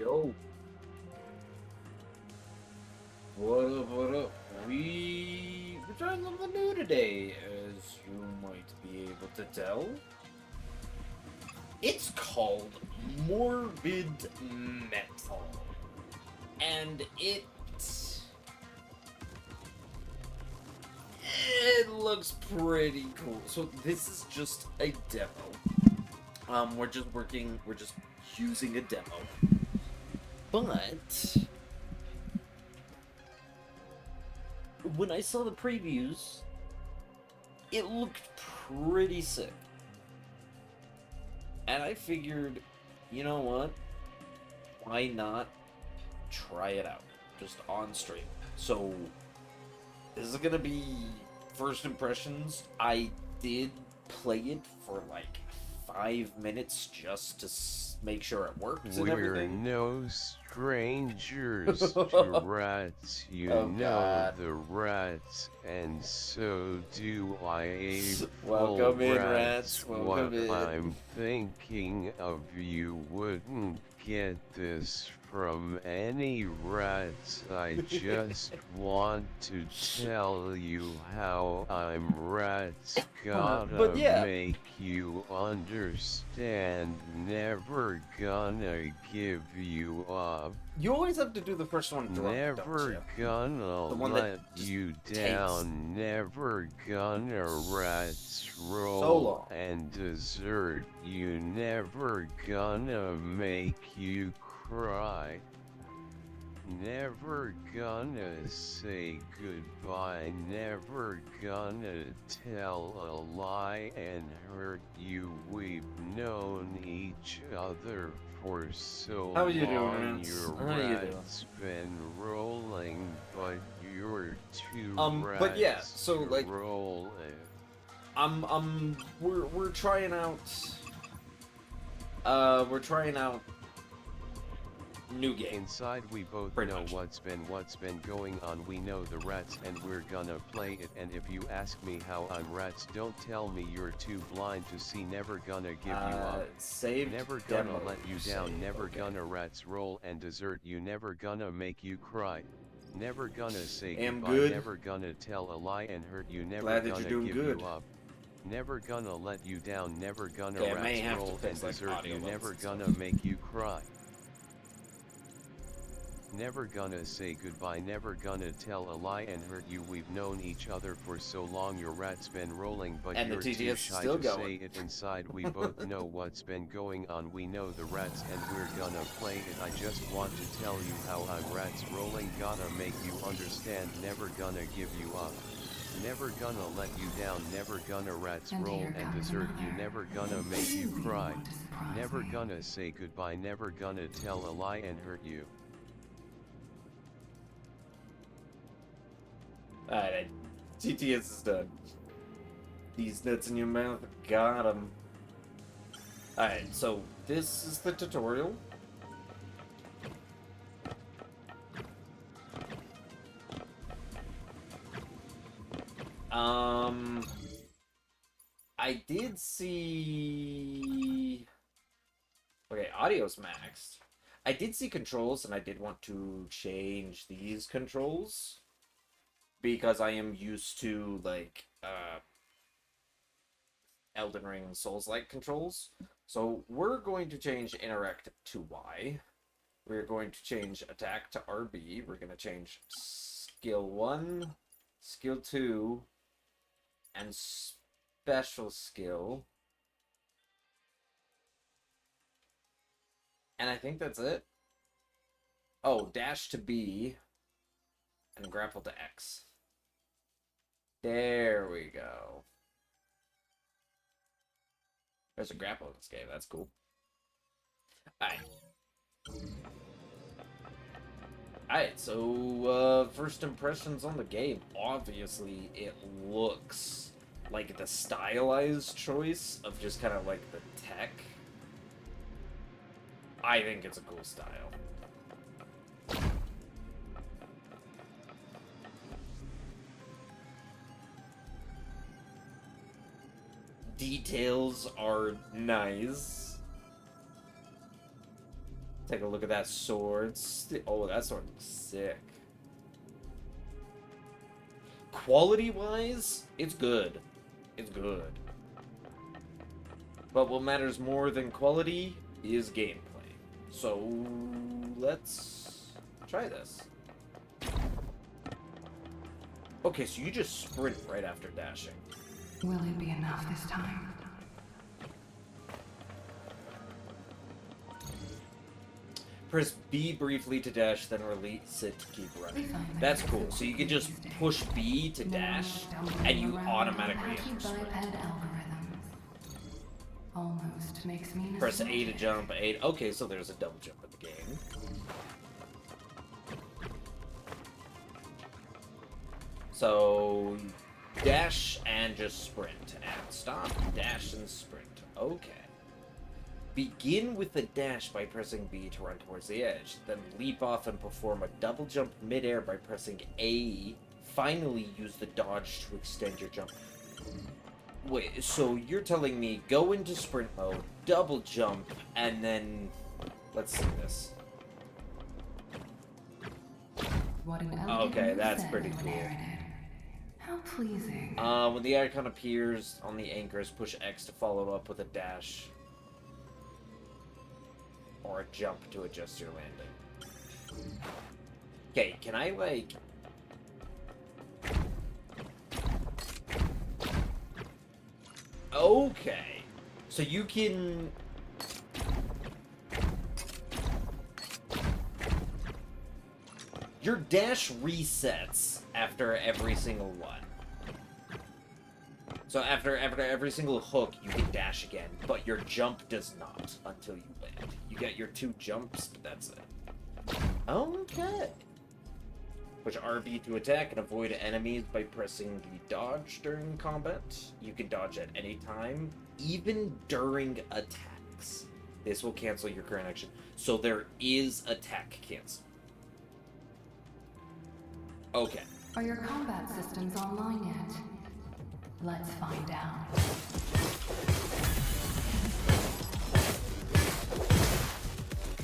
Yo, what up, what up? We're trying something new today, as you might be able to tell. It's called Morbid Metal. And it looks pretty cool. So this is just a demo. We're just using a demo. But when I saw the previews, it looked pretty sick. And I figured, you know what? Why not try it out? Just on stream. So, this is gonna be first impressions. I did play it for like 5 minutes just to make sure it worked and We're everything. no strangers to rats. You Oh, know God. the rats, and so do I. Welcome in, Rats. rats. Welcome What in. I'm thinking of, you wouldn't get this from any rats. I just want to tell you how I'm rats. Gotta But yeah. make you understand. Never gonna give you up. You always have to do the first one drunk, Never gonna The one let that just you takes down. Never gonna rats roll so long. and desert you. Never gonna make you cry. Never gonna say goodbye. Never gonna tell a lie and hurt you. We've known each other for so How you doing, long. Rats? Your How you doing? rat's been rolling, but you're too But yeah, rats so to like, roll we're trying out, new game. Inside we both Pretty know much. what's been going on. We know the rats and we're gonna play it. And if you ask me how I'm rats, don't tell me you're too blind to see. Never gonna give you up. Saved Never gonna demo let you down. save, Never okay. gonna rats roll and desert you. Never gonna make you cry. Never gonna say Am goodbye. good. Never gonna tell a lie and hurt you. Never Glad that gonna you're doing give good. you up. Never gonna let you down. Never gonna Okay, I may rats have to roll fix, and like, desert audio you. levels Never and gonna stuff. make you cry. Never gonna say goodbye. Never gonna tell a lie and hurt you. We've known each other for so long. Your rat's been rolling, but And the you're too TTS is shy still to going. say it. Inside we both know what's been going on. We know the rats and we're gonna play it. I just want to tell you how I'm rats rolling. Gotta make you understand. Never gonna give you up. Never gonna let you down. Never gonna rats roll and desert you. Never gonna make you cry. Never gonna say goodbye. Never gonna tell a lie and hurt you. Alright, TTS is done. These nuts in your mouth, got 'em. Alright, so this is the tutorial. I did see... Okay, audio's maxed. I did see controls, and I did want to change these controls. Because I am used to, like, Elden Ring Souls-like controls. So we're going to change interact to Y. We're going to change attack to RB. We're going to change skill 1, skill 2, and special skill. And I think that's it. Oh, dash to B, and grapple to X. There we go. There's a grapple in this game. That's cool. Alright. Alright, so, first impressions on the game. Obviously, it looks like the stylized choice of just kind of like the tech. I think it's a cool style. Details are nice. take a look at that sword. Oh, that sword looks sick. Quality-wise, it's good. It's good. But what matters more than quality is gameplay. So, let's try this. Okay, so you just sprint right after dashing. Will it be enough this time? Press B briefly to dash, then release it to keep running. That's cool. So you can just push B to dash, and you automatically enter sprint. Almost makes me Press A to jump, A. Okay, so there's a double jump in the game. So, dash and just sprint. And stop, dash and sprint. Okay. Begin with a dash by pressing B to run towards the edge. Then leap off and perform a double jump midair by pressing A. Finally, use the dodge to extend your jump. Wait, so you're telling me go into sprint mode, double jump, and then... Let's see this. What an Okay, that's pretty cool. How pleasing. When the icon appears on the anchors, push X to follow up with a dash. Or a jump to adjust your landing. Okay, can I, like... Okay. So you can... Your dash resets after every single one. So after every single hook, you can dash again, but your jump does not until you land. You get your 2 jumps, but that's it. Okay. Push RB to attack and avoid enemies by pressing the dodge during combat. You can dodge at any time, even during attacks. This will cancel your current action. So there is attack cancel. Okay. Are your combat systems online yet? Let's find out.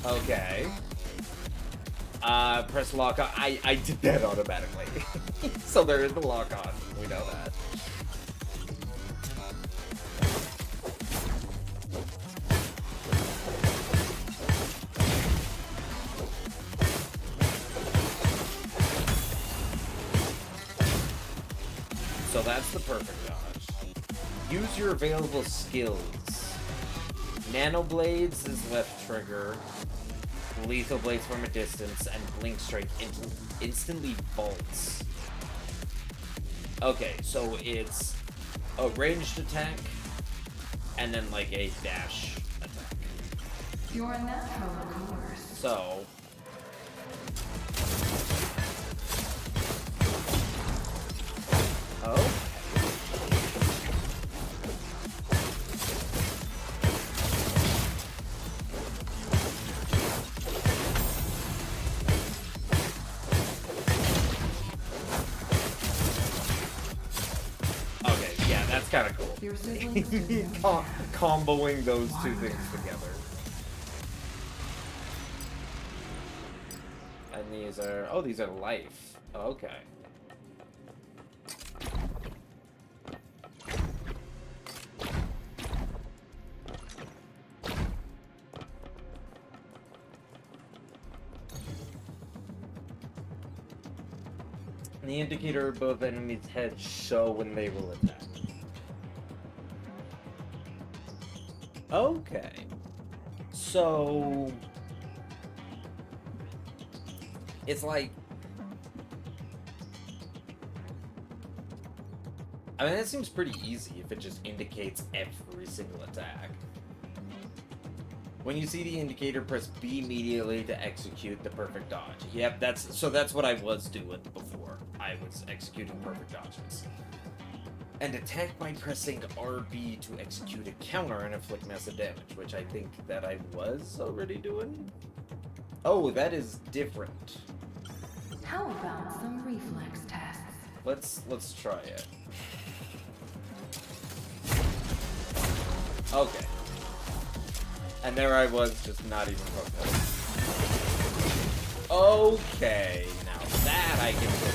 Okay. Press lock on. I did that automatically. So there is the lock on. We know that. So that's the perfect dodge. Use your available skills. Nano Blades is left trigger. Lethal Blades from a distance, and Blink Strike instantly vaults. Okay, so it's a ranged attack, and then like a dash attack. You're a natural, of course. So... Oh? Kind of cool. Comboing those two things together. And these are... Oh, these are life. Okay. The indicator above enemies' heads show when they will attack. Okay. So... It's like... I mean, that seems pretty easy if it just indicates every single attack. When you see the indicator, press B immediately to execute the perfect dodge. Yep, that's what I was doing before. I was executing perfect dodges. And attack by pressing RB to execute a counter and inflict massive damage, which I think that I was already doing. Oh, that is different. How about some reflex tests? Let's try it. Okay. And there I was, just not even focused. Okay, now that I can do.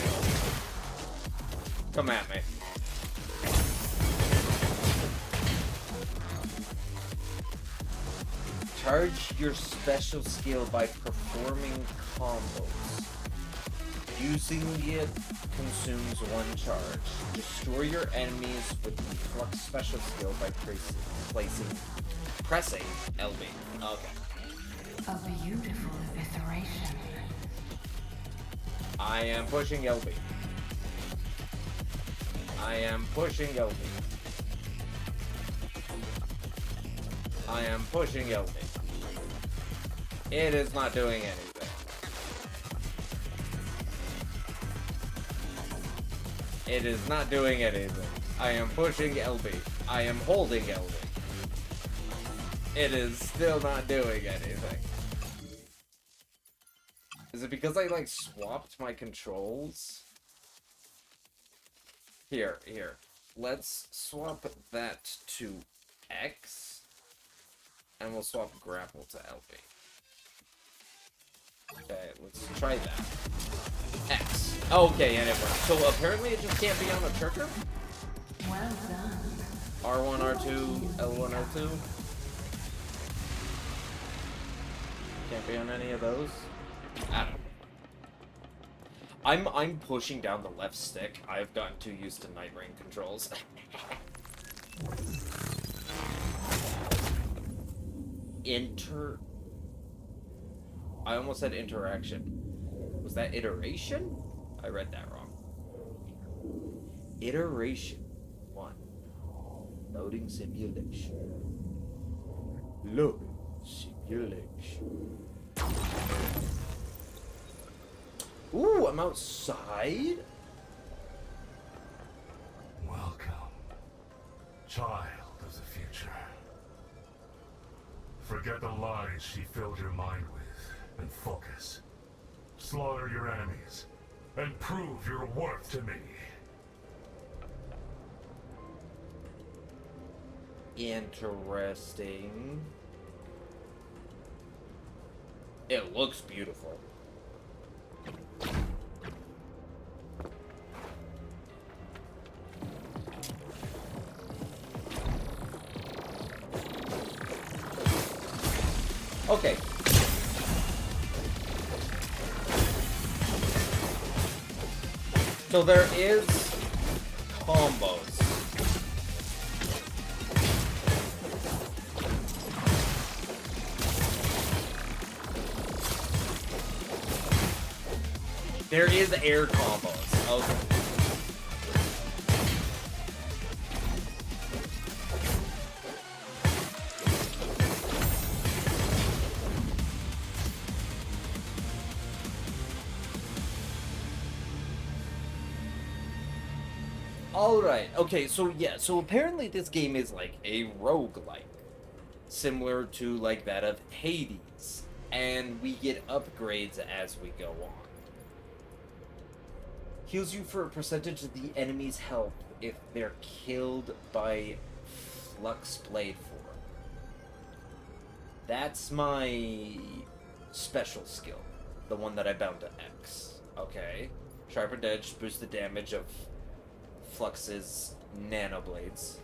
Come at me. Charge your special skill by performing combos. Using it consumes one charge. Destroy your enemies with the Flux special skill by pressing LB. Okay. A beautiful evisceration. I am pushing LB. I am pushing LB. I am pushing LB. It is not doing anything. It is not doing anything. I am pushing LB. I am holding LB. It is still not doing anything. Is it because I, like, swapped my controls? Here. Let's swap that to X. And we'll swap grapple to LB. Okay, let's try that. X. Okay, and it worked. So apparently it just can't be on a trigger? Well done. R1, R2, L1, L2. Can't be on any of those? I don't know. I'm pushing down the left stick. I've gotten too used to Night Rain controls. I almost said interaction. Was that iteration? I read that wrong. Iteration 1. Loading simulation. Loading simulation. Ooh, I'm outside? Welcome, child of the future. Forget the lies she filled your mind with, and focus. Slaughter your enemies, and prove your worth to me. Interesting. It looks beautiful. Okay. So there is combos. There is air combos. Okay. Alright, okay, so yeah, so apparently this game is like a roguelike. Similar to like that of Hades. And we get upgrades as we go on. Heals you for a percentage of the enemy's health if they're killed by Flux Blade form. That's my special skill. The one that I bound to X. Okay. Sharpened Edge boosts the damage of Flux's nanoblades.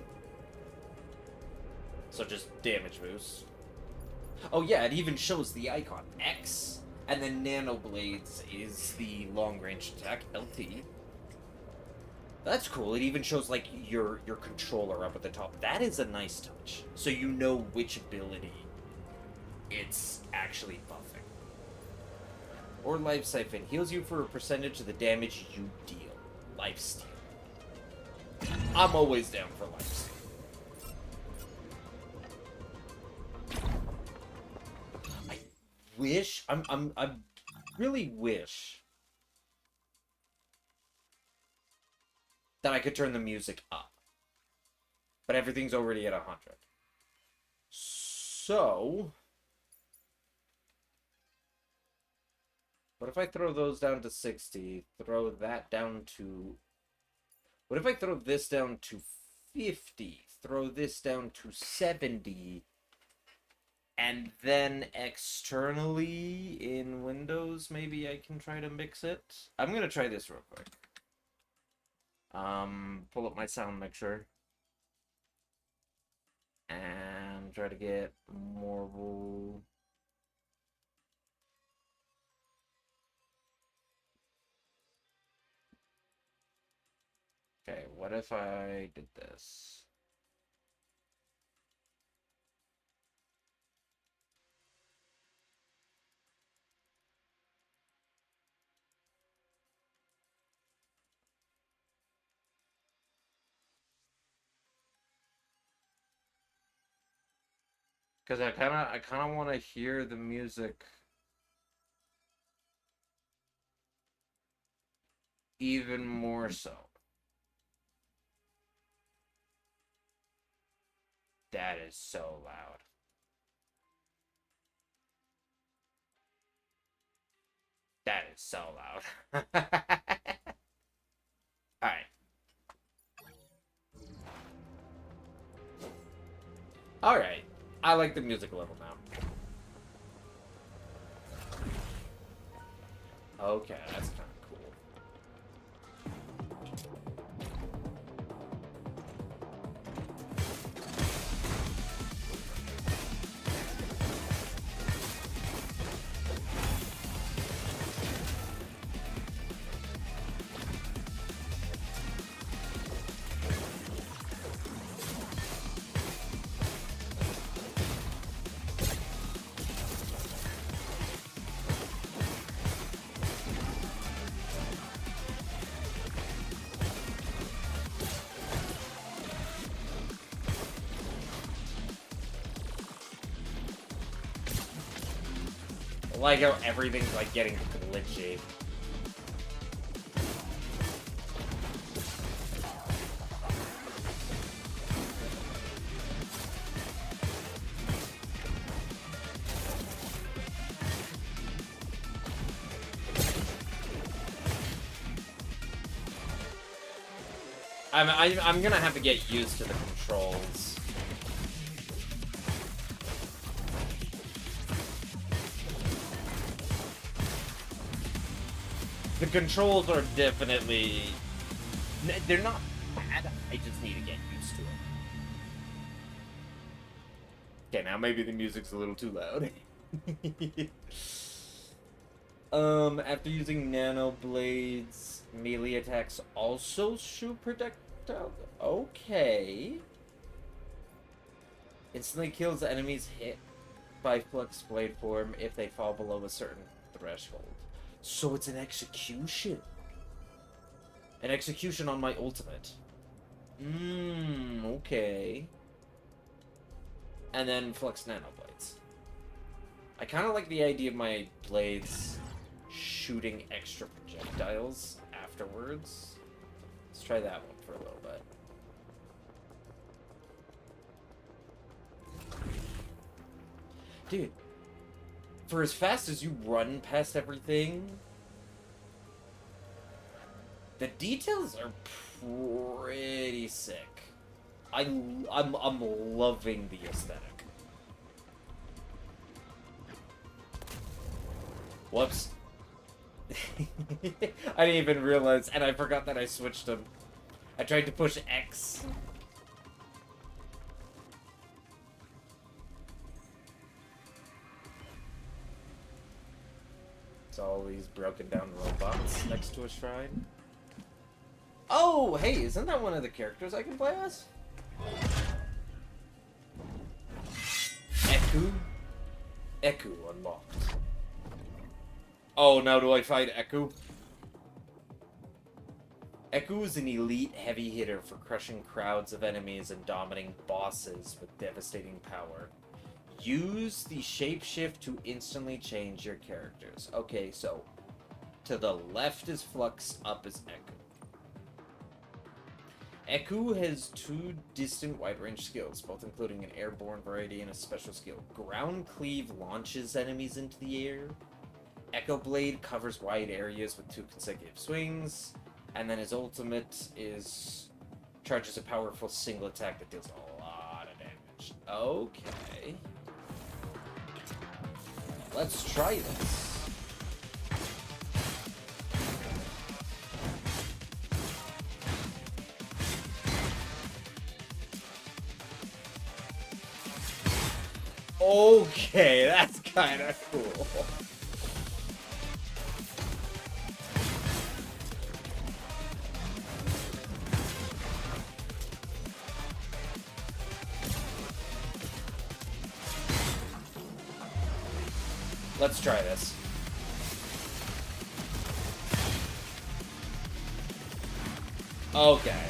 So just damage boost. Oh yeah, it even shows the icon X, and then nanoblades is the long range attack LT. That's cool. It even shows like your controller up at the top. That is a nice touch. So you know which ability it's actually buffing. Or Life Siphon heals you for a percentage of the damage you deal. Lifesteal. I'm always down for lifesteal. I really wish that I could turn the music up. But everything's already at 100. So, what if I throw those down to 60, throw that down to... What if I throw this down to 50, throw this down to 70, And then externally in Windows, maybe I can try to mix it. I'm gonna try this real quick. Pull up my sound mixer. And try to get more wool. Okay, what if I did this? Because I kind of want to hear the music even more so. That is so loud. That is so loud. Alright. Alright. I like the music a little now. Okay, that's kind of cool. I like how everything's like getting glitchy. I'm gonna have to get used to the controls. The controls are definitely... They're not bad, I just need to get used to it. Okay, now maybe the music's a little too loud. After using nano blades, melee attacks also shoot projectiles? Okay. Instantly kills enemies hit by flux blade form if they fall below a certain threshold. So it's an execution. An execution on my ultimate. Okay. And then flux nano blades. I kind of like the idea of my blades shooting extra projectiles afterwards. Let's try that one for a little bit. Dude, for as fast as you run past everything, the details are pretty sick. I'm loving the aesthetic. Whoops. I didn't even realize, and I forgot that I switched them. I tried to push X. It's all these broken down robots next to a shrine. Oh, hey, isn't that one of the characters I can play as? Eku? Eku unlocked. Oh, now do I fight Eku? Eku is an elite heavy hitter for crushing crowds of enemies and dominating bosses with devastating power. Use the shapeshift to instantly change your characters. Okay, so to the left is Flux, up is Eku. Eku has two distant wide-range skills, both including an airborne variety and a special skill. Ground Cleave launches enemies into the air. Echo Blade covers wide areas with 2 consecutive swings. And then his ultimate is... charges a powerful single attack that deals a lot of damage. Okay. Let's try this. Okay, that's kind of cool. Let's try this. Okay.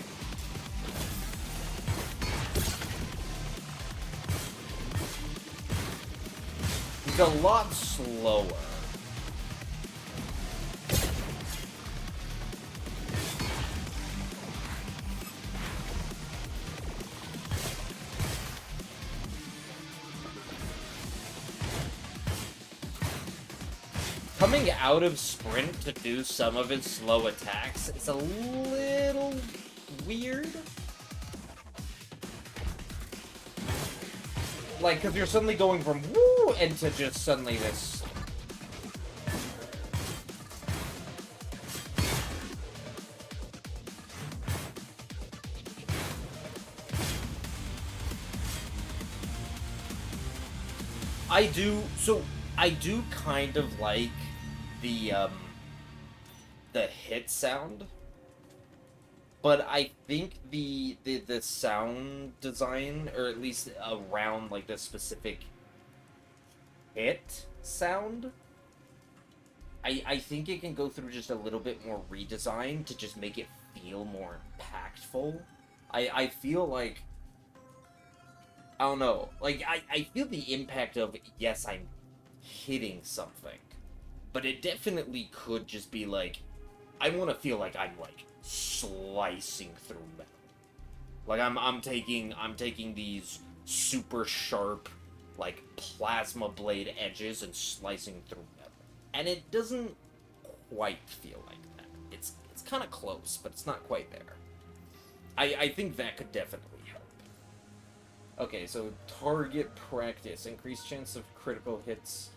He's a lot slower. Coming out of sprint to do some of his slow attacks is a little weird. Like, because you're suddenly going from woo into just suddenly this. I do kind of like the hit sound, but I think the sound design, or at least around like the specific hit sound, I think it can go through just a little bit more redesign to just make it feel more impactful. I feel like, I don't know, like I feel the impact of, yes, I'm hitting something, but it definitely could just be like, I want to feel like I'm like slicing through metal. Like I'm taking these super sharp, like plasma blade edges and slicing through metal. And it doesn't quite feel like that. It's kind of close, but it's not quite there. I think that could definitely help. Okay, so target practice. Increased chance of critical hits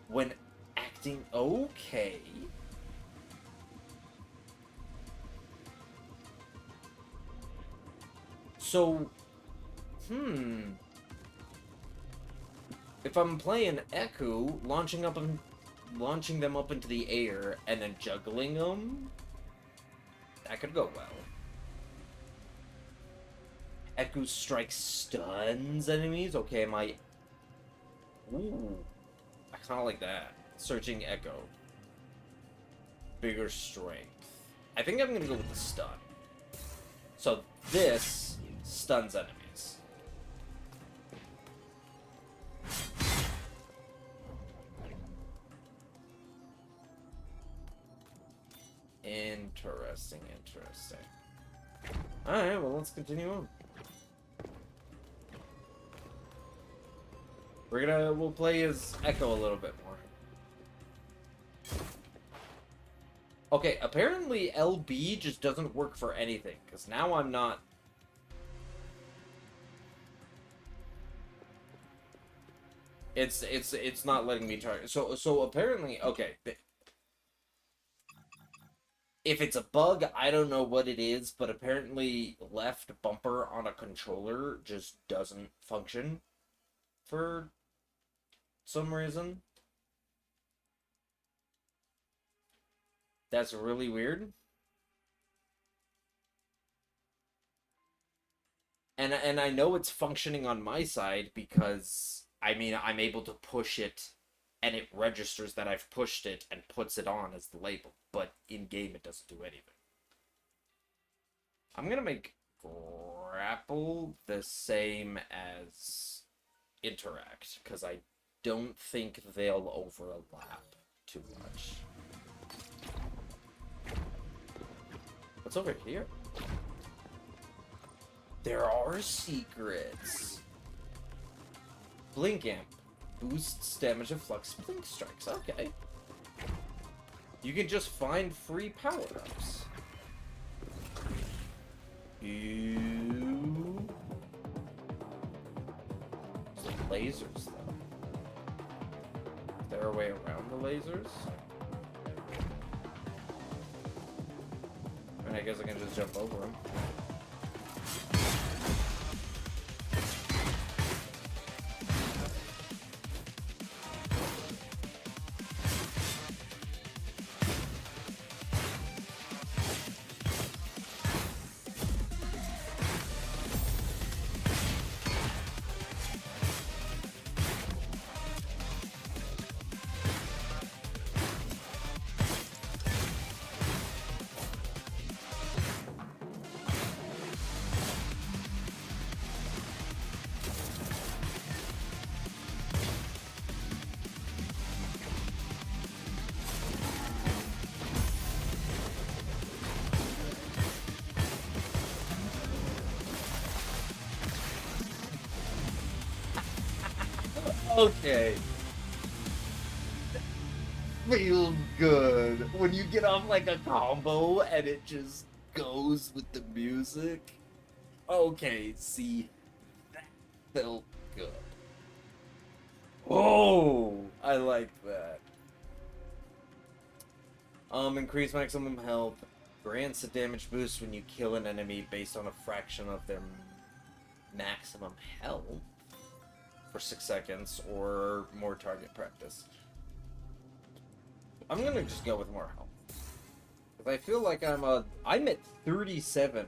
when acting. Okay. So, if I'm playing Echo, launching them up into the air and then juggling them, that could go well. Echo strike stuns enemies. Okay, am I? Ooh, I kind of like that. Searching Echo. Bigger strength. I think I'm gonna go with the stun. So this stuns enemies. Interesting. Alright, well, let's continue on. We'll play as Echo a little bit more. Okay, apparently LB just doesn't work for anything, because now I'm not... It's not letting me target. So apparently, okay. If it's a bug, I don't know what it is, but apparently left bumper on a controller just doesn't function for some reason. That's really weird. And I know it's functioning on my side because, I mean, I'm able to push it and it registers that I've pushed it and puts it on as the label, but in-game it doesn't do anything. I'm gonna make grapple the same as interact, because I don't think they'll overlap too much. What's over here? There are secrets. Blink Amp. Boosts damage of Flux Blink Strikes. Okay. You can just find free power-ups. Ew. Some lasers, though. there a way around the lasers? I mean, I guess I can just jump over them. Okay. Feels good when you get off like a combo and it just goes with the music. Okay, see, that felt good. Oh, I like that. Increase maximum health. Grants a damage boost when you kill an enemy based on a fraction of their maximum health for 6 seconds or more target practice. I'm gonna just go with more health. Cause I feel like I'm at 37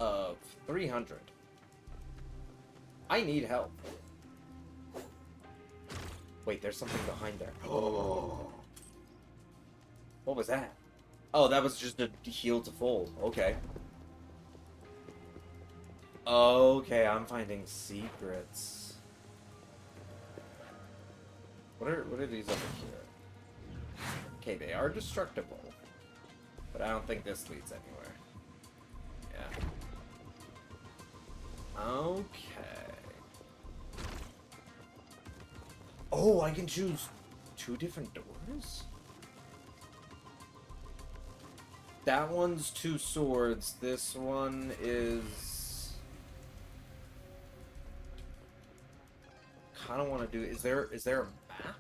of 300. I need help. Wait, there's something behind there. Oh. What was that? Oh, that was just a heal to full. Okay. Okay, I'm finding secrets. What are these over here? Okay, they are destructible. But I don't think this leads anywhere. Yeah. Okay. Oh, I can choose 2 different doors? That one's 2 swords. This one is... Kinda wanna do... Is there a map?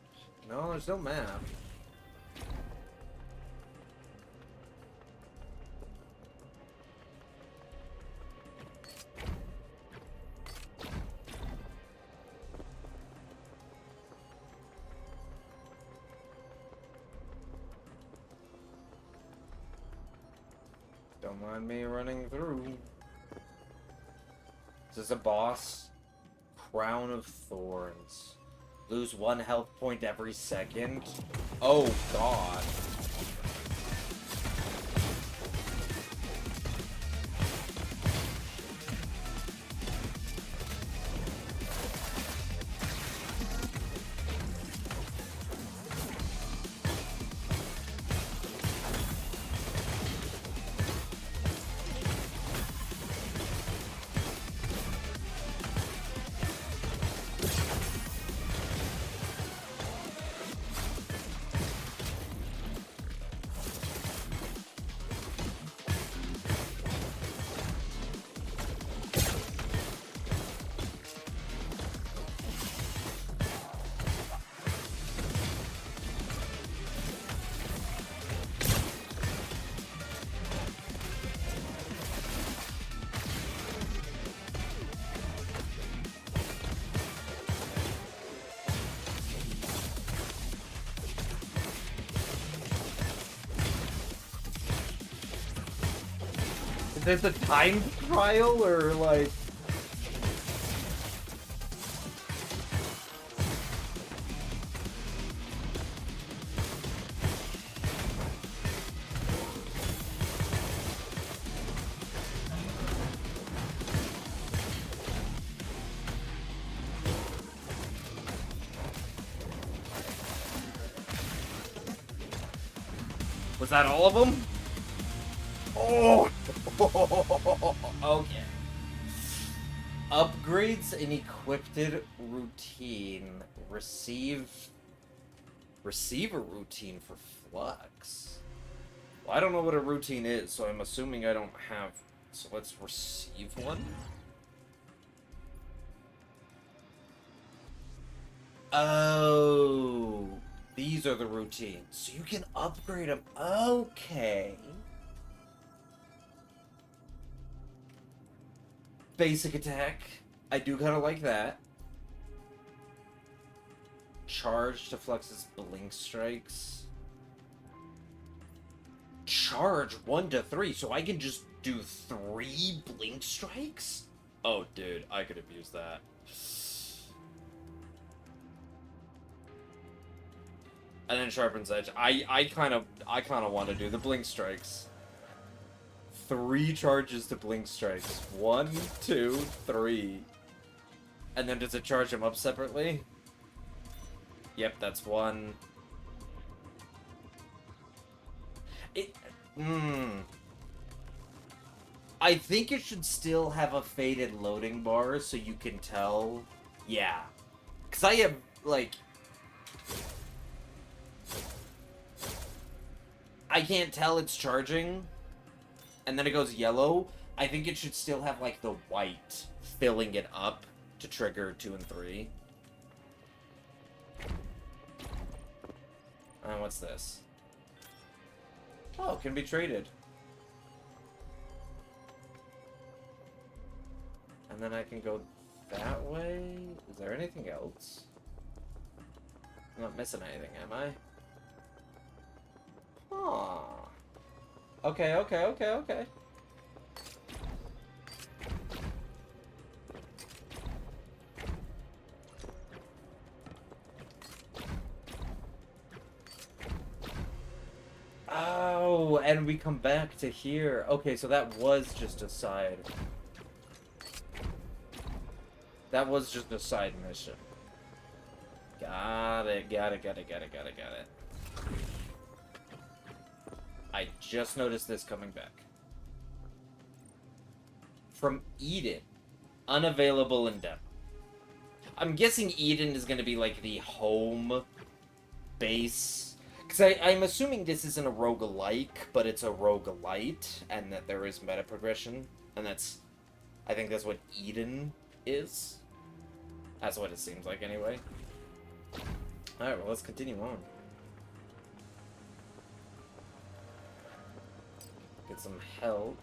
No, there's no map. Don't mind me running through. Is this a boss? Crown of Thorns. Lose 1 health point every second. Oh god. Is this a time trial or like? Was that all of them? Oh! Okay. Upgrades an equipped routine. Receive a routine for Flux. Well, I don't know what a routine is, so I'm assuming I don't have. So let's receive one. Oh. are the routines. So you can upgrade them. Okay. Basic attack. I do kind of like that. Charge deflects his blink strikes. Charge 1 to 3, so I can just do 3 blink strikes? Oh, dude, I could have used that. And then sharpens edge. I kind of want to do the blink strikes. 3 charges to blink strikes. 1, 2, 3. And then does it charge them up separately? Yep, that's 1. I think it should still have a faded loading bar so you can tell. Yeah. Because I have, like... I can't tell it's charging. And then it goes yellow. I think it should still have, like, the white filling it up to trigger 2 and 3. What's this? Oh, it can be traded. And then I can go that way? Is there anything else? I'm not missing anything, am I? Huh. Okay. Oh, and we come back to here. Okay, so that was just a side. That was just a side mission. Got it. I just noticed this coming back. From Eden. Unavailable in depth. I'm guessing Eden is going to be like the home base. Because I'm assuming this isn't a roguelike, but it's a roguelite, and that there is meta progression. And that's... I think that's what Eden is. That's what it seems like, anyway. Alright, well, let's continue on. Get some health.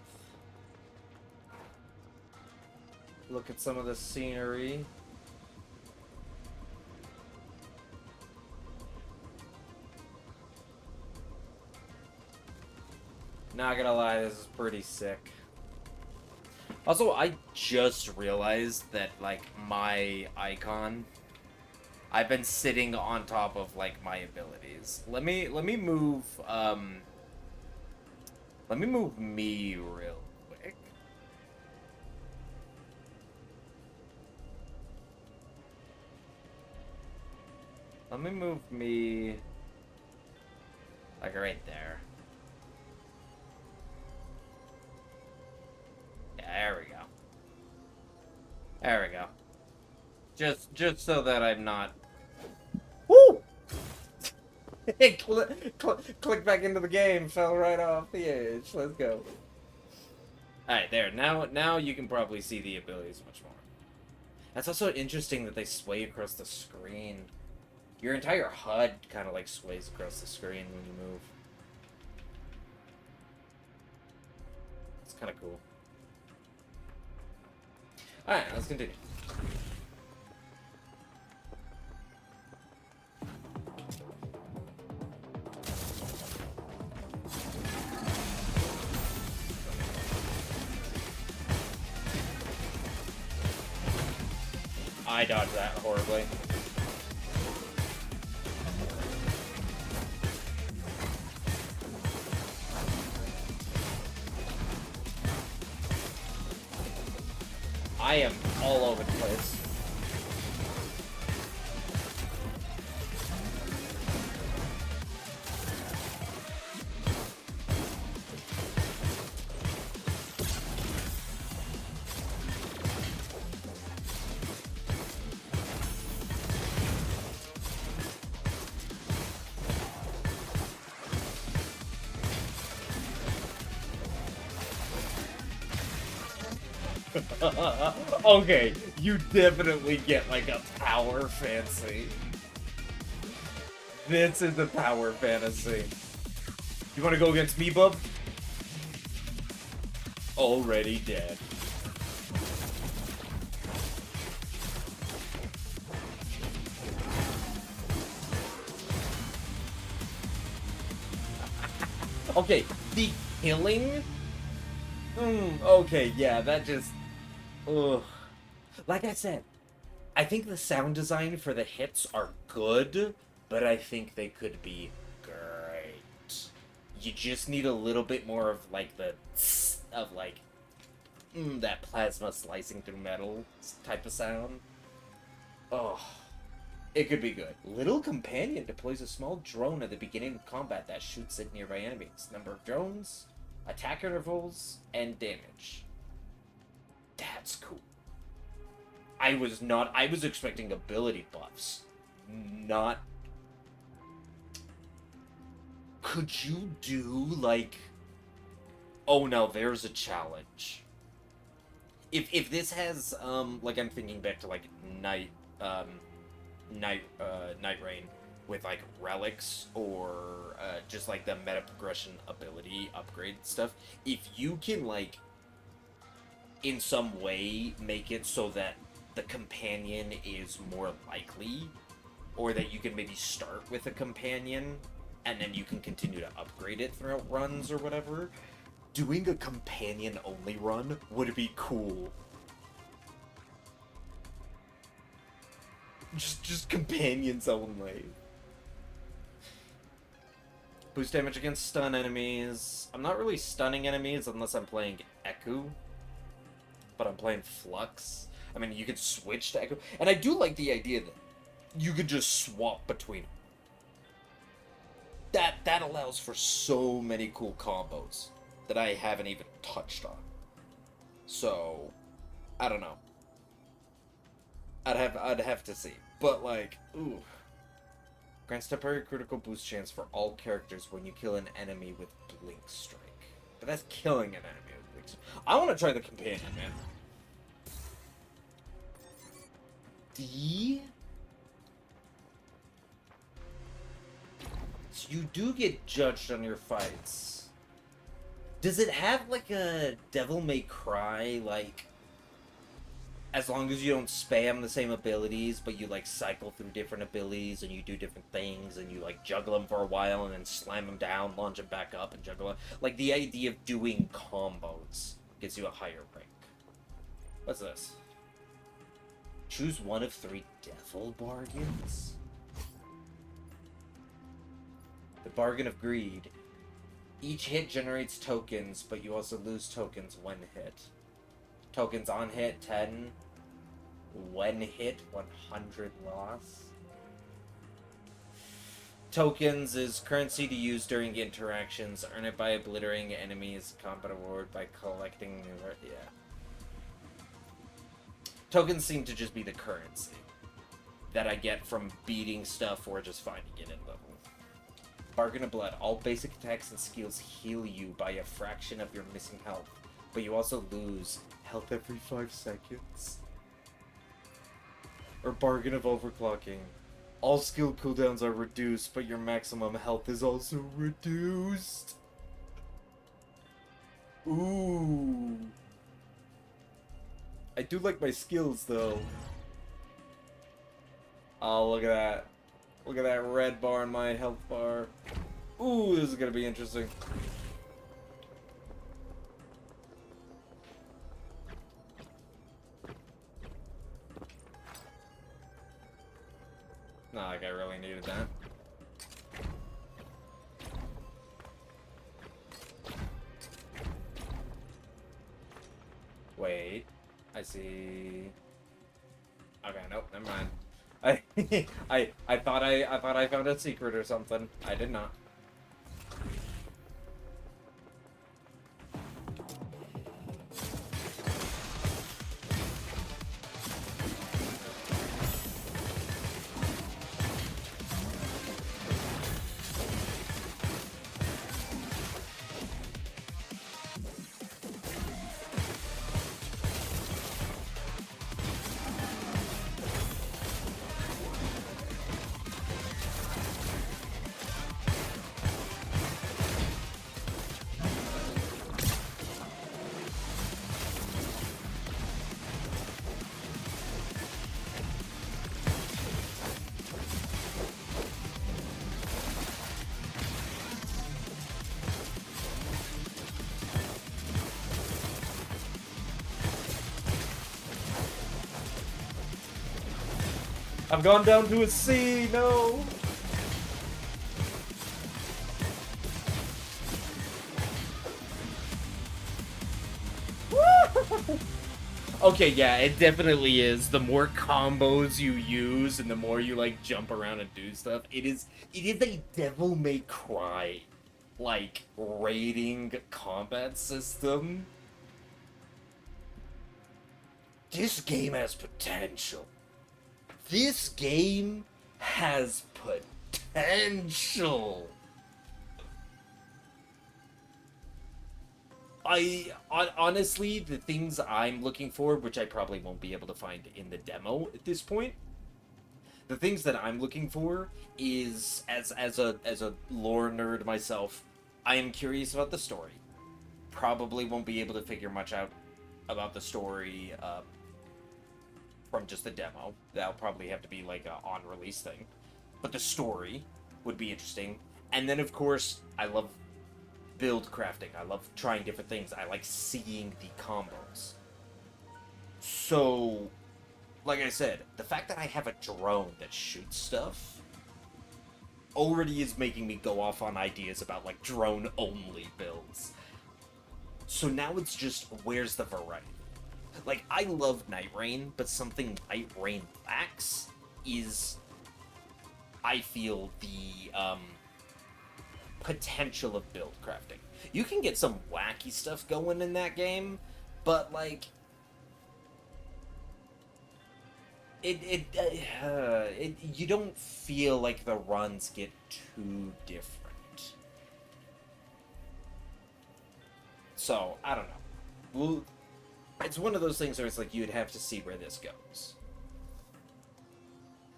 Look at some of the scenery. Not gonna lie, this is pretty sick. Also, I just realized that, like, my icon... I've been sitting on top of, like, my abilities. Let me move, Let me move me real quick. Let me move me... like, right there. There we go. There we go. Just so that I'm not... Woo! Click back into the game, fell right off the edge. Let's go. Alright, there. Now you can probably see the abilities much more. That's also interesting that they sway across the screen. Your entire HUD kind of like sways across the screen when you move. It's kind of cool. Alright, let's continue. I dodged that horribly. I am all over the place. Okay, you definitely get like a power fancy. This is the power fantasy. You want to go against me, bub? Already dead. Okay, the killing? Okay, yeah, that just... Ugh. Like I said, I think the sound design for the hits are good, but I think they could be great. You just need a little bit more of, like, the tss of, like, that plasma slicing through metal type of sound. Oh, it could be good. Little Companion deploys a small drone at the beginning of combat that shoots at nearby enemies. Number of drones, attack intervals, and damage. That's cool. I was expecting ability buffs. Not... Could you do, like... Oh, now there's a challenge. If this has, like, I'm thinking back to, like, Night Rain with, like, relics or, just, like, the meta progression ability upgrade stuff. If you can, like, in some way make it so that the companion is more likely, or that you can maybe start with a companion and then you can continue to upgrade it throughout runs or whatever, doing a companion only run would be cool. Just companions only. Boost damage against stun enemies. I'm not really stunning enemies unless I'm playing Echo, but I'm playing Flux. I mean, you could switch to Echo, and I do like the idea that you could just swap between them. That allows for so many cool combos that I haven't even touched on. So, I don't know. I'd have to see. But, like, ooh. Grants temporary critical boost chance for all characters when you kill an enemy with Blink Strike. But that's killing an enemy with Blink Strike. I want to try the companion, man. So you do get judged on your fights. Does it have, like, a Devil May Cry, like... As long as you don't spam the same abilities, but you, like, cycle through different abilities, and you do different things, and you, like, juggle them for a while, and then slam them down, launch them back up, and juggle them. Like, the idea of doing combos gives you a higher rank. What's this? Choose one of 3 Devil Bargains? The Bargain of Greed. Each hit generates tokens, but you also lose tokens when hit. Tokens on hit, 10. When hit, 100 loss. Tokens is currency to use during interactions. Earn it by obliterating enemies. Combat award by collecting new... Yeah. Tokens seem to just be the currency that I get from beating stuff or just finding it in level. Bargain of Blood. All basic attacks and skills heal you by a fraction of your missing health, but you also lose health every 5 seconds. Or Bargain of Overclocking. All skill cooldowns are reduced, but your maximum health is also reduced. Ooh. I do like my skills, though. Oh, look at that. Look at that red bar in my health bar. Ooh, this is gonna be interesting. Not like I really needed that. Wait, I see. Okay, nope, never mind. I thought I found a secret or something. I did not. I've gone down to a C, no! Okay, yeah, it definitely is. The more combos you use and the more you, like, jump around and do stuff, it is a Devil May Cry, like, raiding combat system. This game has potential. This game has potential. Honestly, the things I'm looking for, which I probably won't be able to find in the demo at this point, the things that I'm looking for is, as a lore nerd myself, I am curious about the story. Probably won't be able to figure much out about the story from just the demo. That'll probably have to be like a on-release thing. But the story would be interesting. And then, of course, I love build crafting. I love trying different things. I like seeing the combos. So, like I said, the fact that I have a drone that shoots stuff already is making me go off on ideas about, like, drone-only builds. So now it's just, where's the variety? Like, I love Night Rain, but something Night Rain lacks is, I feel, the, potential of build crafting. You can get some wacky stuff going in that game, but, like, you don't feel like the runs get too different. So, I don't know. Well, it's one of those things where it's like you'd have to see where this goes.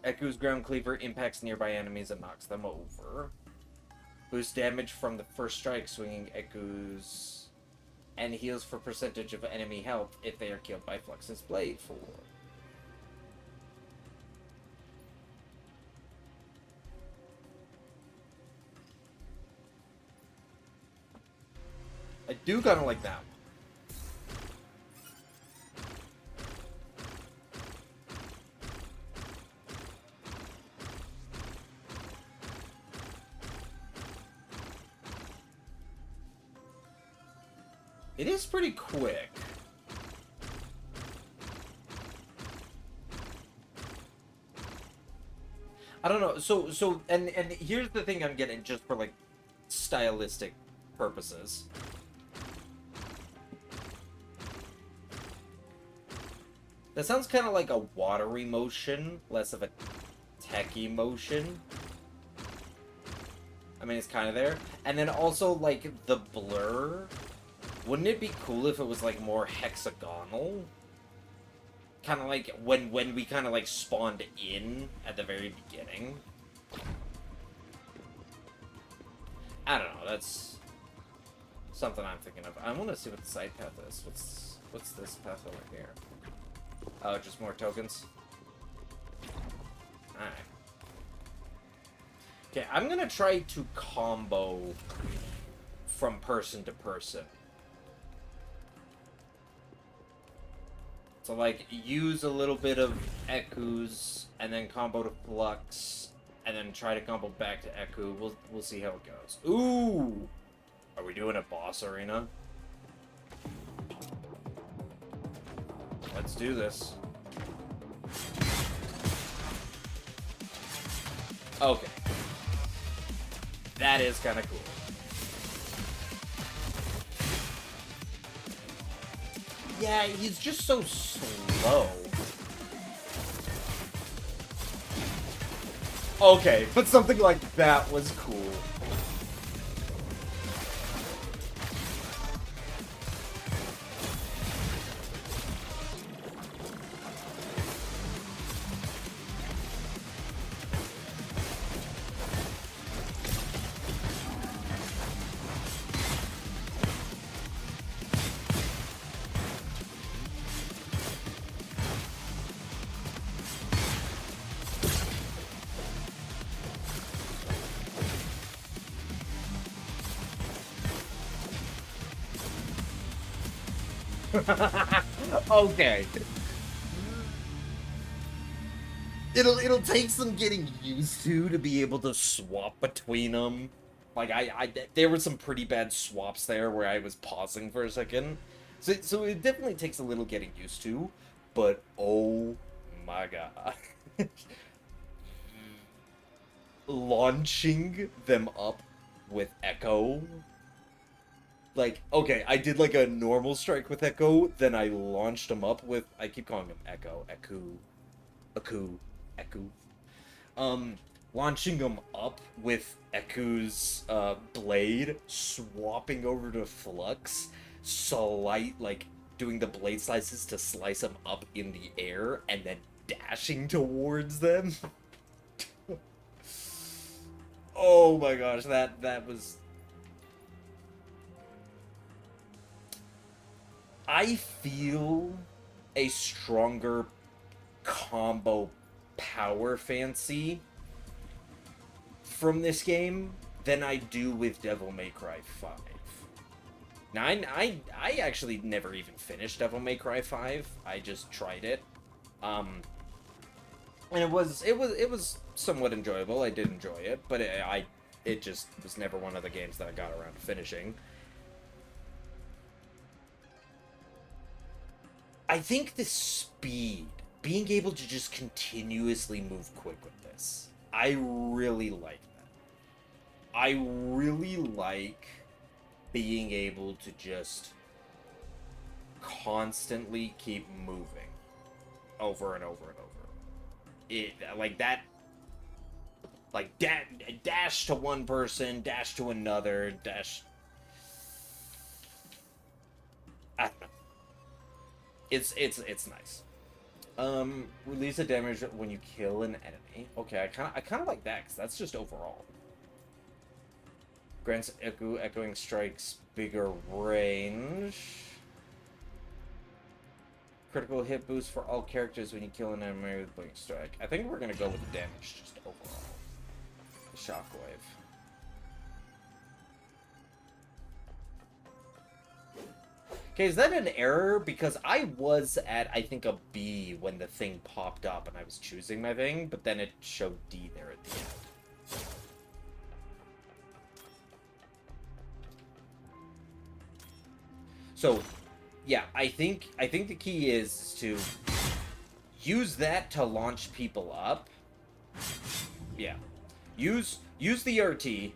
Eku's ground cleaver impacts nearby enemies and knocks them over. Boosts damage from the first strike, swinging Eku's, and heals for percentage of enemy health if they are killed by Flux's blade. I do kind of like that one. It is pretty quick. I don't know. So, and here's the thing I'm getting, just for, like, stylistic purposes. That sounds kind of like a watery motion, less of a techie motion. I mean, it's kind of there. And then also, like, the blur. Wouldn't it be cool if it was, like, more hexagonal? Kind of like when we kind of, like, spawned in at the very beginning. I don't know, that's something I'm thinking of. I want to see what the side path is. What's this path over here? Oh, just more tokens? Alright. Okay, I'm gonna try to combo from person to person. So, like, use a little bit of Eku's, and then combo to Flux, and then try to combo back to Eku. We'll see how it goes. Ooh! Are we doing a boss arena? Let's do this. Okay. That is kind of cool. Yeah, he's just so slow. Okay, but something like that was cool. Okay. It'll take some getting used to be able to swap between them. Like there were some pretty bad swaps there where I was pausing for a second. So it definitely takes a little getting used to, but oh my god. Launching them up with Echo. Like, okay, I did like a normal strike with Echo, then I launched him up with, I keep calling him Echo, Echo. Launching him up with Eku's blade, swapping over to Flux, like doing the blade slices to slice him up in the air, and then dashing towards them. Oh my gosh, that was... I feel a stronger combo power fancy from this game than I do with Devil May Cry 5. Now, I actually never even finished Devil May Cry 5. I just tried it. And it was somewhat enjoyable. I did enjoy it, but it just was never one of the games that I got around to finishing. I think the speed, being able to just continuously move quick with this, I really like that. I really like being able to just constantly keep moving over and over and over. It like that, like dash to one person, dash to another, dash. I don't know. It's nice. Release a damage when you kill an enemy. Okay, I kind of like that because that's just overall. Grants echoing strikes bigger range. Critical hit boost for all characters when you kill an enemy with Blink Strike. I think we're gonna go with the damage just overall. The shockwave. Okay, is that an error? Because I was at, I think, a B when the thing popped up and I was choosing my thing, but then it showed D there at the end. So, yeah, I think the key is to use that to launch people up. Yeah. Use the RT,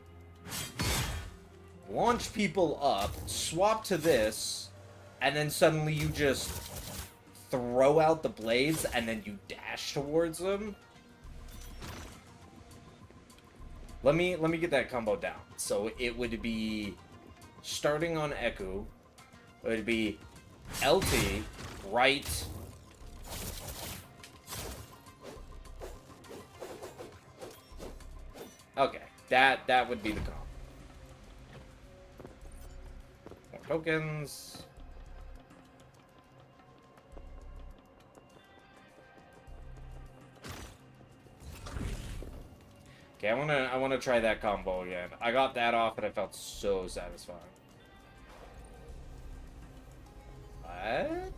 launch people up, swap to this, and then suddenly you just throw out the blades and then you dash towards them. Let me get that combo down. So it would be starting on Echo. It would be LT, right. Okay, that would be the combo. More tokens. Okay, I wanna try that combo again. I got that off and I felt so satisfying. What?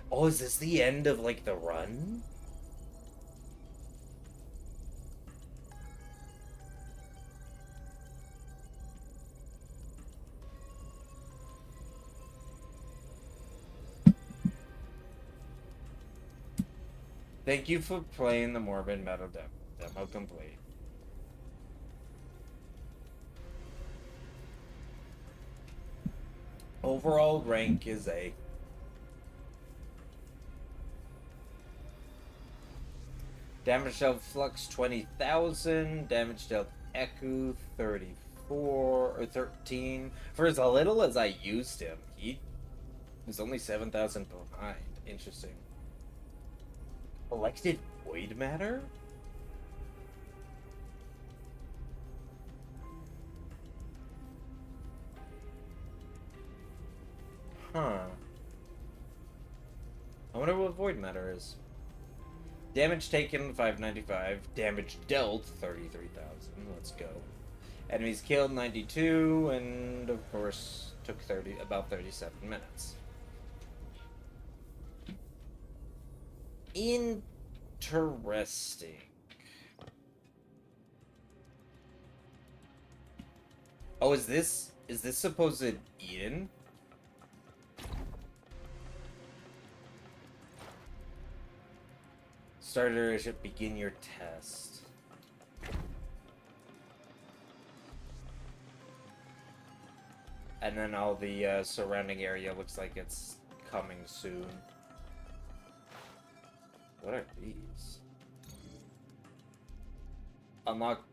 Oh, is this the end of like the run? Thank you for playing the Morbid Metal demo complete. Overall rank is A. Damage dealt Flux 20,000. Damage dealt Echo 34 or 13. For as little as I used him, he was only 7,000 behind. Interesting. Elected Void Matter? Huh. I wonder what Void Matter is. Damage taken, 595. Damage dealt, 33,000. Let's go. Enemies killed, 92. And, of course, took about 37 minutes. Interesting. Oh, is this supposed Eden? Starter should begin your test. And then all the surrounding area looks like it's coming soon. What are these? Unlock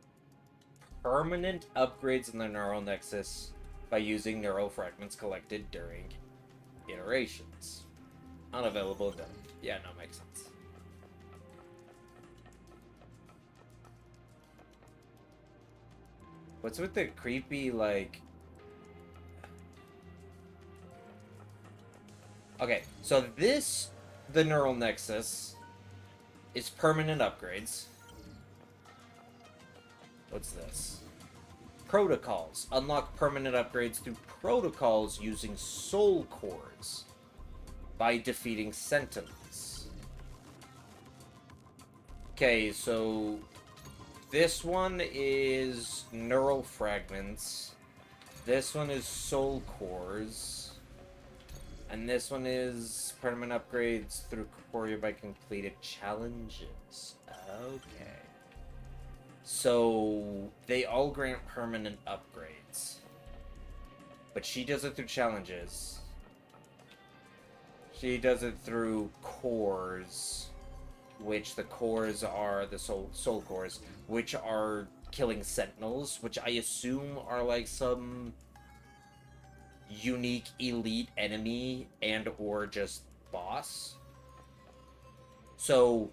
permanent upgrades in the neural nexus by using neural fragments collected during iterations. Unavailable done. Yeah, no, makes sense. What's with the creepy, like... Okay, so the neural nexus, is permanent upgrades. What's this? Protocols. Unlock permanent upgrades through protocols using soul cores by defeating sentinels. Okay, so this one is neural fragments. This one is soul cores. And this one is permanent upgrades through Corporea by completed challenges. Okay. So, they all grant permanent upgrades. But she does it through challenges. She does it through cores, which the cores are the soul cores, which are killing sentinels, which I assume are like some unique elite enemy and or just boss. So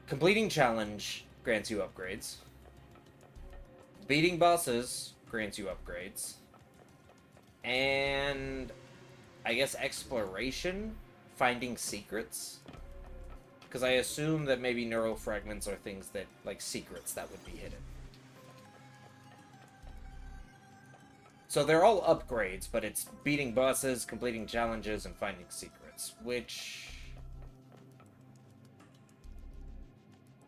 completing challenge grants you upgrades. Beating bosses grants you upgrades. And I guess exploration, finding secrets. Because I assume that maybe neural fragments are things that, like, secrets that would be hidden. So they're all upgrades, but it's beating bosses, completing challenges, and finding secrets, which...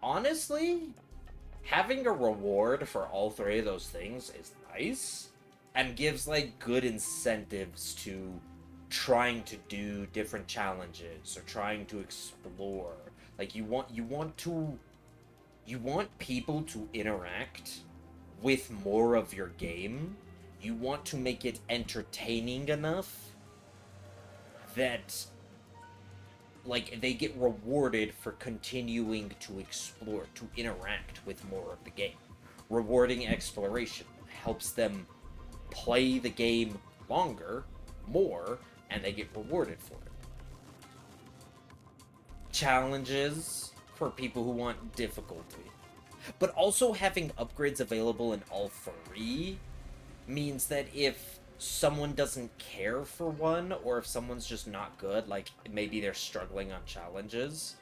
honestly, having a reward for all three of those things is nice, and gives, like, good incentives to trying to do different challenges, or trying to explore. Like, you want people to interact with more of your game. You want to make it entertaining enough that, like, they get rewarded for continuing to explore, to interact with more of the game. Rewarding exploration helps them play the game longer, more, and they get rewarded for it. Challenges for people who want difficulty. But also having upgrades available in all three means that if someone doesn't care for one, or if someone's just not good, like maybe they're struggling on challenges,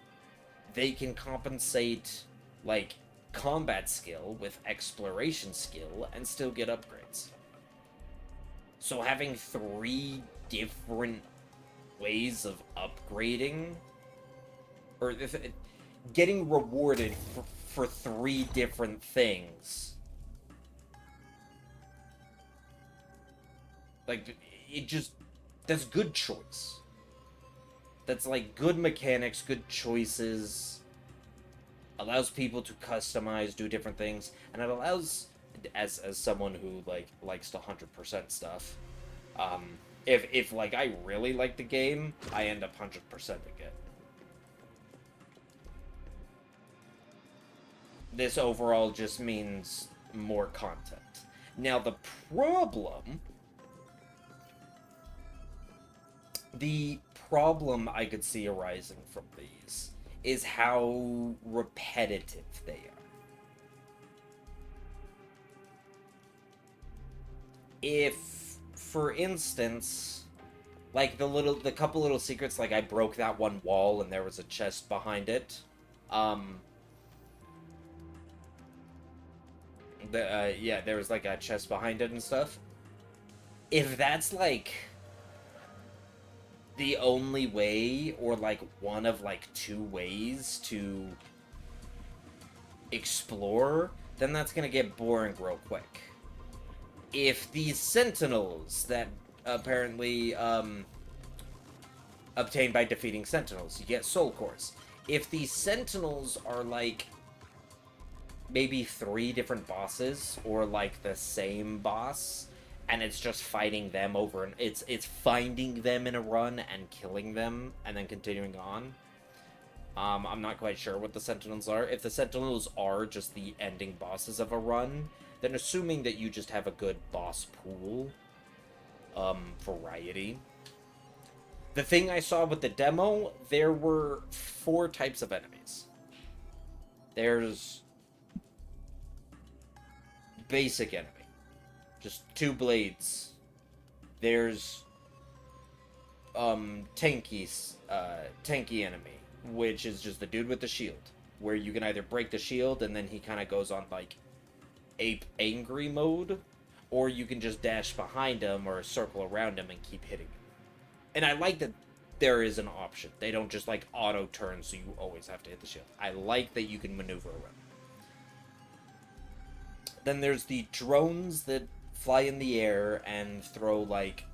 they can compensate, like, combat skill with exploration skill and still get upgrades. So having three different ways of upgrading, or getting rewarded for three different things, like, it just, that's good choice. That's, like, good mechanics, good choices, allows people to customize, do different things, and it allows, as someone who, like, likes to 100% stuff, if like, I really like the game, I end up 100%ing it. This overall just means more content. Now, the problem I could see arising from these is how repetitive they are. If, for instance, like the couple little secrets, like I broke that one wall and there was a chest behind it, yeah, there was like a chest behind it and stuff. If that's like the only way, or like one of like two ways to explore, then that's gonna get boring real quick. If these sentinels that apparently obtained by defeating sentinels, you get soul cores. If these sentinels are like maybe 3 different bosses, or like the same boss, and it's just fighting them over, and it's finding them in a run and killing them and then continuing on. I'm not quite sure what the sentinels are. If the sentinels are just the ending bosses of a run, then assuming that you just have a good boss pool variety. The thing I saw with the demo, there were 4 types of enemies. There's basic enemy, just 2 blades. There's tanky enemy, which is just the dude with the shield, where you can either break the shield and then he kind of goes on like ape angry mode, or you can just dash behind him or circle around him and keep hitting him. And I like that there is an option. They don't just like auto turn, so you always have to hit the shield. I like that you can maneuver around. Then there's the drones that fly in the air and throw like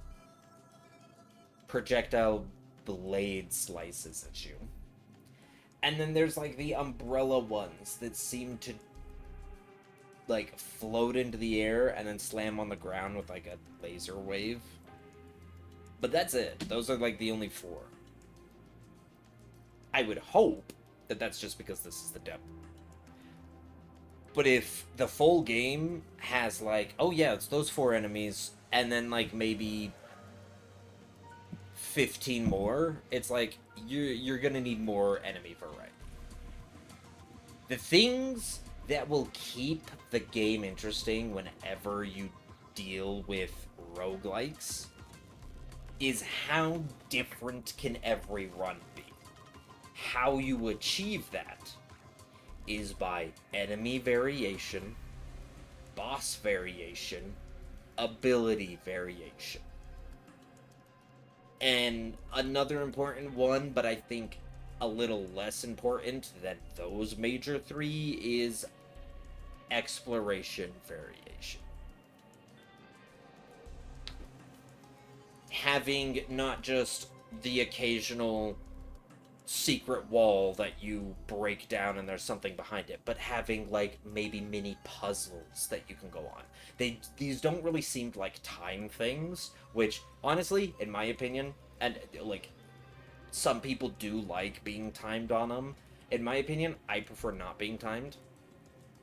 projectile blade slices at you. And then there's like the umbrella ones that seem to like float into the air and then slam on the ground with like a laser wave. But that's it. Those are like the only 4. I would hope that that's just because this is the demo. But if the full game has like, oh yeah, it's those 4 enemies, and then like maybe 15 more, it's like you're gonna need more enemy variety. The things that will keep the game interesting whenever you deal with roguelikes is how different can every run be. How you achieve that is by enemy variation, boss variation, ability variation. And another important one, but I think a little less important than those major 3, is exploration variation. Having not just the occasional secret wall that you break down and there's something behind it, but having like maybe mini puzzles that you can go on. These don't really seem like time things, which honestly, in my opinion, and like some people do like being timed on them. In my opinion, I prefer not being timed.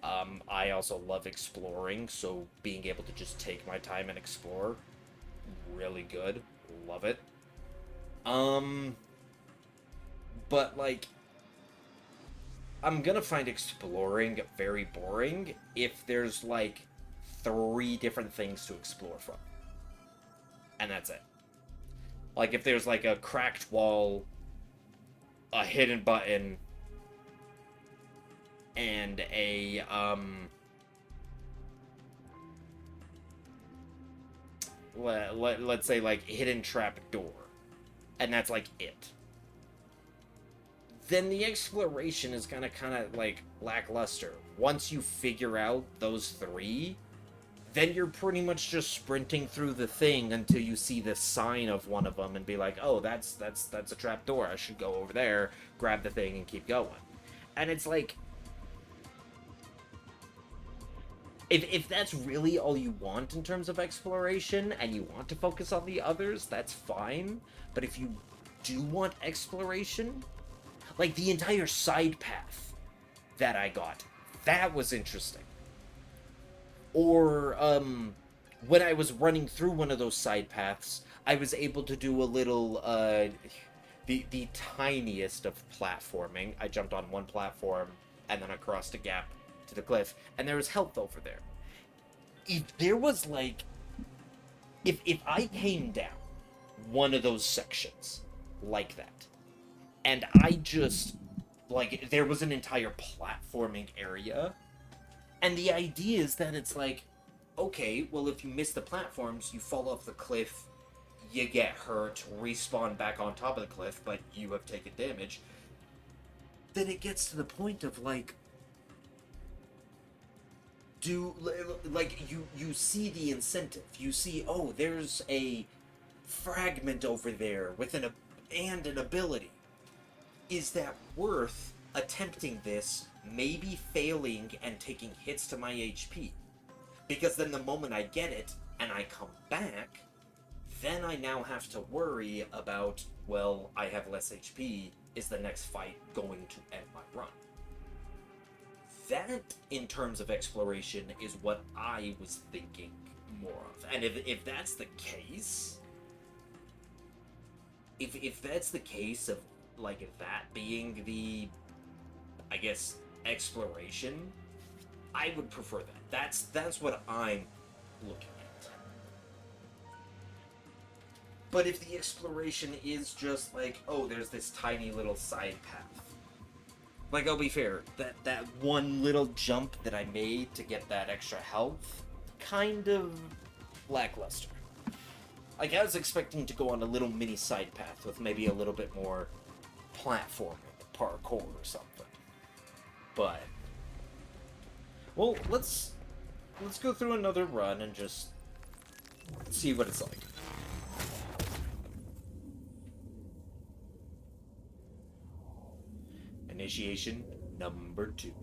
I also love exploring, so being able to just take my time and explore, really good. Love it. But like, I'm gonna find exploring very boring if there's like 3 different things to explore from. And that's it. Like if there's like a cracked wall, a hidden button, and a let's say like hidden trap door, and that's like it, then the exploration is gonna kind of like lackluster. Once you figure out those 3, then you're pretty much just sprinting through the thing until you see the sign of one of them and be like, oh, that's a trap door, I should go over there, grab the thing, and keep going. And it's like, if that's really all you want in terms of exploration, and you want to focus on the others, that's fine. But if you do want exploration, like the entire side path that I got, that was interesting. Or, when I was running through one of those side paths, I was able to do a little, the tiniest of platforming. I jumped on one platform, and then I crossed a gap to the cliff, and there was health over there. If there was, like... If I came down one of those sections like that, and I just... Like, there was an entire platforming area, and the idea is that it's like, okay, well, if you miss the platforms, you fall off the cliff, you get hurt, respawn back on top of the cliff, but you have taken damage, then it gets to the point of, like, you see the incentive. You see, oh, there's a fragment over there with an ability. Is that worth attempting this, maybe failing and taking hits to my HP? Because then the moment I get it and I come back, then I now have to worry about, well, I have less HP. Is the next fight going to end my run? That, in terms of exploration, is what I was thinking more of. And if that's the case, if that's the case of, like, that being the, I guess, exploration, I would prefer that. That's what I'm looking at. But if the exploration is just like, oh, there's this tiny little side path. Like, I'll be fair, that one little jump that I made to get that extra health, kind of lackluster. Like, I was expecting to go on a little mini side path with maybe a little bit more platforming, parkour or something. But, well, let's go through another run and just see what it's like. Initiation number 2.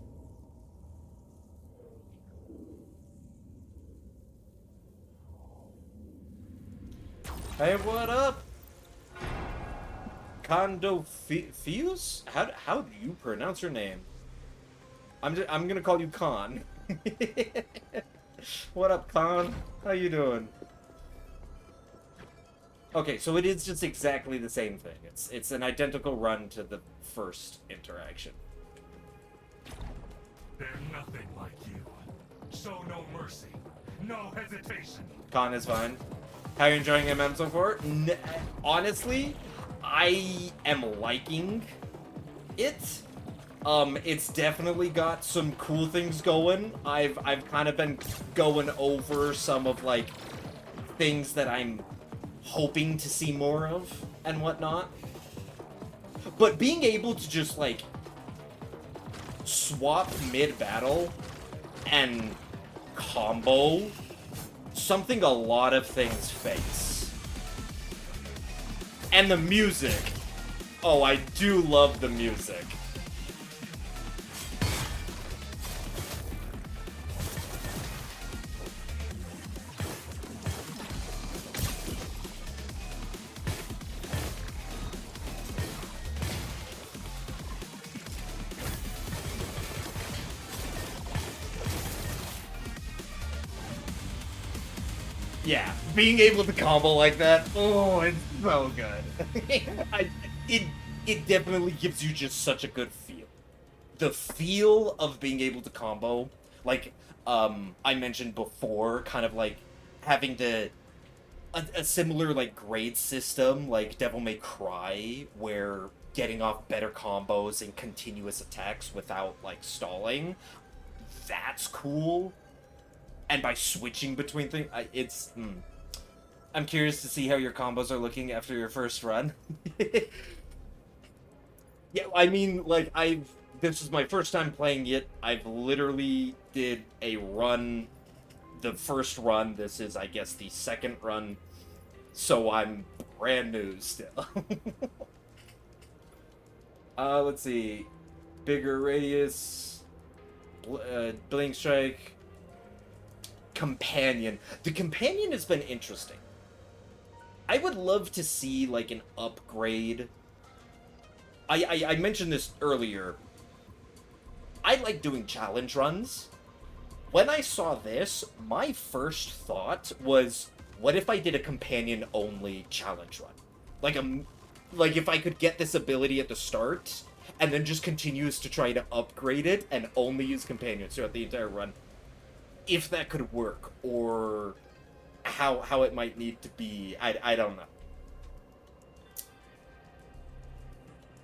Hey, what up? Fius? How do you pronounce your name? I'm gonna call you Khan. What up, Khan? How you doing? Okay, so it is just exactly the same thing. It's an identical run to the first interaction. They're nothing like you. Show no mercy, no hesitation. Khan is fine. How are you enjoying MM so far? Honestly, I am liking it. It's definitely got some cool things going. I've kind of been going over some of, like, things that I'm hoping to see more of and whatnot. But being able to just, like, swap mid-battle and combo, something a lot of things face. And the music. Oh, I do love the music. Yeah, being able to combo like that, oh, it's so good. It definitely gives you just such a good feel. The feel of being able to combo, like, I mentioned before, kind of like having a similar, like, grade system, like Devil May Cry, where getting off better combos and continuous attacks without, like, stalling, that's cool. And by switching between things, I'm curious to see how your combos are looking after your first run. Yeah, I mean, like, this is my first time playing it. I've literally did a run, the first run. This is, I guess, the second run. So I'm brand new still. Let's see. Bigger radius. Blink strike. Companion. The companion has been interesting. I would love to see, like, an upgrade. I mentioned this earlier. I like doing challenge runs. When I saw this, my first thought was, what if I did a companion-only challenge run? Like if I could get this ability at the start, and then just continues to try to upgrade it, and only use companions throughout the entire run. If that could work, or how it might need to be, I don't know.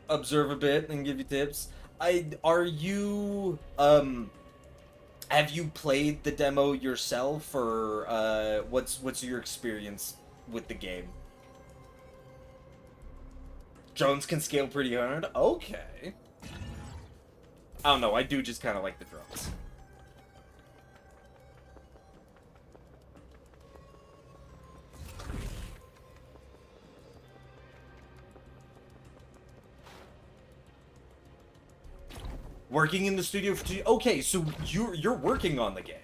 Observe a bit and give you tips. Have you played the demo yourself, or what's your experience with the game? Drones can scale pretty hard. Okay. I don't know. I do just kind of like the drones. Working in the studio for okay, so you're working on the game.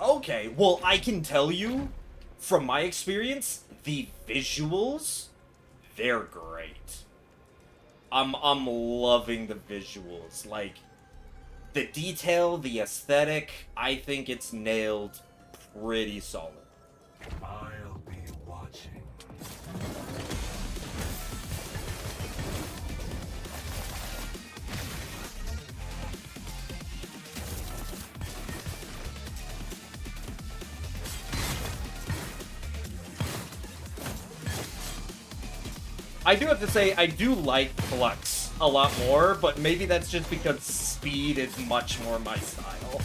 Okay, well I can tell you, from my experience, the visuals, they're great. I'm loving the visuals. Like, the detail, the aesthetic, I think it's nailed pretty solid. I'll be watching. I do have to say, I do like Flux a lot more, but maybe that's just because speed is much more my style.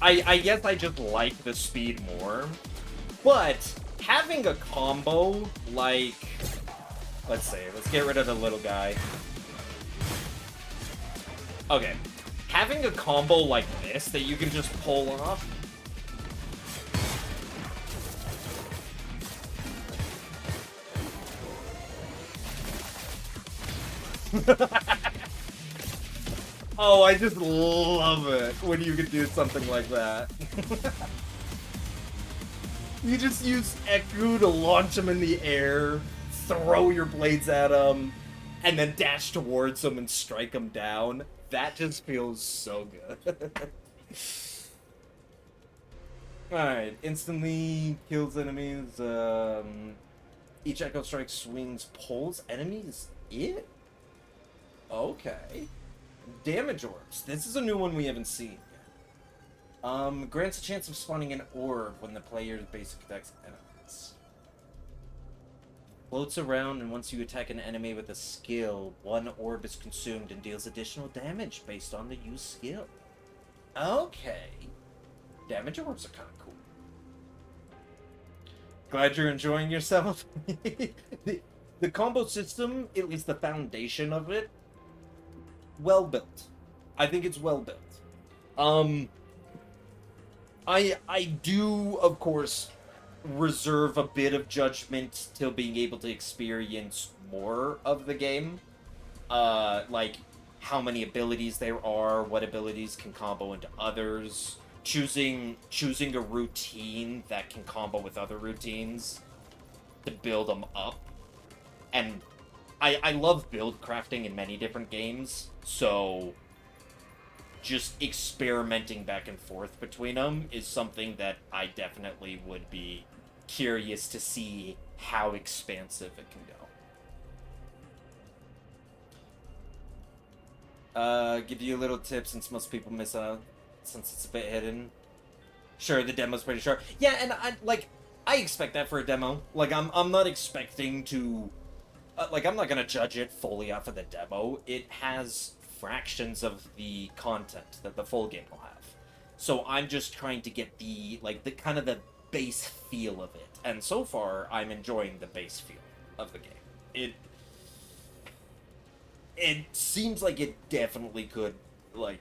I guess I just like the speed more, but having a combo like, let's see, let's get rid of the little guy. Okay, having a combo like this that you can just pull off. Oh, I just love it when you can do something like that. You just use Eku to launch him in the air, throw your blades at him, and then dash towards him and strike him down. That just feels so good. Alright, instantly kills enemies. Each Echo Strike swings pulls enemies. It? Okay. Damage orbs. This is a new one we haven't seen yet. Grants a chance of spawning an orb when the player's basic attacks enemies. Floats around, and once you attack an enemy with a skill, one orb is consumed and deals additional damage based on the used skill. Okay. Damage orbs are kind of cool. Glad you're enjoying yourself. The combo system, at least the foundation of it, well built. I think it's well built. I do, of course, reserve a bit of judgment till being able to experience more of the game. Like how many abilities there are, what abilities can combo into others, choosing a routine that can combo with other routines to build them up. And I love build crafting in many different games, so just experimenting back and forth between them is something that I definitely would be curious to see how expansive it can go. Give you a little tip since most people miss out, since it's a bit hidden. Sure, the demo's pretty short. Yeah, and I expect that for a demo. Like, I'm not expecting to... like, I'm not gonna judge it fully off of the demo. It has fractions of the content that the full game will have. So I'm just trying to get the kind of the base feel of it. And so far, I'm enjoying the base feel of the game. It seems like it definitely could, like,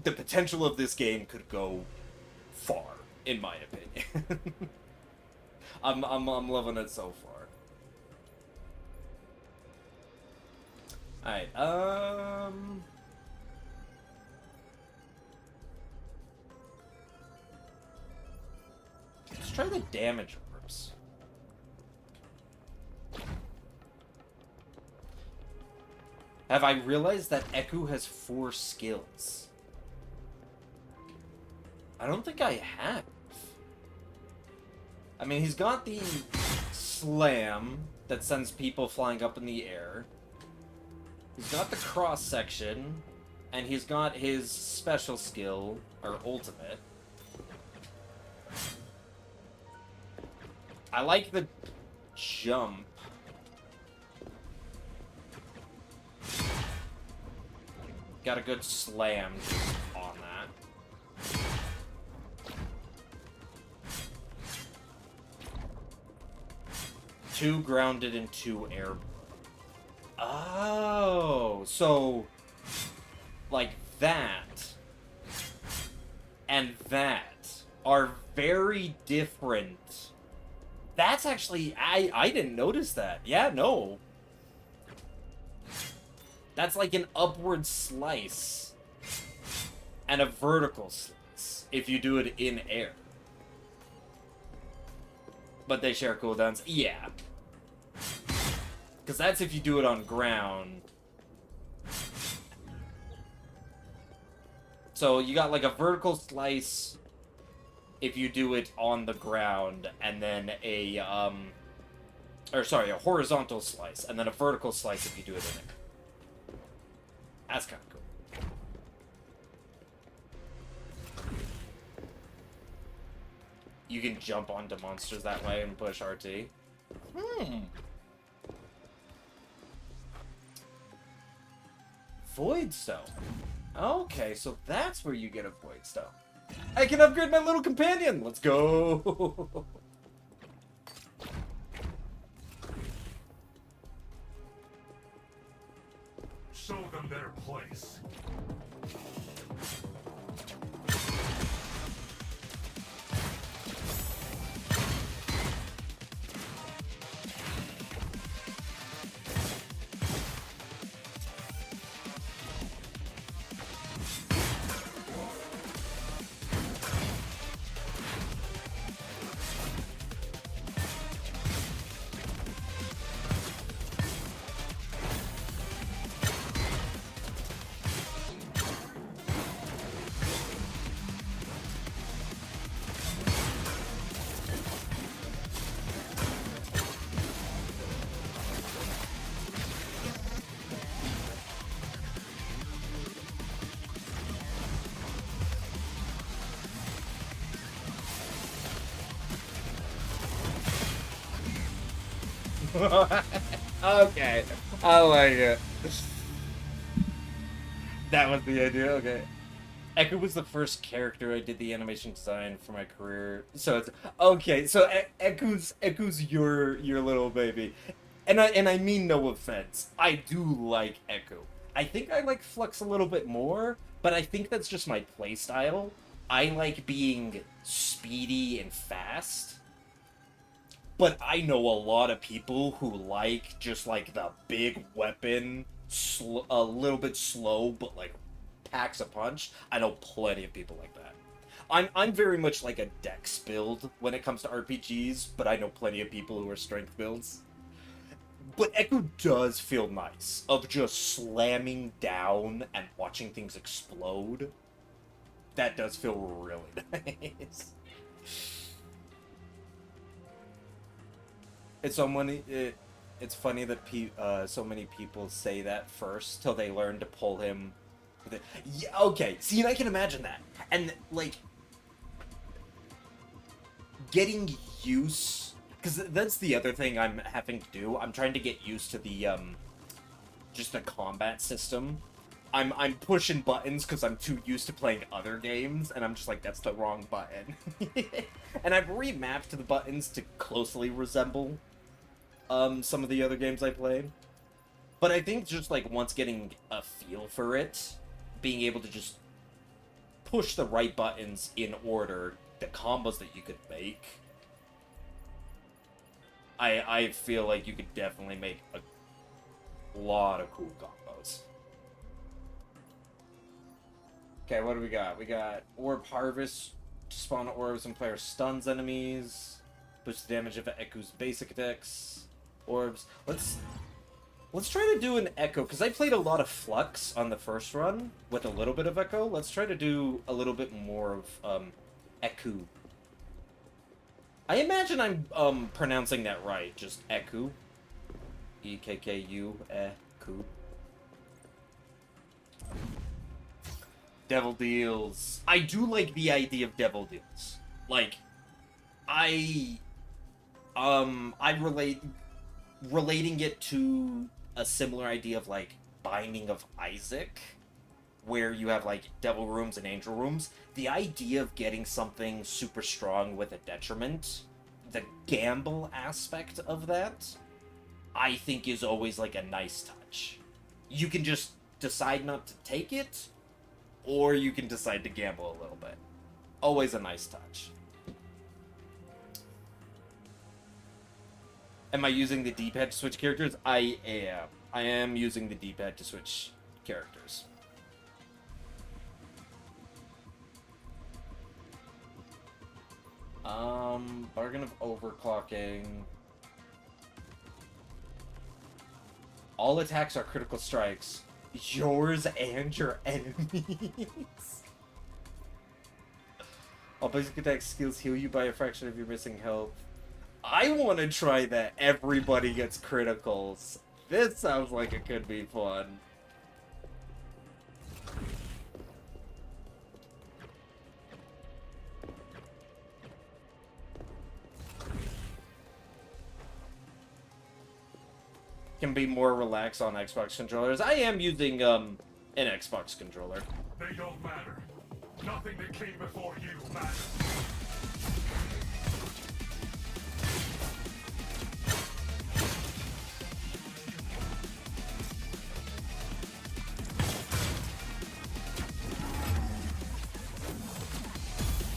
the potential of this game could go far, in my opinion. I'm loving it so far. Alright, let's try the damage orbs. Have I realized that Eku has 4 skills? I don't think I have. I mean, he's got the slam that sends people flying up in the air. He's got the cross section, and he's got his special skill, or ultimate. I like the jump. Got a good slam just on that. Two grounded and two air. Oh, so like that and that are very different. That's actually, I didn't notice that. Yeah, no. That's like an upward slice and a vertical slice if you do it in air. But they share cooldowns? Yeah. Because that's if you do it on ground. So you got like a vertical slice if you do it on the ground, and then a horizontal slice, and then a vertical slice if you do it in it. That's kind of cool. You can jump onto monsters that way and push RT. Void Stone. Okay, so that's where you get a Void Stone. I can upgrade my little companion! Let's go! Show them their place. Okay, I like it. That was the idea, okay. Echo was the first character I did the animation design for my career, so it's okay. So Echo's your little baby, and I mean no offense. I do like Echo. I think I like Flux a little bit more, but I think that's just my playstyle. I like being speedy and fast. But I know a lot of people who like just like the big weapon, a little bit slow, but like packs a punch. I know plenty of people like that. I'm very much like a dex build when it comes to RPGs, but I know plenty of people who are strength builds. But Echo does feel nice, of just slamming down and watching things explode. That does feel really nice. It's it's funny that so many people say that first till they learn to pull him. Yeah, okay, see, and I can imagine that, and like getting used, because that's the other thing I'm having to do. I'm trying to get used to the just the combat system. I'm pushing buttons because I'm too used to playing other games, and I'm just like, that's the wrong button. And I've remapped the buttons to closely resemble some of the other games I played. But I think just like once getting a feel for it, being able to just push the right buttons in order, the combos that you could make, I feel like you could definitely make a lot of cool combos. Okay, what do we got? We got Orb Harvest to spawn orbs and player stuns enemies. Boost the damage of Echo's basic attacks. Orbs. Let's try to do an Echo, because I played a lot of Flux on the first run with a little bit of Echo. Let's try to do a little bit more of Echo. I imagine I'm pronouncing that right, just Echo. E-K-K-U, Echo. Devil Deals. I do like the idea of Devil Deals. Like, I relating it to a similar idea of like Binding of Isaac, where you have like devil rooms and angel rooms, the idea of getting something super strong with a detriment, the gamble aspect of that, I think is always like a nice touch. You can just decide not to take it, or you can decide to gamble a little bit. Always a nice touch. Am I using the D-pad to switch characters? I am. I am using the D-pad to switch characters. Bargain of overclocking. All attacks are critical strikes. Yours and your enemies. All basic attack skills heal you by a fraction of your missing health. I want to try that. Everybody gets criticals. This sounds like it could be fun. Can be more relaxed on Xbox controllers. I am using an Xbox controller. They don't matter. Nothing that came before you matters.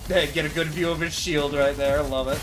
Hey, get a good view of his shield right there. Love it.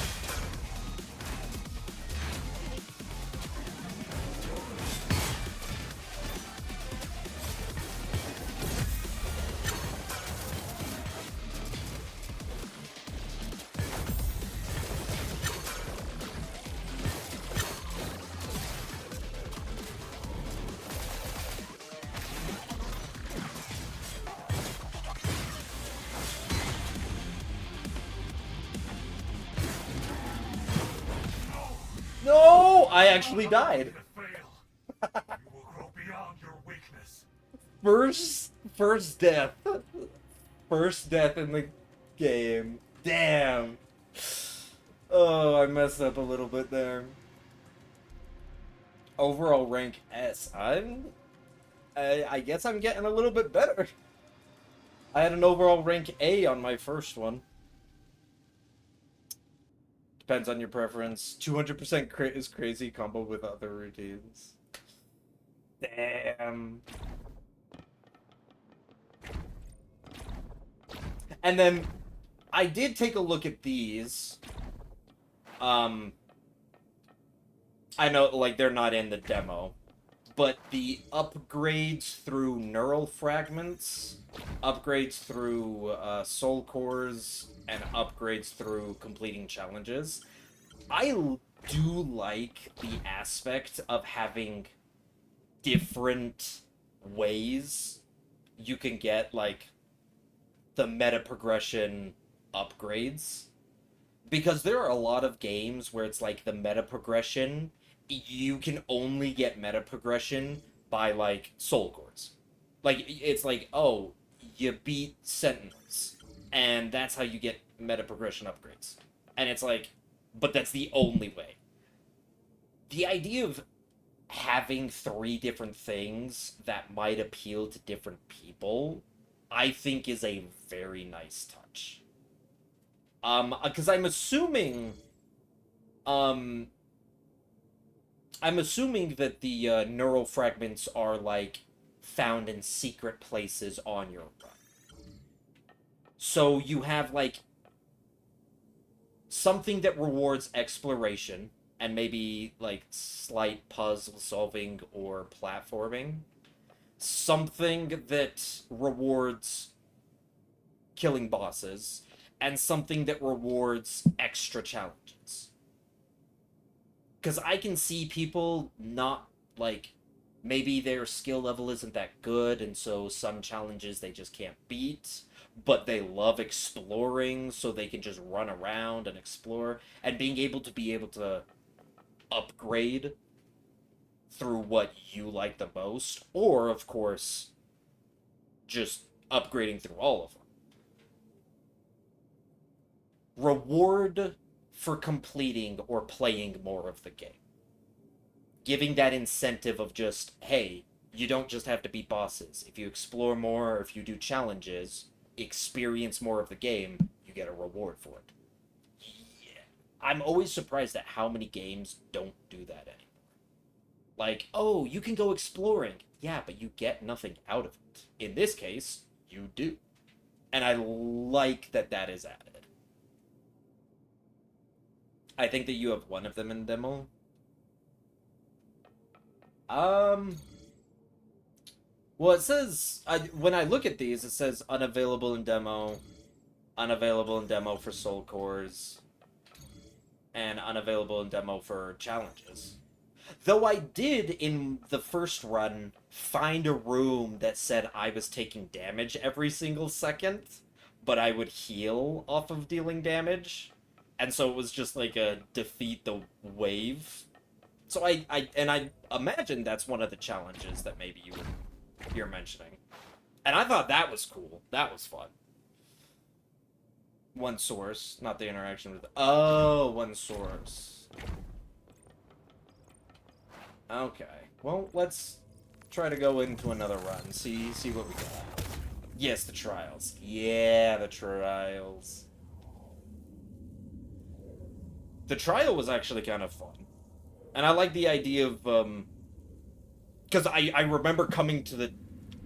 No! I actually died. Fail. You will grow beyond your weakness. First death. First death in the game. Damn. Oh, I messed up a little bit there. Overall rank S. I guess I'm getting a little bit better. I had an overall rank A on my first one. Depends on your preference. 200% is crazy combo with other routines. Damn. And then I did take a look at these. I know, like, they're not in the demo, but the upgrades through neural fragments, upgrades through soul cores, and upgrades through completing challenges, I do like the aspect of having different ways you can get, like, the meta progression upgrades. Because there are a lot of games where it's like the meta progression, you can only get meta progression by, like, soul cores. Like, it's like, oh, you beat Sentinels, and that's how you get meta progression upgrades. And it's like, but that's the only way. The idea of having 3 different things that might appeal to different people, I think is a very nice touch. Because I'm assuming that the neural fragments are, like, found in secret places on your run. So you have, like, something that rewards exploration and maybe, like, slight puzzle solving or platforming. Something that rewards killing bosses, and something that rewards extra challenges. Because I can see people not, like, maybe their skill level isn't that good, and so some challenges they just can't beat, but they love exploring, so they can just run around and explore, and being able to upgrade through what you like the most, or, of course, just upgrading through all of them. Reward for completing or playing more of the game. Giving that incentive of just, hey, you don't just have to beat bosses. If you explore more, or if you do challenges, experience more of the game, you get a reward for it. Yeah. I'm always surprised at how many games don't do that anymore. Like, oh, you can go exploring. Yeah, but you get nothing out of it. In this case, you do. And I like that that is added. I think that you have one of them in demo. Well, it says, when I look at these, it says unavailable in demo for soul cores, and unavailable in demo for challenges. Though I did, in the first run, find a room that said I was taking damage every single second, but I would heal off of dealing damage. And so it was just like a defeat the wave. So I imagine that's one of the challenges that maybe you're mentioning. And I thought that was cool. That was fun. One source, not the interaction with... Oh, one source. Okay. Well, let's try to go into another run. See what we got. Yes, the trials. Yeah, the trials. The trial was actually kind of fun. And I like the idea of, because I remember coming to the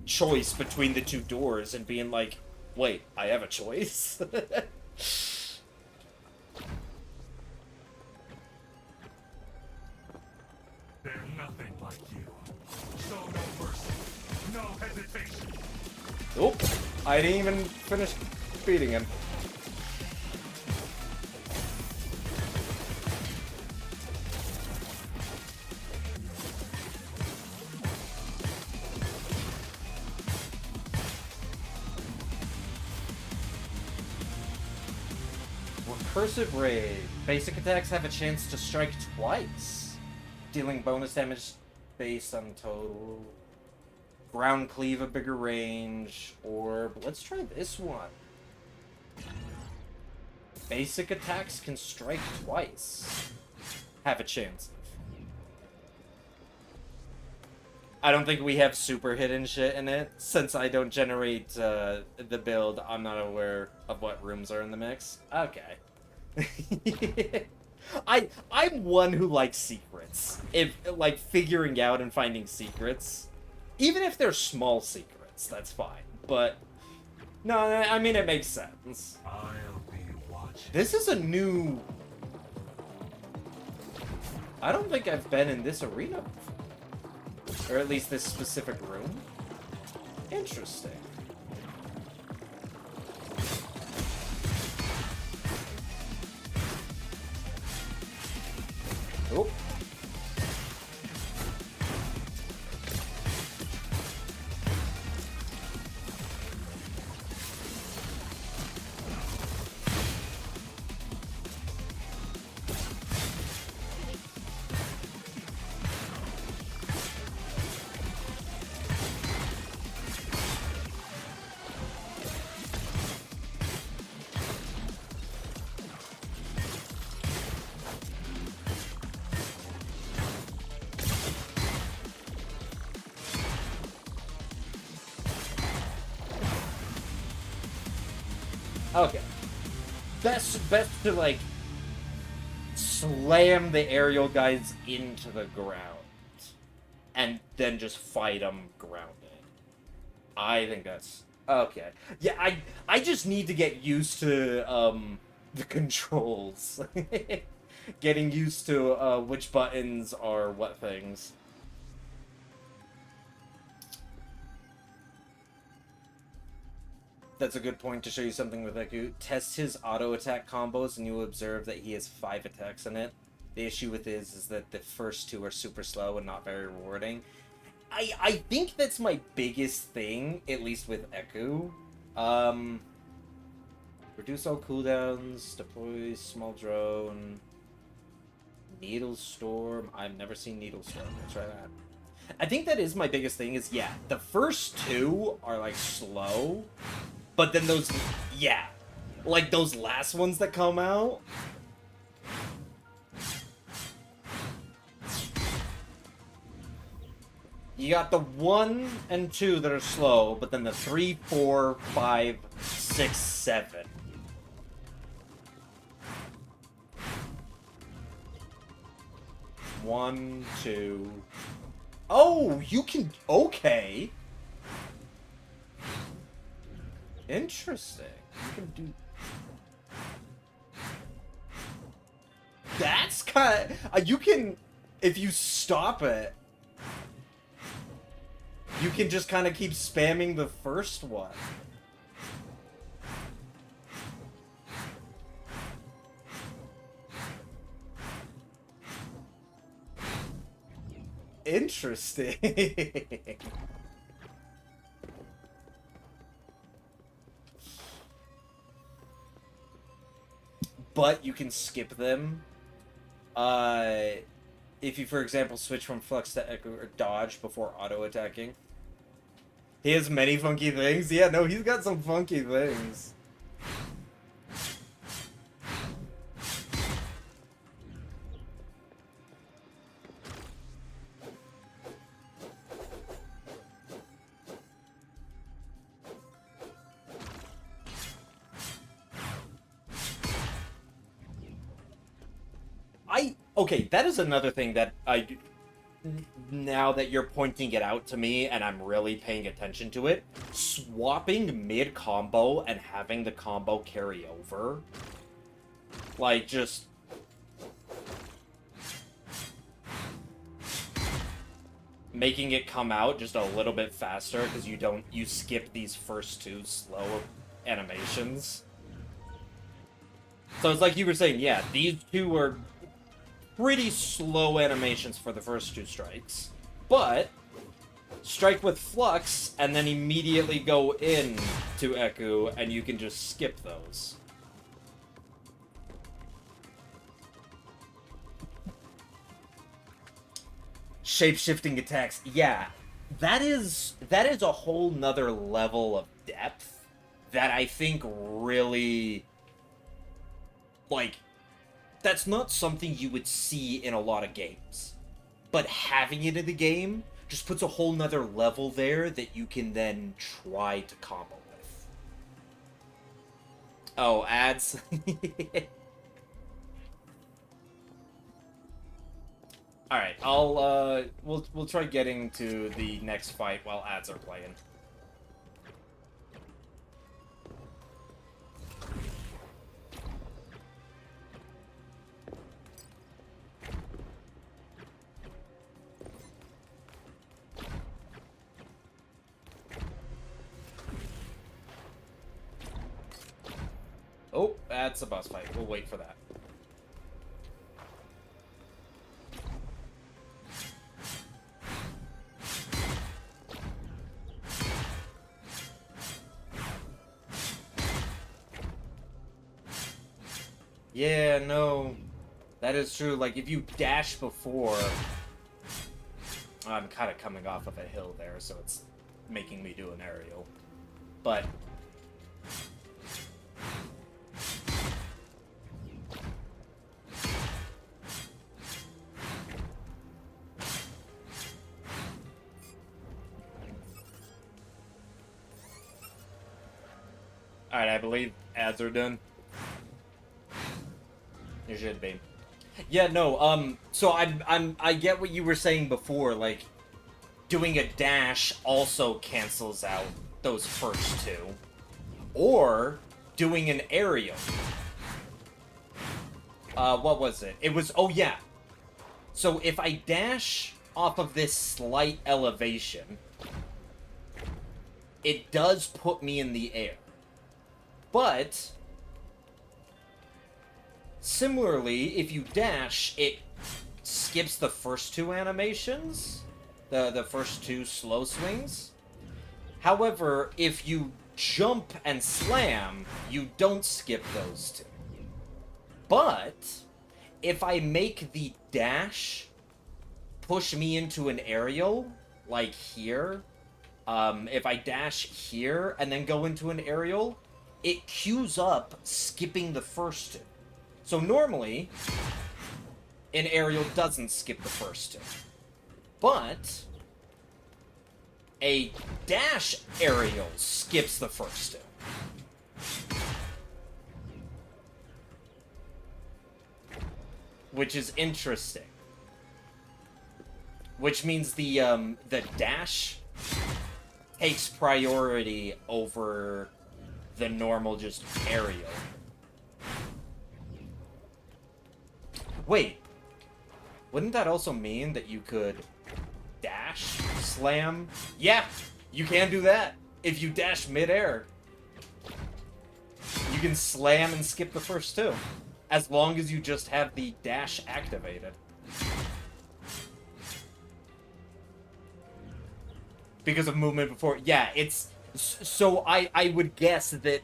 choice between the two doors and being like, wait, I have a choice? They're nothing like you. Show no mercy, no hesitation. Oop, I didn't even finish beating him. Recursive raid. Basic attacks have a chance to strike twice, dealing bonus damage based on total. Ground cleave a bigger range, or let's try this one. Basic attacks can strike twice. Have a chance. I don't think we have super hidden shit in it. Since I don't generate the build, I'm not aware of what rooms are in the mix. Okay. I'm one who likes secrets. If like figuring out and finding secrets, even if they're small secrets, that's fine. But no, I mean it makes sense. I'll be watching. This is a new. I don't think I've been in this arena before, or at least this specific room. Interesting. Oh. Okay. Best to, like, slam the aerial guys into the ground. And then just fight them grounded. I think that's... Okay. Yeah, I just need to get used to, the controls. Getting used to, which buttons are what things. That's a good point to show you something with Eku. Test his auto attack combos and you will observe that he has 5 attacks in it. The issue with his is that the first 2 are super slow and not very rewarding. I think that's my biggest thing, at least with Eku. Reduce all cooldowns, deploy small drone, Needle Storm. I've never seen Needle Storm. Let's try that. I think that is my biggest thing is, yeah, the first 2 are, like, slow. But then those, yeah, like those last ones that come out. You got the 1 and 2 that are slow, but then the 3, 4, 5, 6, 7. One, two. Oh, you can. Okay. Interesting. You can do. That's kind of. You can. If you stop it, you can just kind of keep spamming the first one. Interesting. But you can skip them. If you, for example, switch from flex to echo or dodge before auto-attacking. He has many funky things. Yeah, no, he's got some funky things. Okay, that is another thing that now that you're pointing it out to me and I'm really paying attention to it, swapping mid-combo and having the combo carry over, like, just... making it come out just a little bit faster because you skip these first two slow animations. So it's like you were saying, yeah, these two were pretty slow animations for the first two strikes, but strike with flux and then immediately go in to Eku and you can just skip those. Shape-shifting attacks, yeah, that is a whole nother level of depth that I think really, like, that's not something you would see in a lot of games. But having it in the game just puts a whole nother level there that you can then try to combo with. Oh, ads? Alright, we'll try getting to the next fight while ads are playing. Oh, that's a boss fight. We'll wait for that. Yeah, no. That is true. Like, if you dash before... I'm kind of coming off of a hill there, so it's making me do an aerial. But... Alright, I believe ads are done. You should be. Yeah, no, so I get what you were saying before, like, doing a dash also cancels out those first two. Or doing an aerial. What was it? It was, oh yeah. So if I dash off of this slight elevation, it does put me in the air. But similarly, if you dash, it skips the first two animations, the first two slow swings. However, if you jump and slam, you don't skip those two. But if I make the dash push me into an aerial, like here, if I dash here and then go into an aerial, it queues up skipping the first two. So normally, an aerial doesn't skip the first two. But A dash aerial skips the first two. Which is interesting. Which means the dash takes priority over the normal just aerial. Wait. Wouldn't that also mean that you could dash, slam? Yeah, you can do that. If you dash midair, you can slam and skip the first two. As long as you just have the dash activated. Because of movement before. Yeah, it's... So I would guess that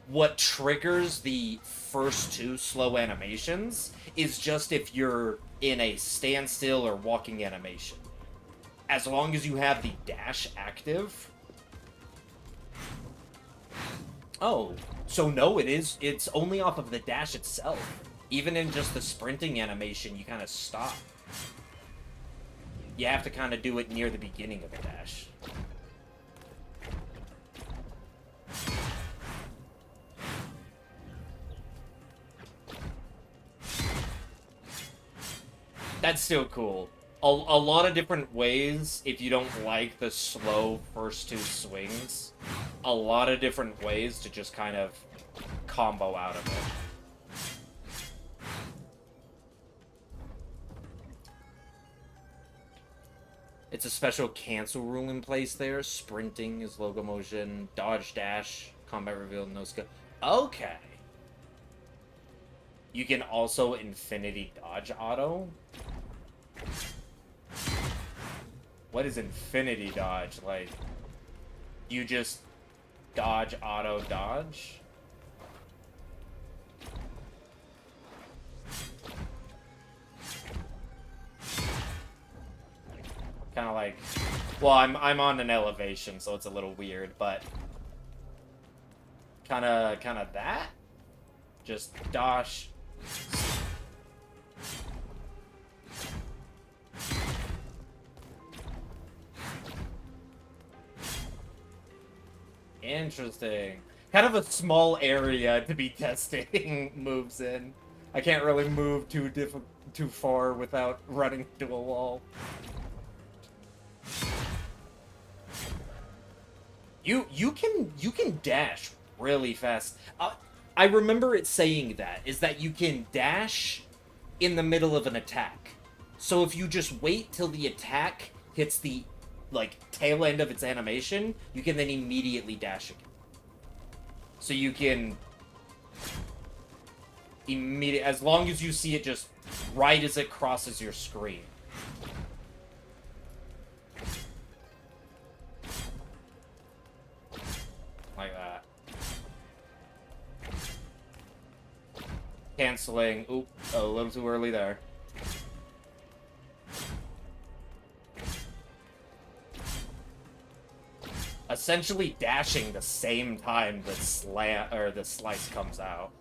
what triggers the first two slow animations is just if you're in a standstill or walking animation. As long as you have the dash active... Oh, so no, it's only off of the dash itself. Even in just the sprinting animation, you kind of stop. You have to kind of do it near the beginning of the dash. That's still cool. A lot of different ways, if you don't like the slow first two swings, a lot of different ways to just kind of combo out of it. It's a special cancel rule in place there. Sprinting is logo motion, dodge dash, combat reveal, no skill. Okay. You can also infinity dodge auto. What is infinity dodge? Like, you just dodge, auto, dodge? Kind of like... Well, I'm on an elevation, so it's a little weird, but... Kind of that? Just dodge... Interesting. Kind of a small area to be testing moves in. I can't really move too far without running into a wall. You can dash really fast. I remember it saying that is that you can dash in the middle of an attack. So if you just wait till the attack hits the tail end of its animation, you can then immediately dash again. So you can as long as you see it just right as it crosses your screen. Like that. Canceling. Oop, a little too early there. Essentially dashing the same time the slice comes out.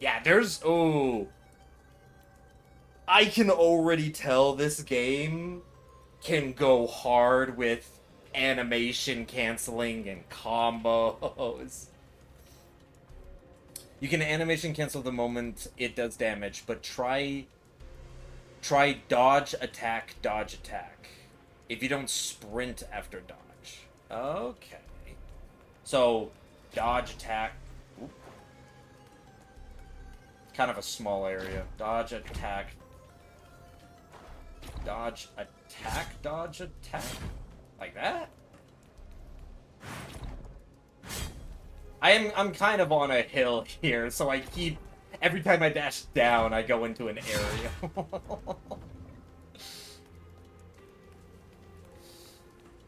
Yeah, there's... Ooh. I can already tell this game can go hard with animation canceling and combos. You can animation cancel the moment it does damage, but try dodge, attack, dodge, attack. If you don't sprint after dodge. Okay. So, dodge, attack. Oop. Kind of a small area. Dodge, attack. Dodge, attack, dodge, attack. Like that? I'm kind of on a hill here, so I keep... Every time I dash down, I go into an area.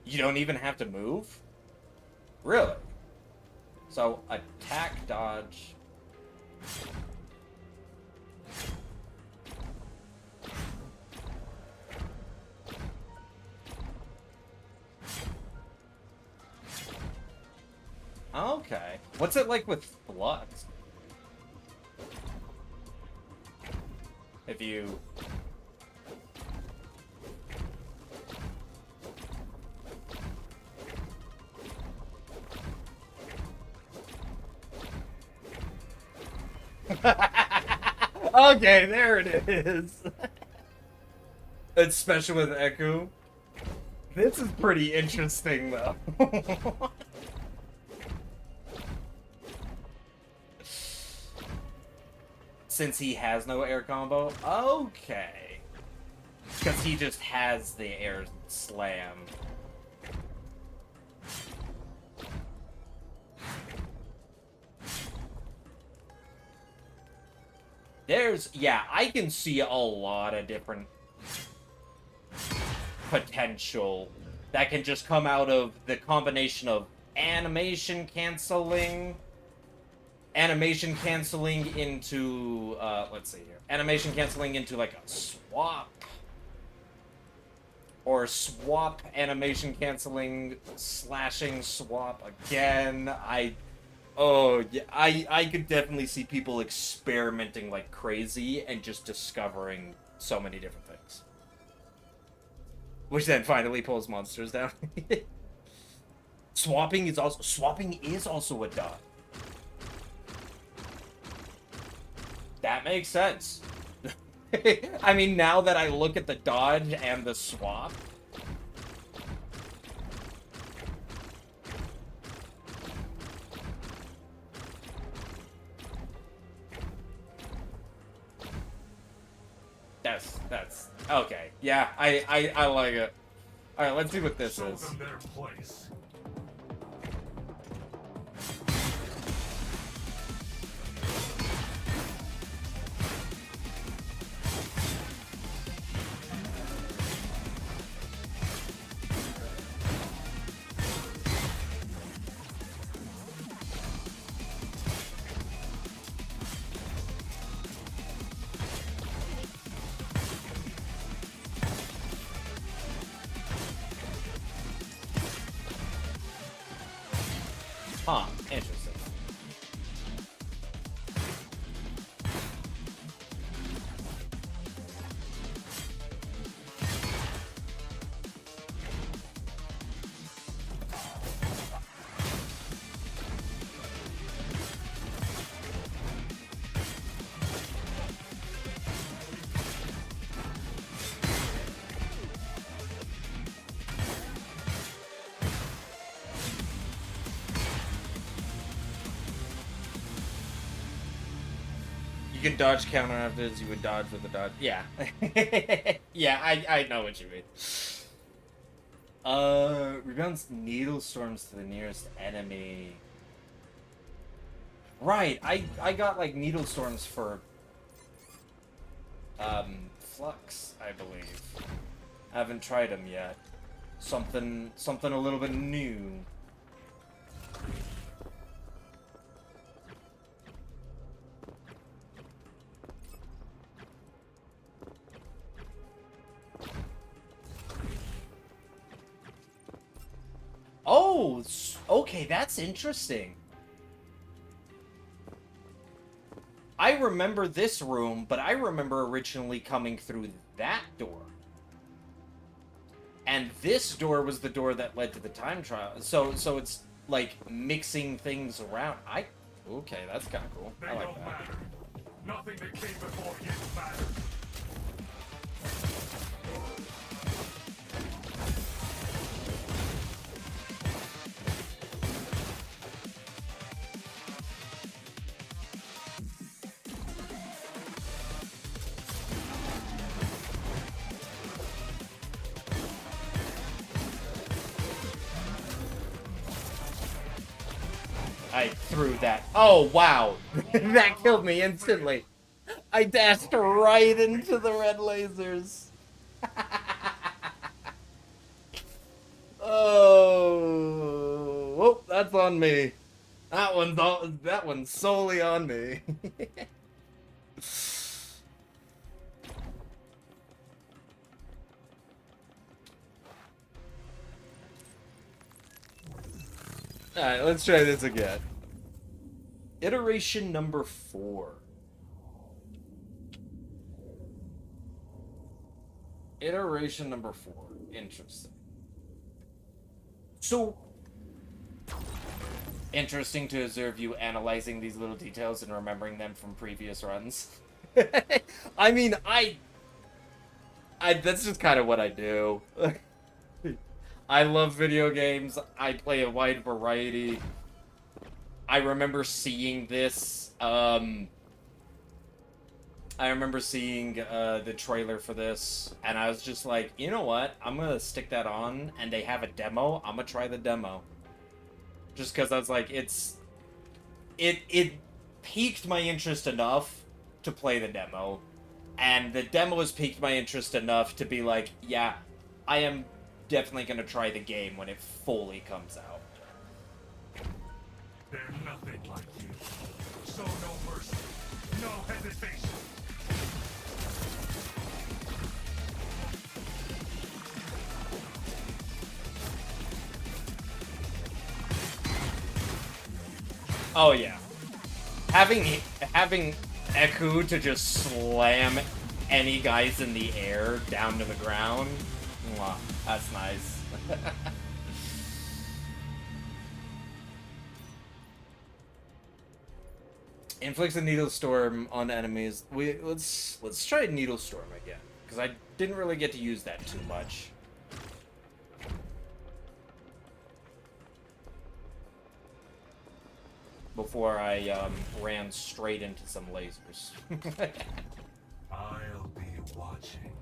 You don't even have to move? Really? So, attack, dodge... Okay. What's it like with blood? If you... Okay, there it is. It's special with Echo. This is pretty interesting, though. Since he has no air combo? Okay. Because he just has the air slam. Yeah, I can see a lot of different potential that can just come out of the combination of animation canceling into, let's see here. Animation canceling into, like, a swap. Or swap, animation canceling, slashing, swap again. Oh, yeah, I could definitely see people experimenting like crazy and just discovering so many different things. Which then finally pulls monsters down. Swapping is also a dodge. That makes sense. I mean, now that I look at the dodge and the swap. That's okay. Yeah, I like it. All right, let's see what this is. Show them their place. Huh, interesting. You can dodge counter after this, you would dodge with the dodge. Yeah. Yeah, I know what you mean. Rebounds needle storms to the nearest enemy. Right, I got like needle storms for Flux, I believe. I haven't tried them yet. Something a little bit new. Oh, okay, that's interesting. I remember this room, but I remember originally coming through that door. And this door was the door that led to the time trial. So it's like mixing things around. Okay, that's kind of cool. They I like don't that. matter. Nothing that came before you matters. I threw that. Oh, wow. That killed me instantly. I dashed right into the red lasers. Oh, that's on me. That one's solely on me. Alright, let's try this again. Iteration number 4. Iteration number 4. Interesting. So, interesting to observe you analyzing these little details and remembering them from previous runs. I mean, that's just kind of what I do. I love video games. I play a wide variety. I remember seeing this, I remember seeing the trailer for this, and I was just like, you know what? I'm gonna stick that on, and they have a demo. I'm gonna try the demo. Just because I was like, it piqued my interest enough to play the demo, and the demo has piqued my interest enough to be like, yeah, I am definitely gonna try the game when it fully comes out. They're nothing like you. So no mercy, no hesitation. Oh yeah, having Eku to just slam any guys in the air down to the ground, mwah, that's nice. Inflicts a needle storm on enemies. Let's try needle storm again, because I didn't really get to use that too much. Before I ran straight into some lasers. I'll be watching.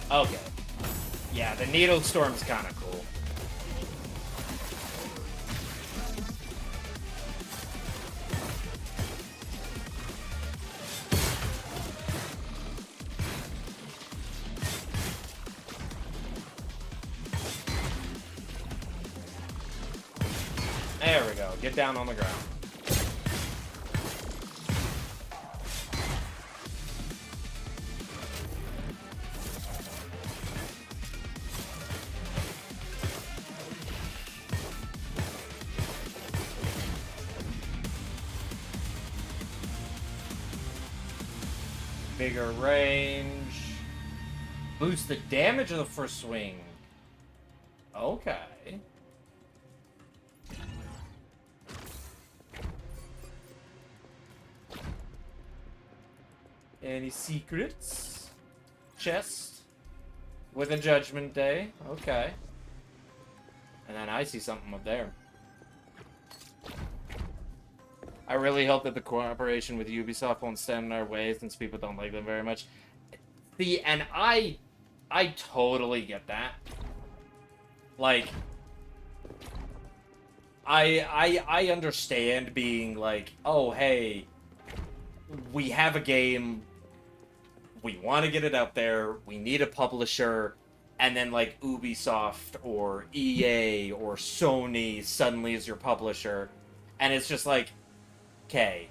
Okay. Yeah, the needle storm's kind of cool. There we go. Get down on the ground. Bigger range. Boost the damage of the first swing. Okay. Any secrets? Chest. With a Judgment Day. Okay. And then I see something up there. I really hope that the cooperation with Ubisoft won't stand in our way since people don't like them very much. See, and I totally get that. Like, I understand being like, oh, hey, we have a game, we want to get it out there, we need a publisher, and then, like, Ubisoft or EA or Sony suddenly is your publisher, and it's just like, okay,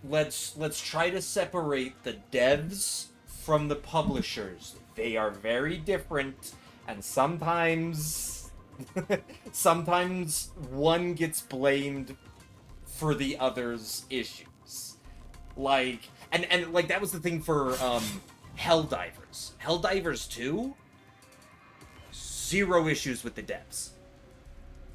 let's try to separate the devs from the publishers. They are very different, and sometimes sometimes one gets blamed for the other's issues. Like, and like that was the thing for Helldivers. Helldivers 2, zero issues with the devs.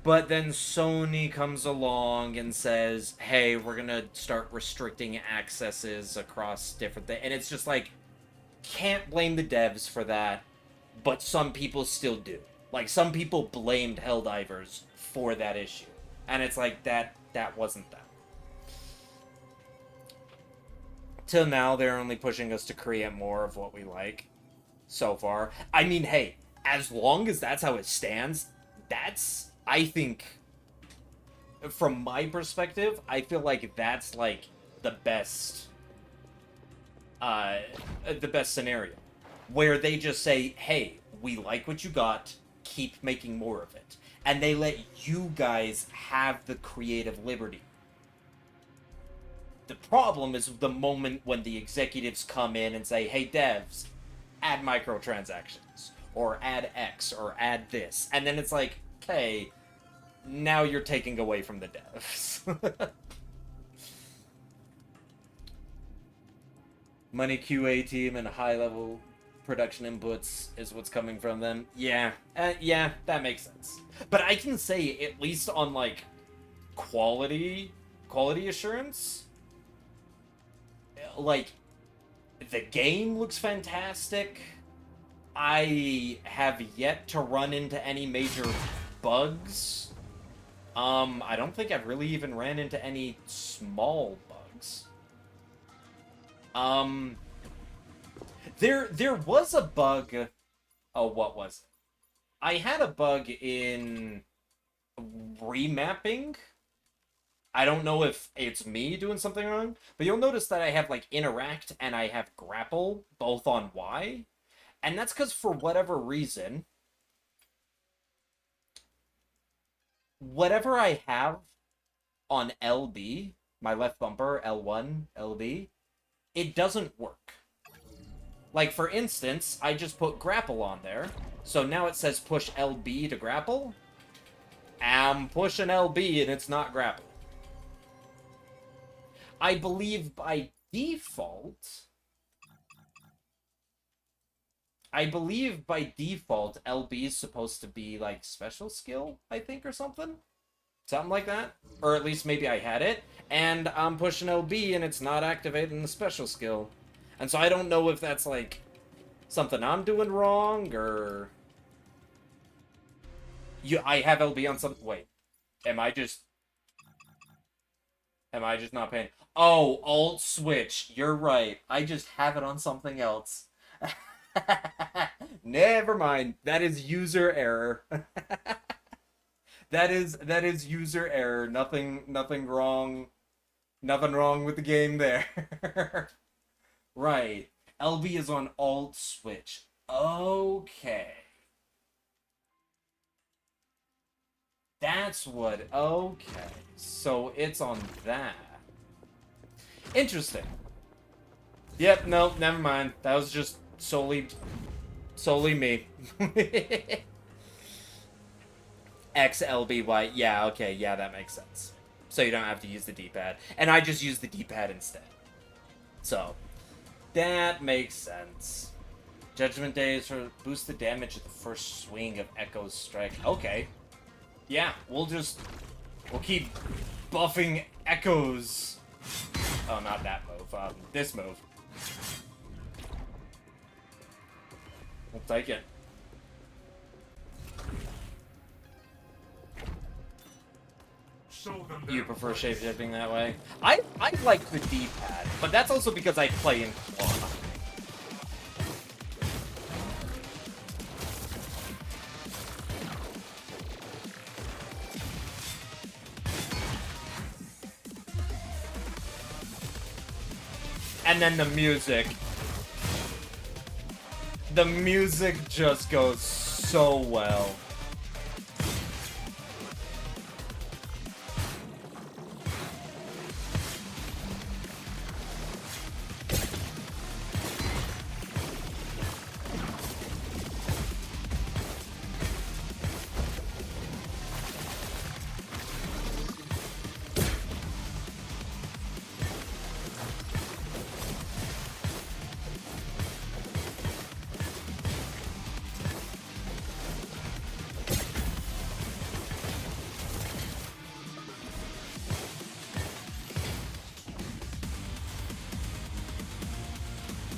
But then Sony comes along and says, hey, we're gonna start restricting accesses across different things. And it's just like, can't blame the devs for that, but some people still do. Like, some people blamed Helldivers for that issue. And it's like, that wasn't that. Till now, they're only pushing us to create more of what we like so far. I mean, hey, as long as that's how it stands, that's, I think, from my perspective, I feel like that's, like, the best scenario. Where they just say, hey, we like what you got, keep making more of it. And they let you guys have the creative liberty. The problem is the moment when the executives come in and say, hey, devs, add microtransactions, or add X, or add this. And then it's like, okay, now you're taking away from the devs. Money QA team and high-level production inputs is what's coming from them. Yeah, yeah, that makes sense. But I can say, at least on, like, quality assurance, like, the game looks fantastic. I have yet to run into any major bugs. I don't think I've really even ran into any small bugs. There was a bug. Oh, what was it? I had a bug in remapping. I don't know if it's me doing something wrong, but you'll notice that I have, like, interact and I have grapple both on Y. And that's because, for whatever reason, whatever I have on LB, my left bumper, L1, LB, it doesn't work. Like, for instance, I just put grapple on there, so now it says push LB to grapple. I'm pushing LB and it's not grapple. I believe by default, LB is supposed to be, like, special skill, I think, or something? Something like that? Or at least maybe I had it, and I'm pushing LB and it's not activating the special skill. And so I don't know if that's, like, something I'm doing wrong, or... I have LB on some... Wait. Am I just not paying... Oh, alt switch. You're right. I just have it on something else. Never mind. That is user error. That is user error. Nothing wrong. Nothing wrong with the game there. Right. LB is on alt switch. Okay. That's what... Okay. So it's on that. Interesting. Yep, no, never mind. That was just solely me. XLBY. Yeah, okay, yeah, that makes sense. So you don't have to use the D-pad. And I just use the D-pad instead. So, that makes sense. Judgment Day is for boost the damage at the first swing of Echo's strike. Okay. Yeah, we'll keep buffing Echoes. Oh, not that move. This move. We'll take it. You prefer shape-shifting that way? I like the D-pad, but that's also because I play in claw. And then the music. The music just goes so well.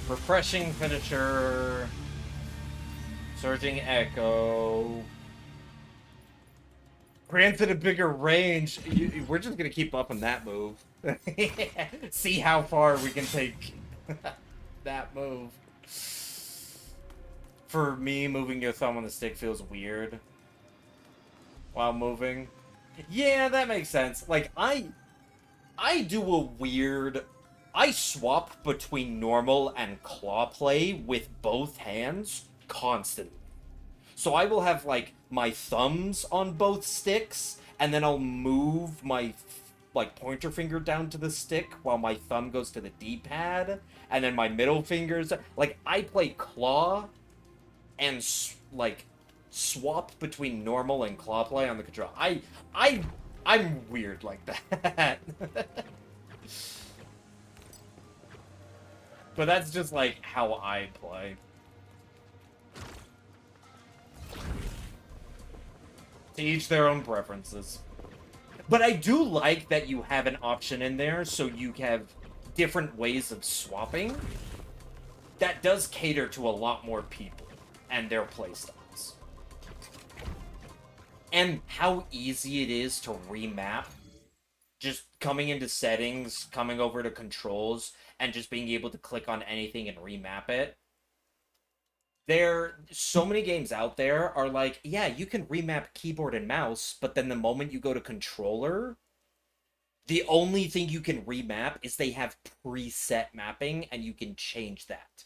Refreshing finisher. Surging echo. Granted a bigger range. We're just gonna keep upping that move. See how far we can take that move. For me, moving your thumb on the stick feels weird while moving. Yeah, that makes sense. Like, I do a weird... I swap between normal and claw play with both hands constantly. So I will have, like, my thumbs on both sticks, and then I'll move my like pointer finger down to the stick while my thumb goes to the D-pad, and then my middle fingers. Like, I play claw and like swap between normal and claw play on the control. I'm weird like that. But that's just like how I play. To each their own preferences. But I do like that you have an option in there so you have different ways of swapping. That does cater to a lot more people and their playstyles. And how easy it is to remap. Just coming into settings, coming over to controls, and just being able to click on anything and remap it. So many games out there are like, yeah, you can remap keyboard and mouse, but then the moment you go to controller, the only thing you can remap is they have preset mapping, and you can change that.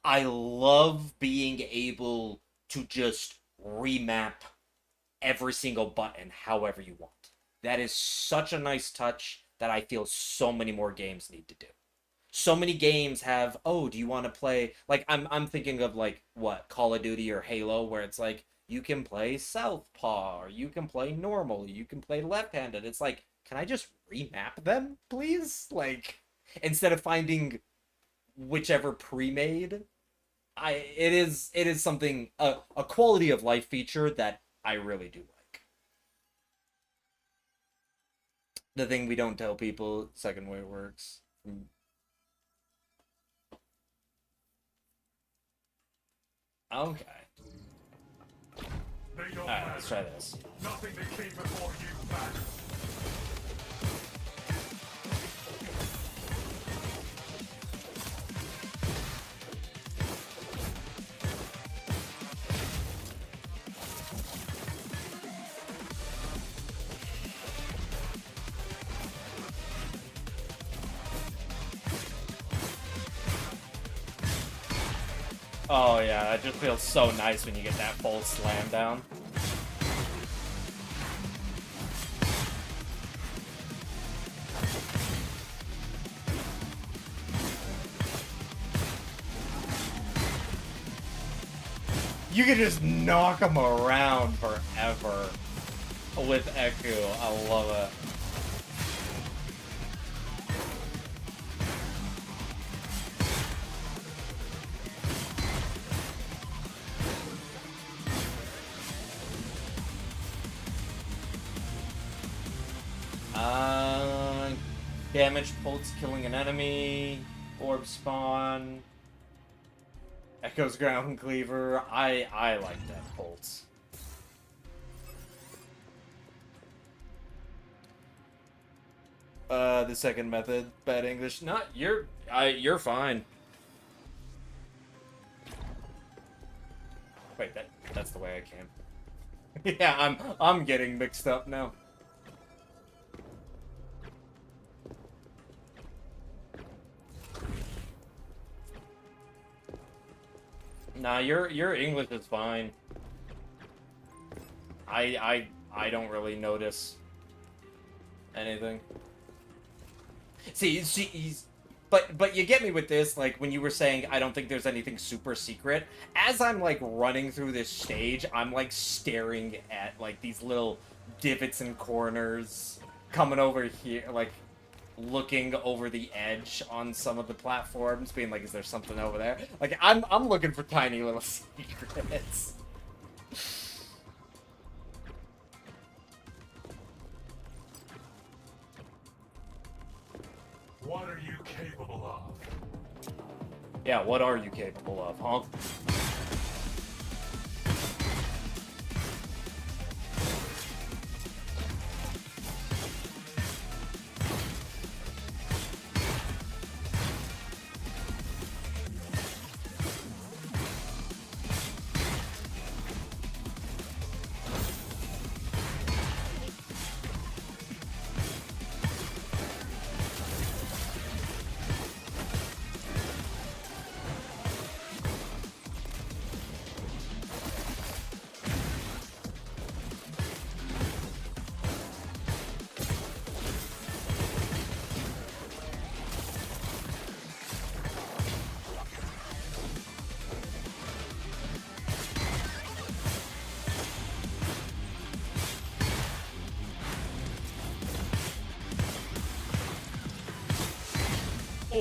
I love being able to just remap every single button however you want. That is such a nice touch that I feel so many more games need to do. So many games have, oh, do you want to play, like, I'm thinking of, like, what, Call of Duty or Halo, where it's like, you can play Southpaw, or you can play normal, you can play left-handed. It's like, can I just remap them, please? Like, instead of finding whichever pre-made, it is something, a quality of life feature that I really do like. The thing we don't tell people, second way it works. Okay. Alright, let's try this. Nothing that came before you matters. Oh yeah, that just feels so nice when you get that full slam down. You can just knock them around forever with Eku. I love it. Damage pulse killing an enemy. Orb spawn. Echo's ground cleaver. I like that pulse. The second method, bad English. Not you're fine. Wait, that's the way I came. Yeah, I'm getting mixed up now. Nah, your English is fine. I don't really notice anything. See, but you get me with this, like, when you were saying, I don't think there's anything super secret. As I'm, like, running through this stage, I'm, like, staring at, like, these little divots and corners coming over here, like, looking over the edge on some of the platforms, being like, is there something over there? Like, I'm looking for tiny little secrets. What are you capable of? Yeah, what are you capable of, huh?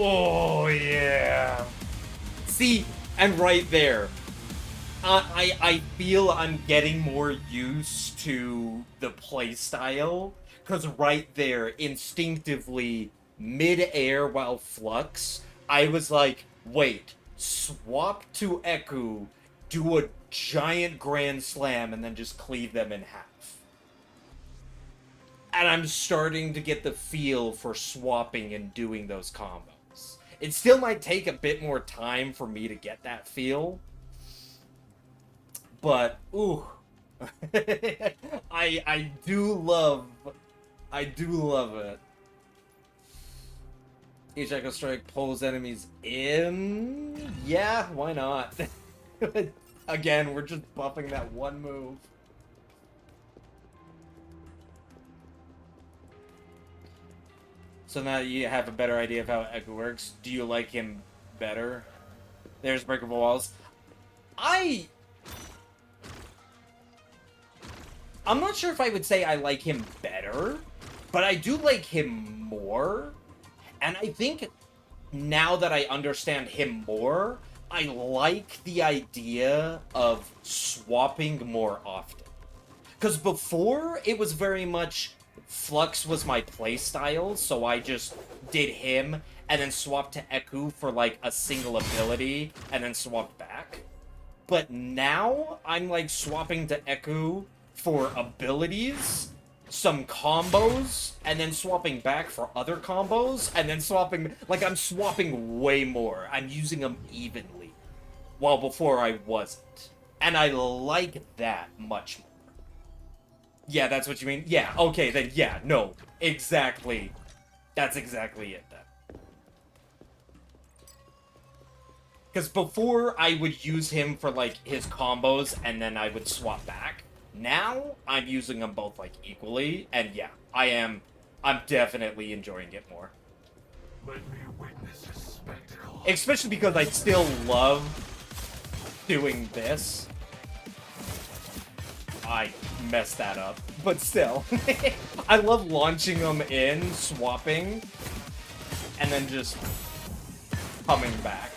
Oh, yeah. See, and right there, I feel I'm getting more used to the playstyle, because right there, instinctively, mid-air while flux, I was like, wait, swap to Eku, do a giant grand slam, and then just cleave them in half. And I'm starting to get the feel for swapping and doing those combos. It still might take a bit more time for me to get that feel, but ooh, I do love it. Each Echo Strike pulls enemies in. Yeah, why not? Again, we're just buffing that one move. So now you have a better idea of how Echo works. Do you like him better? There's Breakable Walls. I'm not sure if I would say I like him better, but I do like him more. And I think now that I understand him more, I like the idea of swapping more often. Because before, it was very much Flux was my playstyle, so I just did him and then swapped to Eku for like a single ability and then swapped back. But now I'm like swapping to Eku for abilities, some combos, and then swapping back for other combos, and then swapping, like I'm swapping way more. I'm using them evenly, while before I wasn't. And I like that much more. Yeah, that's what you mean? Yeah, okay, then yeah, no, exactly. That's exactly it then. Because before, I would use him for, like, his combos, and then I would swap back. Now, I'm using them both, like, equally, and yeah, I'm definitely enjoying it more. Let me witness a spectacle. Especially because I still love doing this. I messed that up, but still. I love launching them in, swapping, and then just coming back.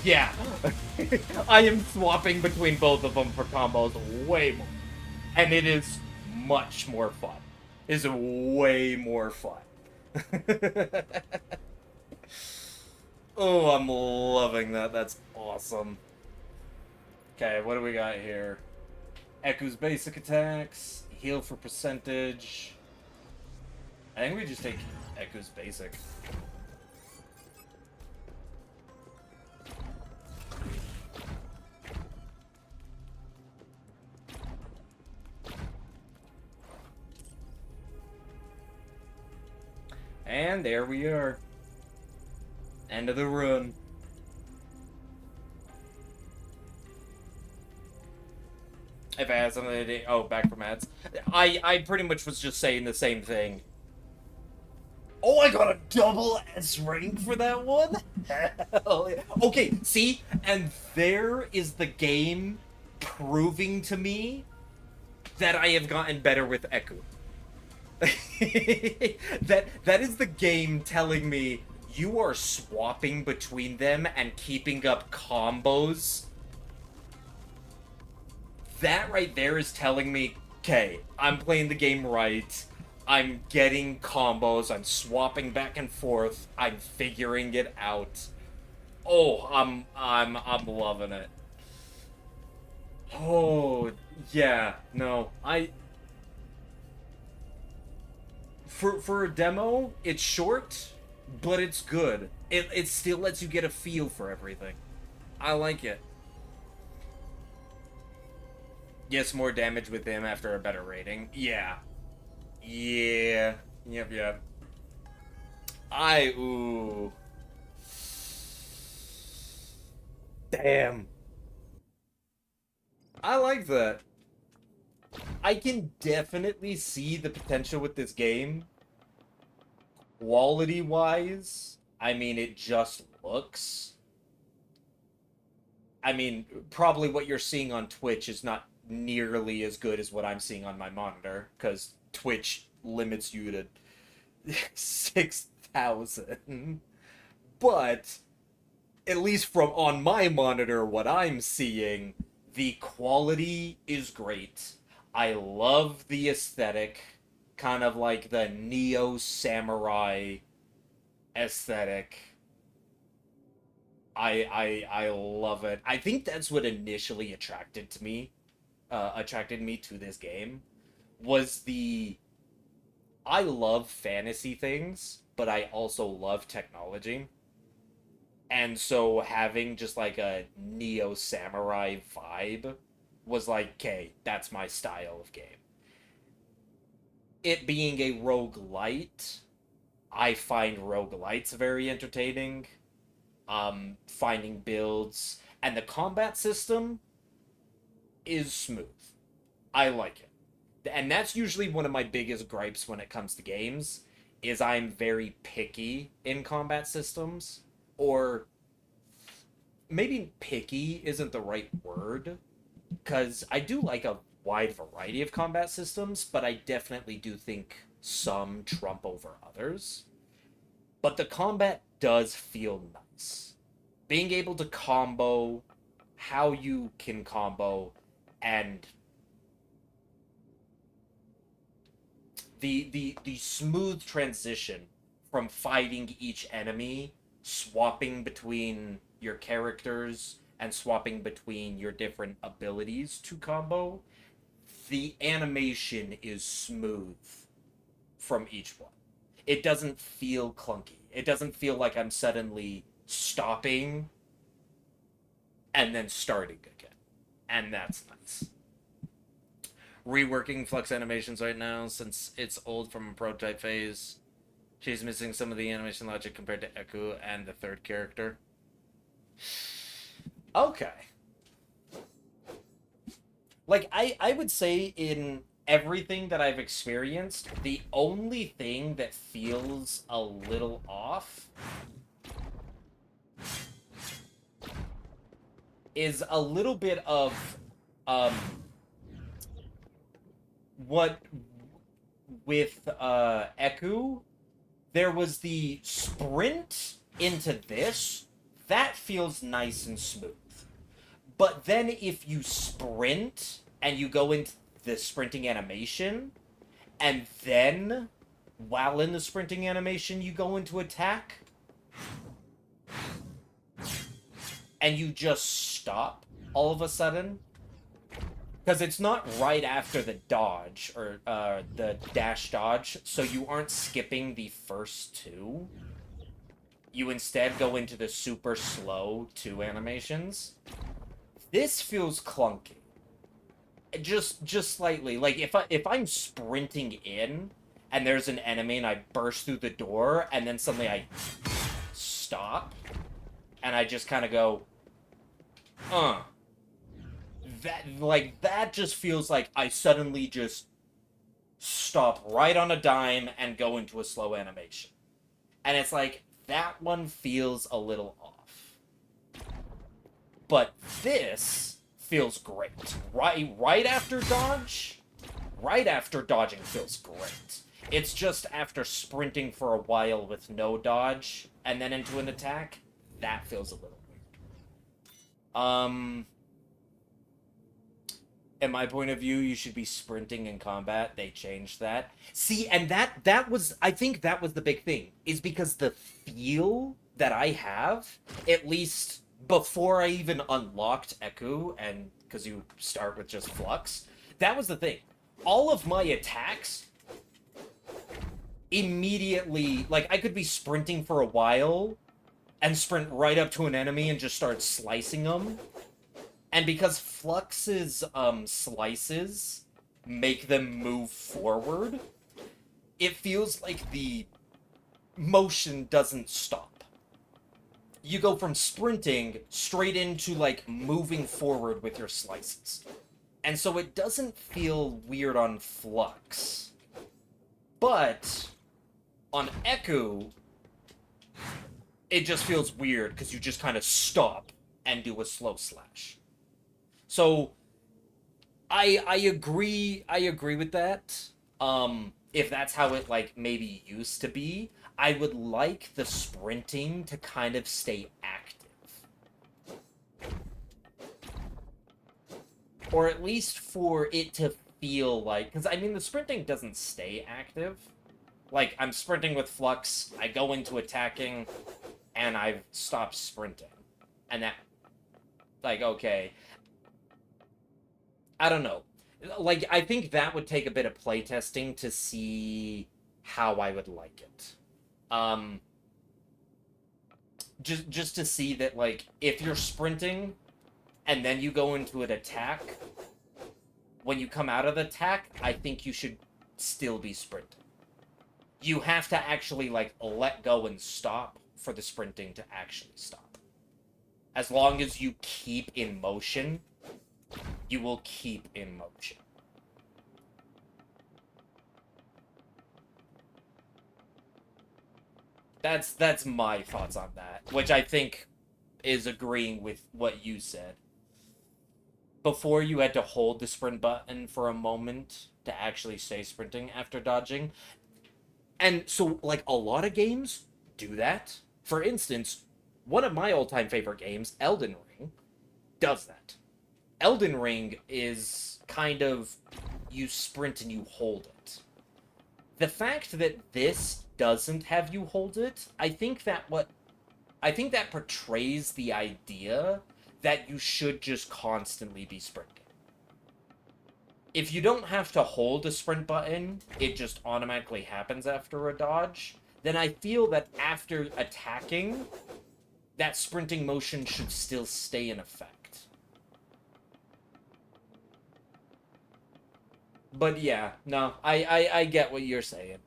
Yeah, I am swapping between both of them for combos way more. And it is much more fun. It is way more fun. Oh, I'm loving that. That's awesome. Okay, what do we got here? Eku's basic attacks, heal for percentage. I think we just take Eku's basic. And there we are. End of the run. If I had something to do... Oh, back from ads. I pretty much was just saying the same thing. Oh, I got a double S rank for that one? Hell yeah. Okay, see? And there is the game proving to me that I have gotten better with Eku. that is the game telling me you are swapping between them and keeping up combos. That right there is telling me, okay, I'm playing the game right. I'm getting combos. I'm swapping back and forth. I'm figuring it out. Oh, I'm loving it. Oh, yeah. No, for a demo, it's short, but it's good. It still lets you get a feel for everything. I like it. Yes, more damage with him after a better rating. Yeah. Yeah. Yep. Ooh. Damn. I like that. I can definitely see the potential with this game. Quality-wise, I mean, it just looks. I mean, probably what you're seeing on Twitch is not nearly as good as what I'm seeing on my monitor, because Twitch limits you to 6,000. But, at least from on my monitor, what I'm seeing, the quality is great. I love the aesthetic, kind of like the neo-samurai aesthetic. I love it. I think that's what initially attracted me to this game, was I love fantasy things, but I also love technology. And so having just like a neo samurai vibe was like, okay, that's my style of game. It being a roguelite, I find roguelites very entertaining. Finding builds, and the combat system is smooth. I like it. And that's usually one of my biggest gripes when it comes to games, is I'm very picky in combat systems. Or maybe picky isn't the right word, because I do like a wide variety of combat systems, but I definitely do think some trump over others. But the combat does feel nice. Being able to combo, how you can combo, and the smooth transition from fighting each enemy, swapping between your characters, and swapping between your different abilities to combo, the animation is smooth from each one. It doesn't feel clunky. It doesn't feel like I'm suddenly stopping and then starting again. And that's nice. Reworking Flux animations right now since it's old from a prototype phase. She's missing some of the animation logic compared to Eku and the third character. Okay. Like, I would say in everything that I've experienced, the only thing that feels a little off is a little bit of what with Eku, there was the sprint into this that feels nice and smooth. But then if you sprint and you go into the sprinting animation, and then while in the sprinting animation you go into attack, and you just stop all of a sudden, because it's not right after the dodge, or the dash dodge, so you aren't skipping the first two. You instead go into the super slow 2 animations. This feels clunky. Just slightly. Like, if I'm sprinting in, and there's an enemy, and I burst through the door, and then suddenly I stop, and I just kind of go, that just feels like I suddenly just stop right on a dime and go into a slow animation. And it's like, that one feels a little off. But this feels great. Right after dodge, right after dodging feels great. It's just after sprinting for a while with no dodge and then into an attack, that feels a little weird. In my point of view, you should be sprinting in combat. They changed that. See, and that was, I think that was the big thing, is because the feel that I have, at least before I even unlocked Eku, and because you start with just Flux, that was the thing. All of my attacks immediately, like, I could be sprinting for a while and sprint right up to an enemy and just start slicing them. And because Flux's slices make them move forward, it feels like the motion doesn't stop. You go from sprinting straight into, like, moving forward with your slices. And so it doesn't feel weird on Flux. But on Echo, it just feels weird because you just kind of stop and do a slow slash. So I agree with that. If that's how it, like, maybe used to be, I would like the sprinting to kind of stay active. Or at least for it to feel like... Because, I mean, the sprinting doesn't stay active. Like, I'm sprinting with Flux, I go into attacking, and I've stopped sprinting. And that... Like, okay. I don't know. Like, I think that would take a bit of playtesting to see how I would like it. Just to see that, like, if you're sprinting and then you go into an attack, when you come out of the attack, I think you should still be sprinting. You have to actually, like, let go and stop for the sprinting to actually stop. As long as you keep in motion, you will keep in motion. That's my thoughts on that, which I think is agreeing with what you said. Before, you had to hold the sprint button for a moment to actually stay sprinting after dodging. And so, like, a lot of games do that. For instance, one of my all-time favorite games, Elden Ring, does that. Elden Ring is kind of, you sprint and you hold it. The fact that this doesn't have you hold it, I think that portrays the idea that you should just constantly be sprinting. If you don't have to hold a sprint button, it just automatically happens after a dodge, then I feel that after attacking, that sprinting motion should still stay in effect. But yeah, no, I get what you're saying.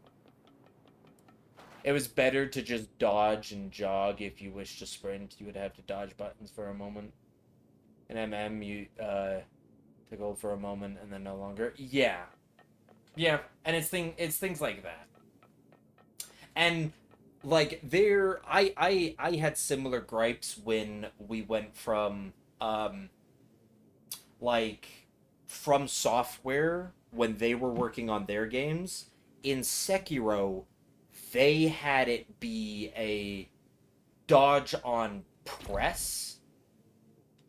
It was better to just dodge and jog. If you wish to sprint, you would have to dodge buttons for a moment. In MM, you, to go for a moment and then no longer. Yeah. Yeah, and it's things like that. And, like, I had similar gripes when we went from, like, From Software, when they were working on their games. In Sekiro, they had it be a dodge on press,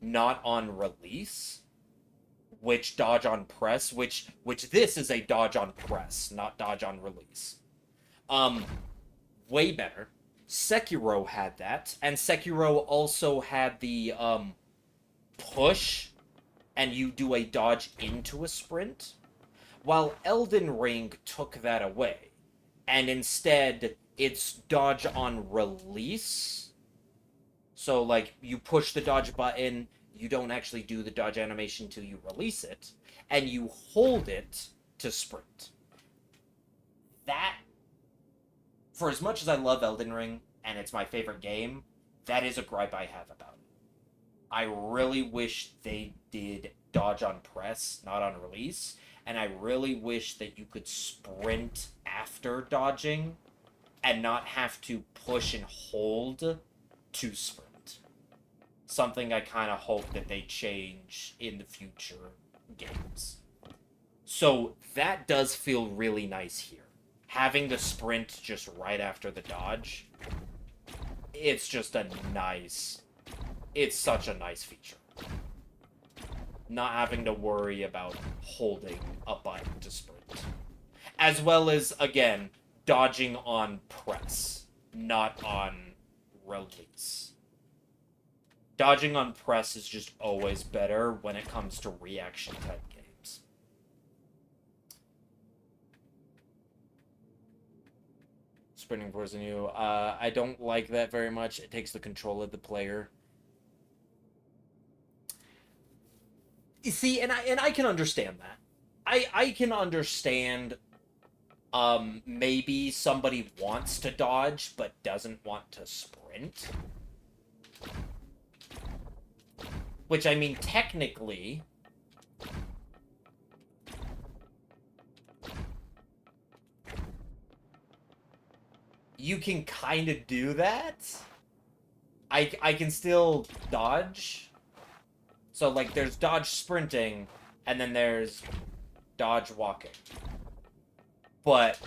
not on release. Which dodge on press, which this is a dodge on press, not dodge on release. Way better. Sekiro had that, and Sekiro also had the, push, and you do a dodge into a sprint, while Elden Ring took that away. And instead, it's dodge on release. So, like, you push the dodge button, you don't actually do the dodge animation till you release it, and you hold it to sprint. That, for as much as I love Elden Ring, and it's my favorite game, that is a gripe I have about it. I really wish they did dodge on press, not on release, and I really wish that you could sprint after dodging and not have to push and hold to sprint. Something I kind of hope that they change in the future games. So that does feel really nice here. Having the sprint just right after the dodge, it's just a nice... It's such a nice feature. Not having to worry about holding a button to sprint. As well as, again, dodging on press, not on release. Dodging on press is just always better when it comes to reaction type games. sprinting force than you. I don't like that very much. It takes the control of the player. You see, and I can understand that. I can understand maybe somebody wants to dodge but doesn't want to sprint. Which, I mean, technically, you can kind of do that. I can still dodge. So, like, there's dodge sprinting, and then there's dodge walking. But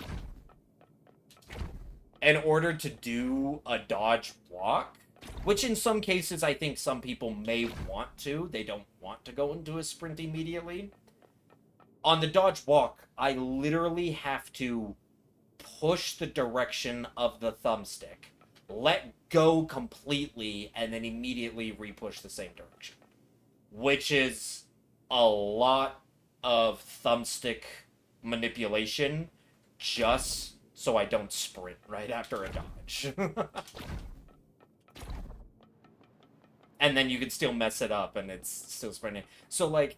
in order to do a dodge walk, which in some cases I think some people may want to, they don't want to go into a sprint immediately. On the dodge walk, I literally have to push the direction of the thumbstick, let go completely, and then immediately re-push the same direction. Which is a lot of thumbstick manipulation just so I don't sprint right after a dodge. And then you can still mess it up and it's still sprinting. So, like,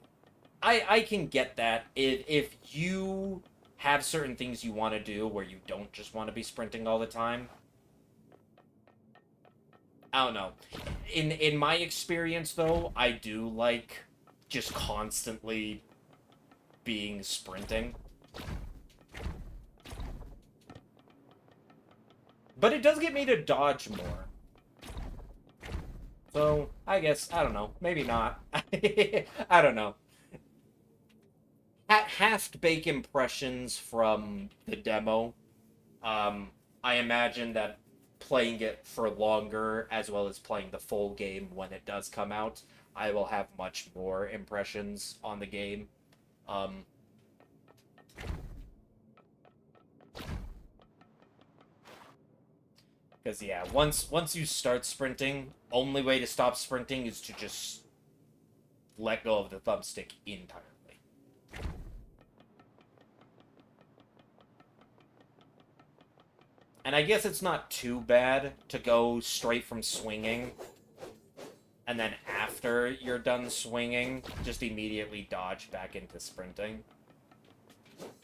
I can get that. If you have certain things you want to do where you don't just want to be sprinting all the time, I don't know. In my experience, though, I do like just constantly being sprinting. But it does get me to dodge more. So, I guess, I don't know. Maybe not. I don't know. Half-baked impressions from the demo. I imagine that playing it for longer, as well as playing the full game when it does come out, I will have much more impressions on the game. Because, yeah, once you start sprinting, only way to stop sprinting is to just let go of the thumbstick entirely. And I guess it's not too bad to go straight from swinging, and then after you're done swinging, just immediately dodge back into sprinting.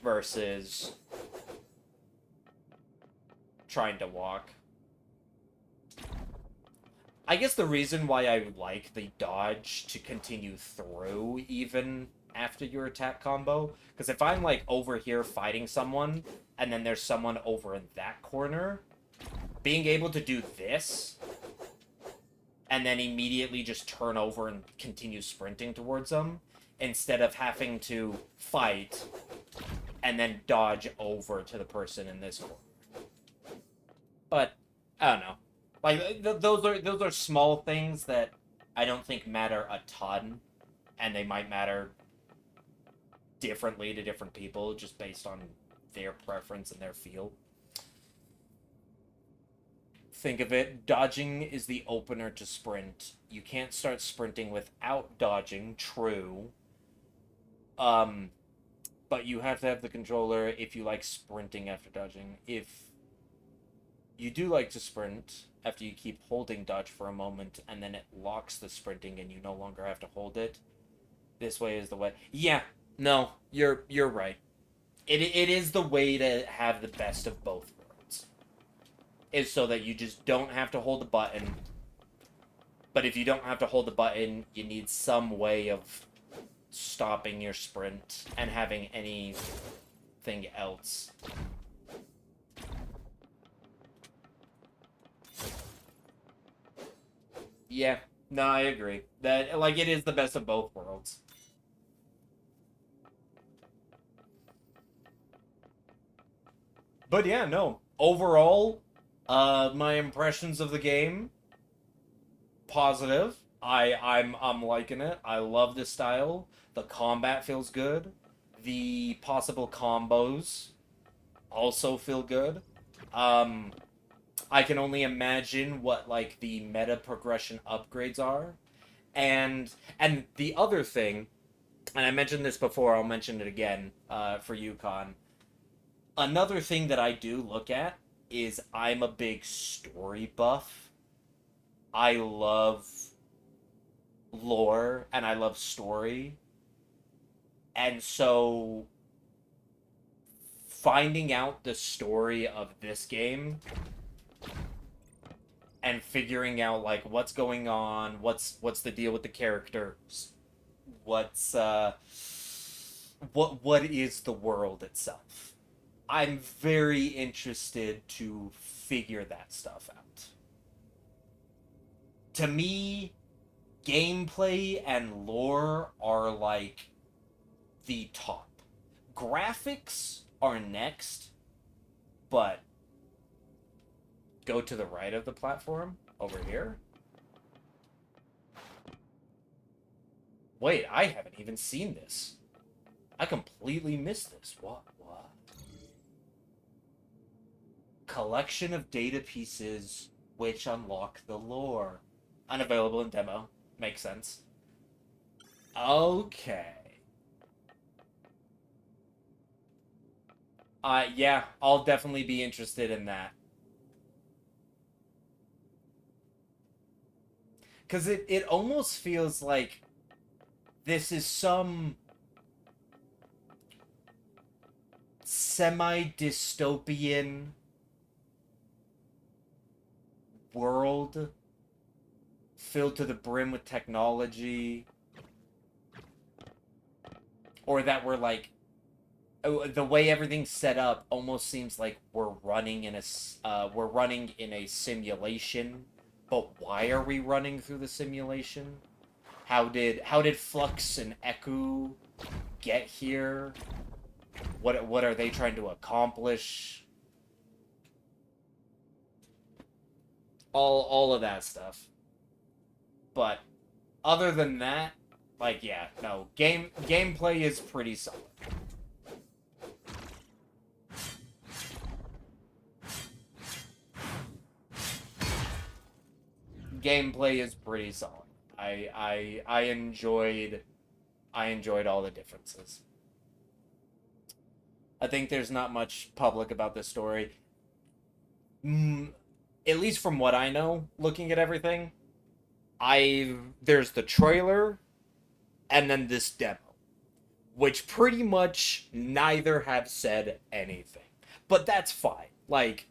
Versus trying to walk. I guess the reason why I like the dodge to continue through even after your attack combo, because if I'm like over here fighting someone and then there's someone over in that corner, being able to do this and then immediately just turn over and continue sprinting towards them instead of having to fight and then dodge over to the person in this corner. But I don't know. Like, those are small things that I don't think matter a ton, and they might matter differently to different people, just based on their preference and their feel. Think of it, dodging is the opener to sprint. You can't start sprinting without dodging, true. But you have to have the controller if you like sprinting after dodging. If you do like to sprint after you keep holding dodge for a moment, and then it locks the sprinting and you no longer have to hold it, this way is the way. Yeah, no, you're right. It is the way to have the best of both worlds. Is so that you just don't have to hold the button. But if you don't have to hold the button, you need some way of stopping your sprint and having anything else. Yeah, no, I agree. That, like, it is the best of both worlds. But yeah, no. Overall, my impressions of the game, positive. I'm liking it. I love the style. The combat feels good. The possible combos also feel good. I can only imagine what, like, the meta progression upgrades are. And the other thing, and I mentioned this before, I'll mention it again for Yukon. Another thing that I do look at is I'm a big story buff. I love lore and I love story. And so finding out the story of this game and figuring out like what's going on, what's the deal with the characters, what's what is the world itself. I'm very interested to figure that stuff out. To me, gameplay and lore are like the top. Graphics are next, but go to the right of the platform over here. Wait, I haven't even seen this. I completely missed this. What? Collection of data pieces which unlock the lore. Unavailable in demo. Makes sense. Okay. Yeah, I'll definitely be interested in that. Because it almost feels like this is some semi-dystopian world filled to the brim with technology. Or that we're like... the way everything's set up almost seems like we're running in a simulation. But why are we running through the simulation? How did Flux and Eku get here? What are they trying to accomplish? All of that stuff. But other than that, like yeah, no, gameplay is pretty solid. Gameplay is pretty solid. I enjoyed all the differences. I think there's not much public about this story. At least from what I know, looking at everything, there's the trailer and then this demo, which pretty much neither have said anything. But that's fine. Like,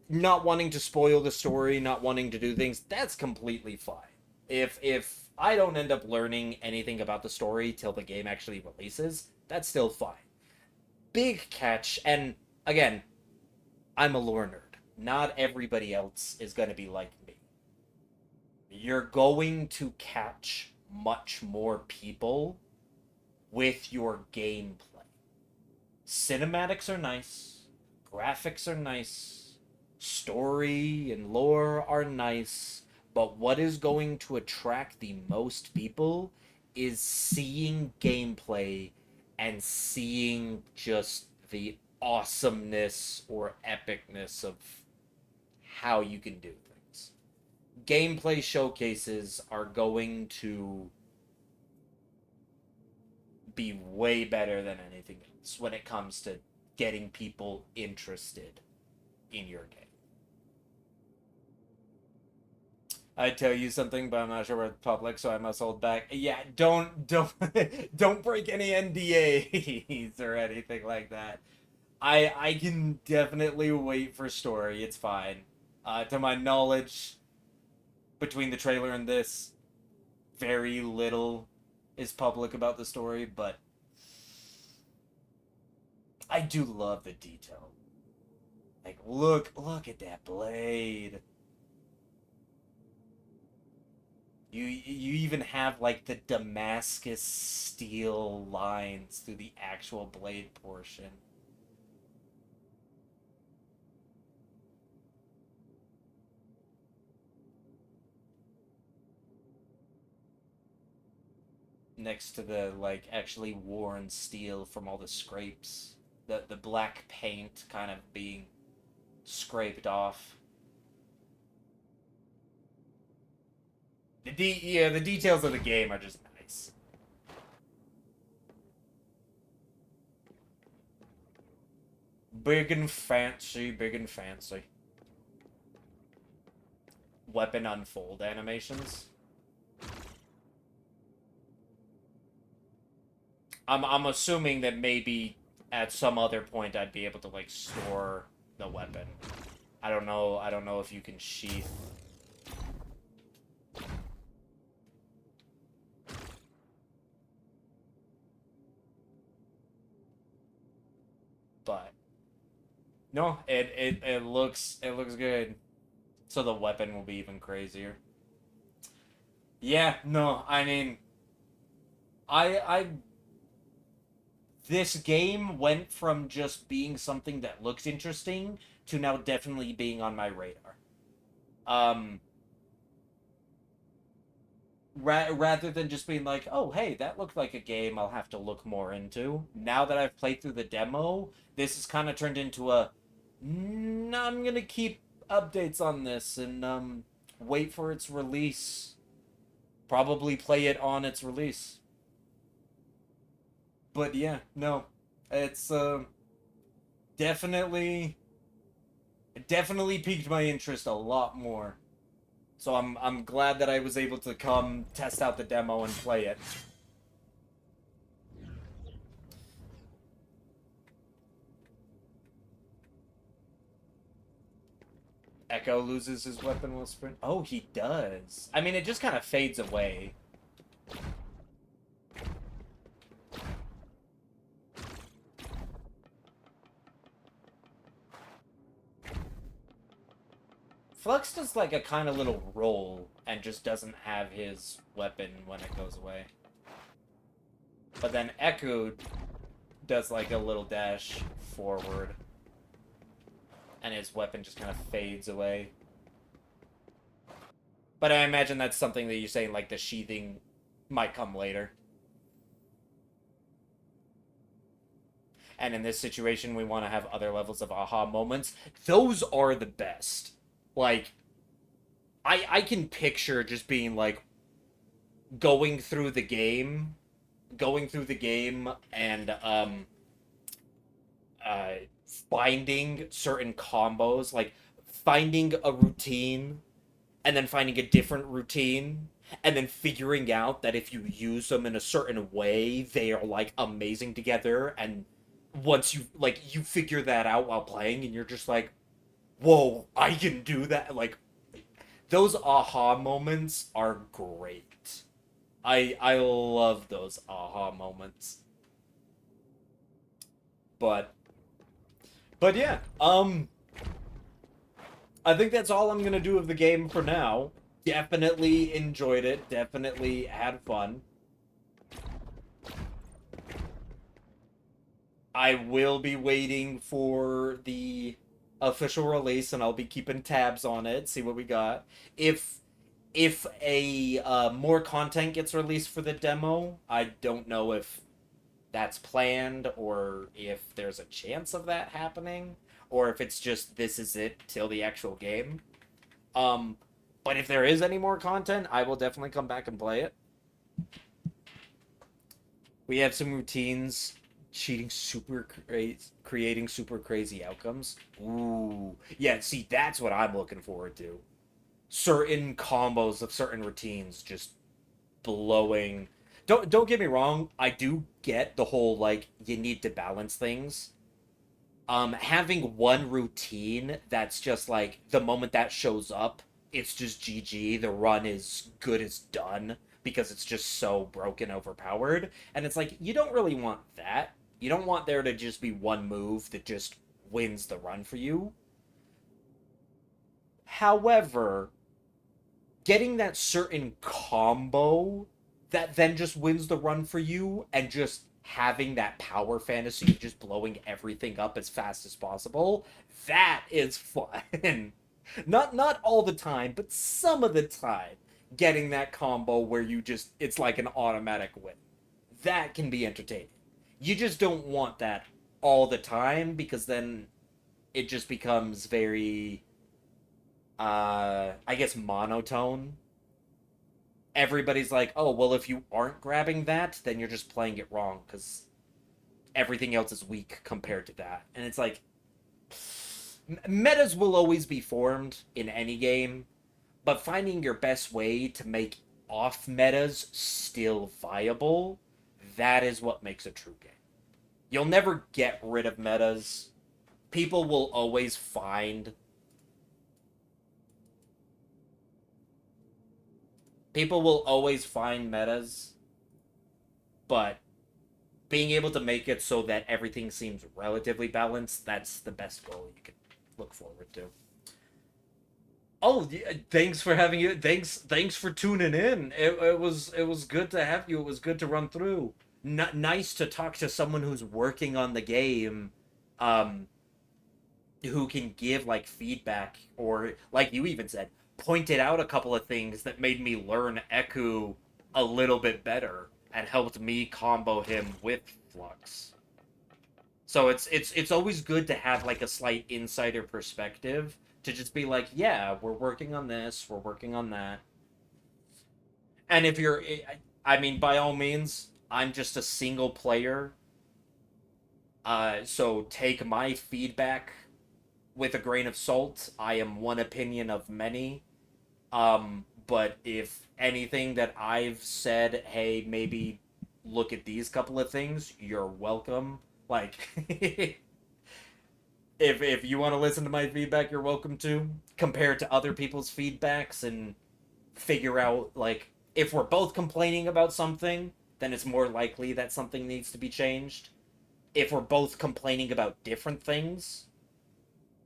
not wanting to spoil the story, not wanting to do things, that's completely fine. If I don't end up learning anything about the story till the game actually releases, that's still fine. Big catch, and again, I'm a lore nerd. Not everybody else is going to be like me. You're going to catch much more people with your gameplay. Cinematics are nice. Graphics are nice. Story and lore are nice. But what is going to attract the most people is seeing gameplay and seeing just the awesomeness or epicness of how you can do things. Gameplay showcases are going to be way better than anything else when it comes to getting people interested in your game. I'd tell you something, but I'm not sure we're public, so I must hold back. Yeah, don't don't break any NDAs or anything like that. I can definitely wait for story. It's fine. To my knowledge, between the trailer and this, very little is public about the story, but I do love the detail. Like, look at that blade. You even have, like, the Damascus steel lines through the actual blade portion. Next to the, like, actually worn steel from all the scrapes. The black paint kind of being scraped off. The details of the game are just nice. Big and fancy, big and fancy. Weapon unfold animations. I'm assuming that maybe at some other point I'd be able to like store the weapon. I don't know if you can sheath. But no, it looks good. So the weapon will be even crazier. Yeah, no, I mean I this game went from just being something that looks interesting to now definitely being on my radar. Um rather than just being like, "Oh, hey, that looked like a game I'll have to look more into." Now that I've played through the demo, this has kind of turned into a I'm going to keep updates on this and wait for its release. Probably play it on its release. But yeah, no. It's definitely definitely piqued my interest a lot more. So I'm glad that I was able to come test out the demo and play it. Echo loses his weapon while sprint. Oh, he does. I mean, it just kind of fades away. Flux does like a kind of little roll and just doesn't have his weapon when it goes away. But then Echo does like a little dash forward. And his weapon just kind of fades away. But I imagine that's something that you're saying, like the sheathing might come later. And in this situation, we want to have other levels of aha moments. Those are the best. Like, I can picture just being like, going through the game and, finding certain combos, like finding a routine and then finding a different routine and then figuring out that if you use them in a certain way, they are like amazing together. And once you figure that out while playing and you're just like, whoa, I can do that. Like, those aha moments are great. I love those aha moments. But yeah, I think that's all I'm gonna do of the game for now. Definitely enjoyed it. Definitely had fun. I will be waiting for the official release, and I'll be keeping tabs on it, see what we got. If a more content gets released for the demo, I don't know if that's planned or if there's a chance of that happening or if it's just this is it till the actual game. But if there is any more content, I will definitely come back and play it. We have some routines creating super crazy outcomes. Ooh. Yeah, see, that's what I'm looking forward to. Certain combos of certain routines just blowing. Don't get me wrong, I do get the whole like you need to balance things. Having one routine that's just like the moment that shows up, it's just GG. The run is good as done because it's just so broken overpowered. And it's like you don't really want that. You don't want there to just be one move that just wins the run for you. However, getting that certain combo that then just wins the run for you and just having that power fantasy of just blowing everything up as fast as possible, that is fun. Not all the time, but some of the time, getting that combo where you just it's like an automatic win. That can be entertaining. You just don't want that all the time because then it just becomes very I guess monotone. Everybody's like, oh, well, if you aren't grabbing that, then you're just playing it wrong because everything else is weak compared to that. And it's like, Metas will always be formed in any game, but finding your best way to make off metas still viable, that is what makes a true game. You'll never get rid of metas. People will always find metas, but being able to make it so that everything seems relatively balanced, that's the best goal you can look forward to. Oh, yeah, thanks for having you. Thanks for tuning in. It was good to have you. It was good to run through. Nice to talk to someone who's working on the game, um, who can give like feedback or like you even said, pointed out a couple of things that made me learn Eku a little bit better and helped me combo him with Flux. So it's always good to have like a slight insider perspective to just be like, yeah, we're working on this, we're working on that. And if you're, I mean, by all means, I'm just a single player. So take my feedback with a grain of salt. I am one opinion of many. But if anything that I've said, hey, maybe look at these couple of things, you're welcome. Like, if you want to listen to my feedback, you're welcome to. Compare it to other people's feedbacks and figure out, like, if we're both complaining about something, then it's more likely that something needs to be changed. If we're both complaining about different things,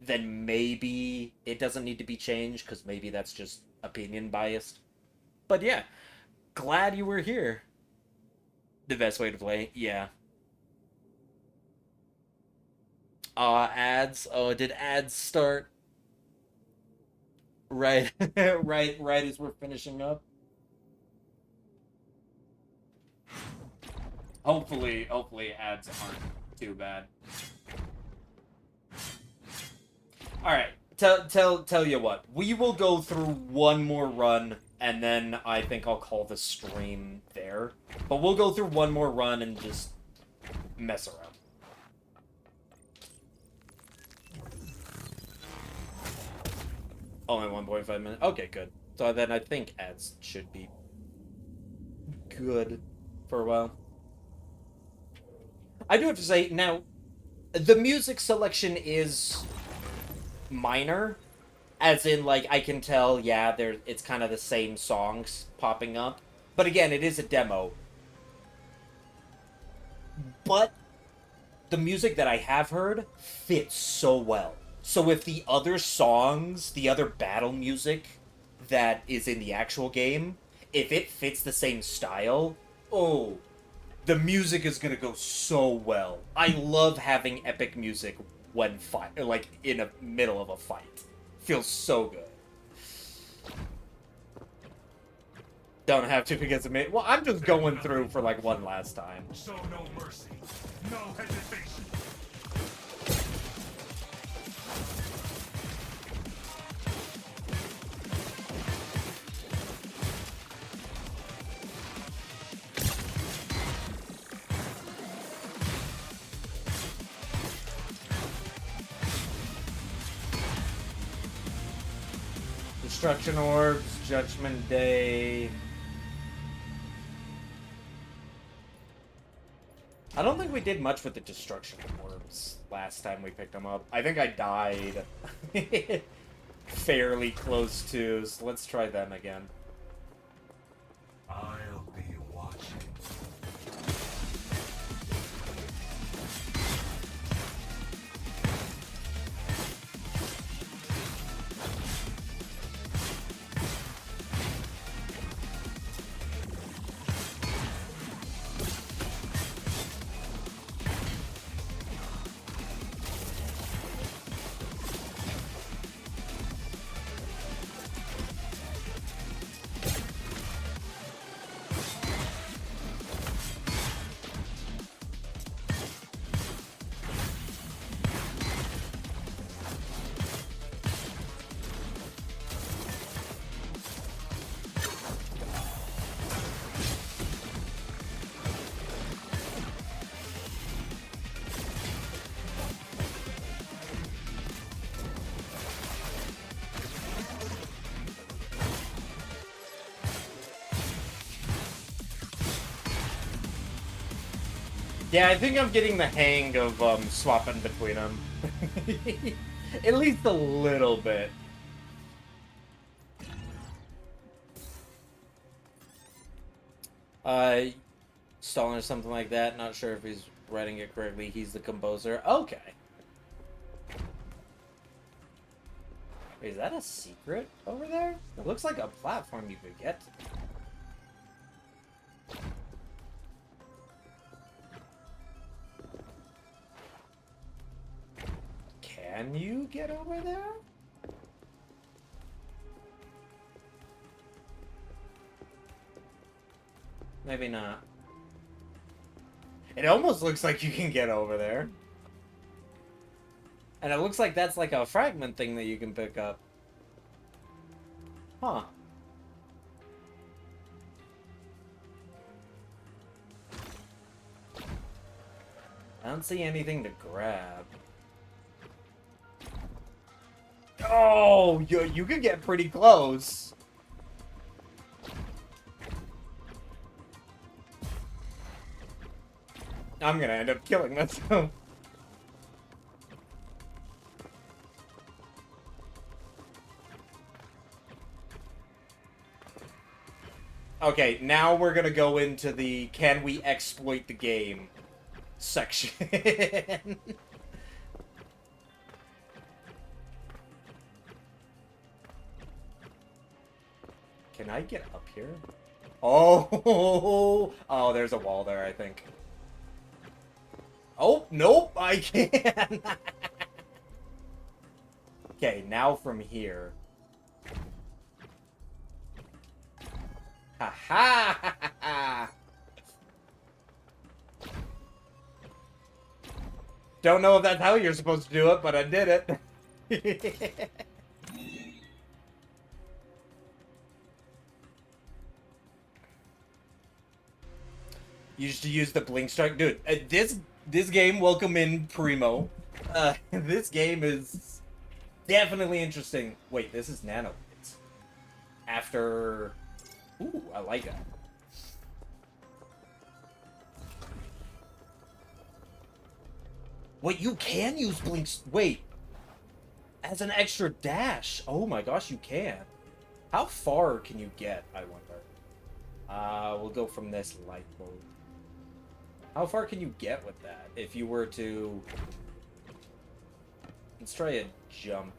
then maybe it doesn't need to be changed, because maybe that's just opinion biased. But yeah, glad you were here. The best way to play, yeah. Ads. Oh, did ads start? Right, right as we're finishing up. Hopefully ads aren't too bad. All right, tell you what. We will go through one more run, and then I think I'll call the stream there. But we'll go through one more run and just mess around. Only 1.5 minutes. Okay, good. So then I think ads should be good for a while. I do have to say, now, the music selection is minor. As in, like, I can tell, yeah, it's kind of the same songs popping up. But again, it is a demo. But the music that I have heard fits so well. So if the other songs, the other battle music that is in the actual game, if it fits the same style, oh, the music is gonna go so well. I love having epic music when like in the middle of a fight. Feels so good. Don't have to because of me. Well, I'm just going through for like one last time. Show no mercy, no hesitation. Destruction Orbs, Judgment Day. I don't think we did much with the Destruction Orbs last time we picked them up. I think I died fairly close to, so let's try them again. I'll be watching. Yeah, I think I'm getting the hang of swapping between them. At least a little bit. Stalin or something like that. Not sure if he's writing it correctly. He's the composer. Okay. Wait, is that a secret over there? It looks like a platform you could get to. Can you get over there? Maybe not. It almost looks like you can get over there. And it looks like that's like a fragment thing that you can pick up. Huh. I don't see anything to grab. Oh, you could get pretty close. I'm gonna end up killing myself. Okay, now we're gonna go into the can we exploit the game section. Can I get up here? Oh, oh, there's a wall there, I think. Oh, nope, I can't. Okay, now from here. Ha ha ha. Don't know if that's how you're supposed to do it, but I did it. Used to use the blink strike, dude. This game, welcome in Primo. This game is definitely interesting. Wait, this is nanoblades. After, ooh, I like that. Wait, you can use blinks. Wait, as an extra dash. Oh my gosh, you can. How far can you get? I wonder. We'll go from this light mode. How far can you get with that? If you were to... Let's try a jump.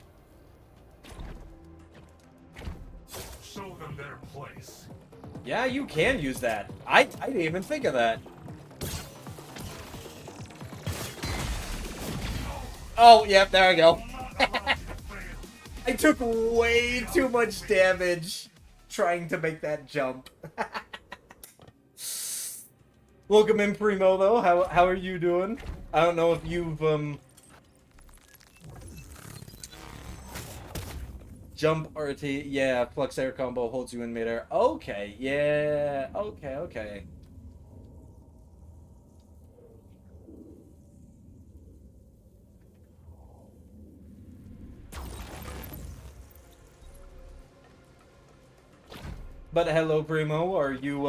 Show them their place. Yeah, you can use that. I didn't even think of that. Oh, yep, there I go. I took way too much damage trying to make that jump. Welcome in, Primo, though. How are you doing? I don't know if you've, Jump RT, yeah, Flux Air combo holds you in midair. Okay, yeah, okay. But hello, Primo, are you,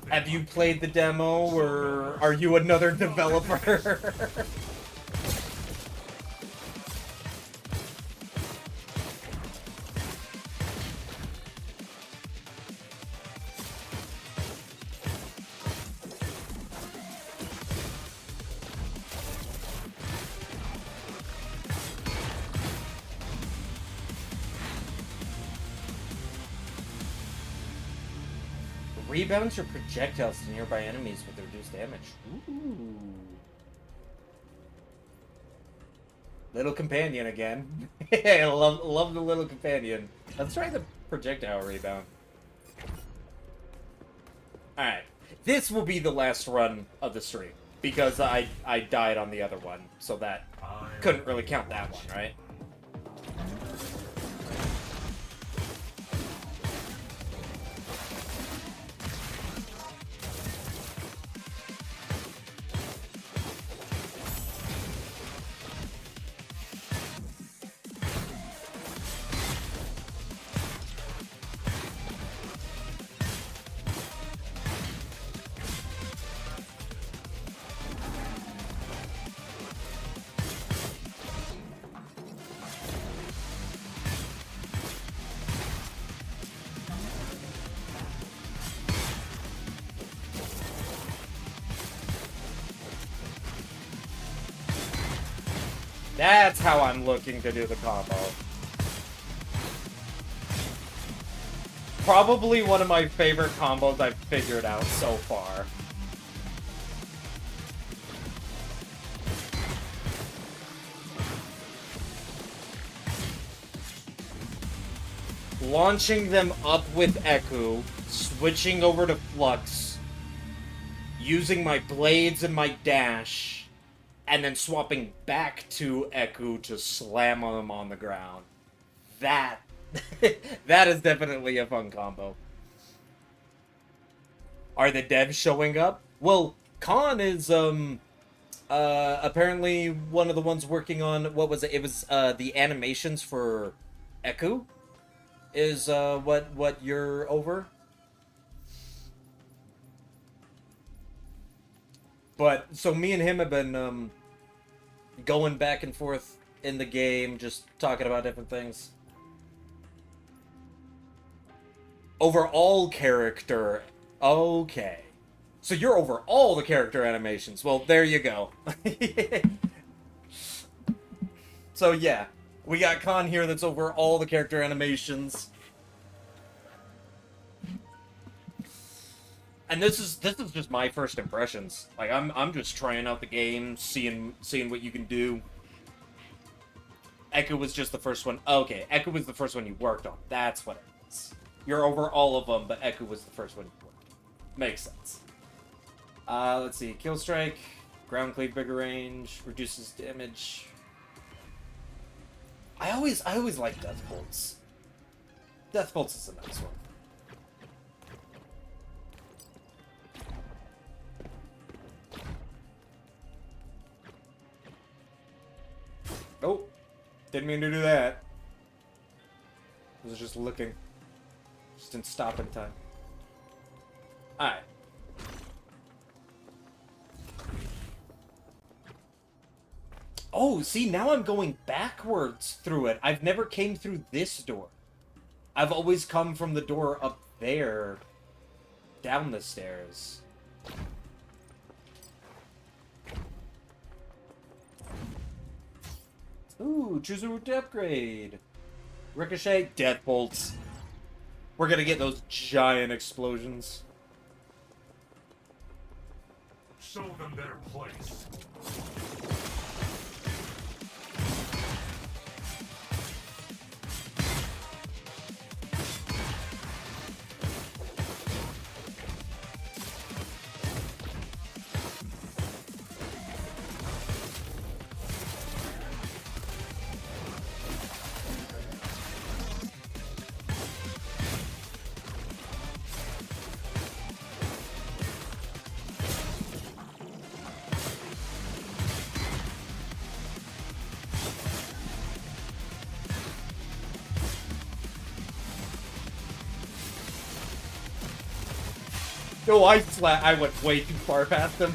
have you played the demo, or are you another developer? Rebounds your projectiles to nearby enemies with reduced damage. Ooh. Little companion again. I love the little companion. Let's try the projectile rebound. Alright. This will be the last run of the stream. Because I died on the other one. So that couldn't really count that one, right? That's how I'm looking to do the combo. Probably one of my favorite combos I've figured out so far. Launching them up with Eku, switching over to Flux, using my blades and my dash, and then swapping back to Eku to slam them on the ground. That that is definitely a fun combo. Are the devs showing up? Well, Khan is apparently one of the ones working on, what was it? It was the animations for Eku is what you're over. But so me and him have been going back and forth in the game, just talking about different things. Overall character. Okay. So you're over all the character animations. Well, there you go. So yeah, we got Khan here that's over all the character animations. And this is just my first impressions. Like I'm just trying out the game, seeing what you can do. Echo was just the first one. Okay, Echo was the first one you worked on. That's what it is. You're over all of them, but Echo was the first one you worked on. Makes sense. Let's see. Kill Strike, ground cleave, bigger range, reduces damage. I always like Death Bolts. Death Bolts is a nice one. Oh, didn't mean to do that. I was just looking. Just didn't stop in time. Alright. Oh, see, now I'm going backwards through it. I've never came through this door. I've always come from the door up there, down the stairs. Ooh, choose a route to upgrade. Ricochet, Death Bolts. We're gonna get those giant explosions. Show them their place. Oh, I went way too far past him.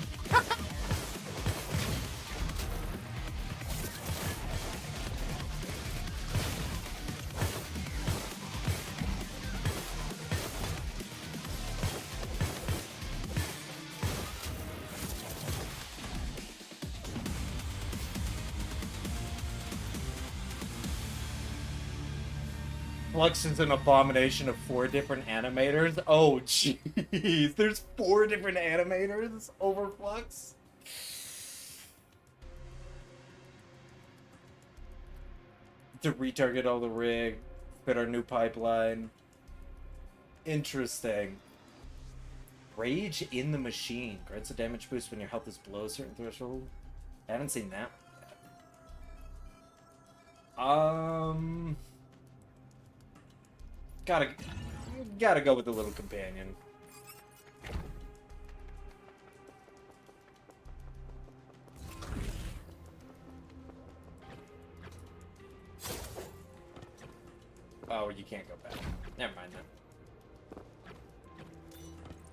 Flux is an abomination of 4 different animators. Oh, jeez. There's 4 different animators over Flux? To retarget all the rig, fit our new pipeline. Interesting. Rage in the machine. Grants a damage boost when your health is below a certain threshold. I haven't seen that. Gotta go with the little companion. Oh, you can't go back. Never mind then.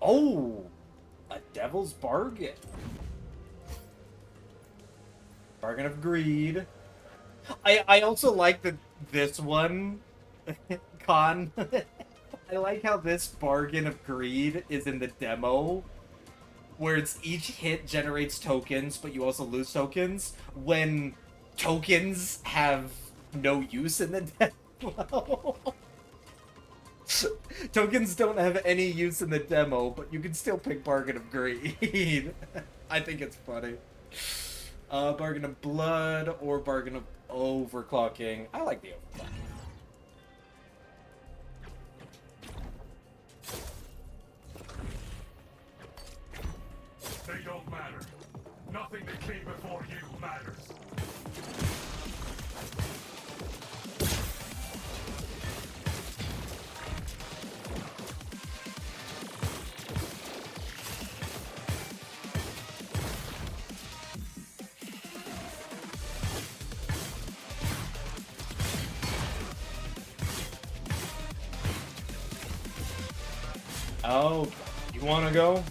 Oh! A devil's bargain. Bargain of greed. I also like that this one, Con. I like how this bargain of greed is in the demo, where it's each hit generates tokens, but you also lose tokens. When tokens have no use in the demo. Tokens don't have any use in the demo, but you can still pick Bargain of Greed. I think it's funny. Bargain of Blood or Bargain of Overclocking. I like the Overclocking. They don't matter. Nothing that came before you matters. Oh, you wanna go?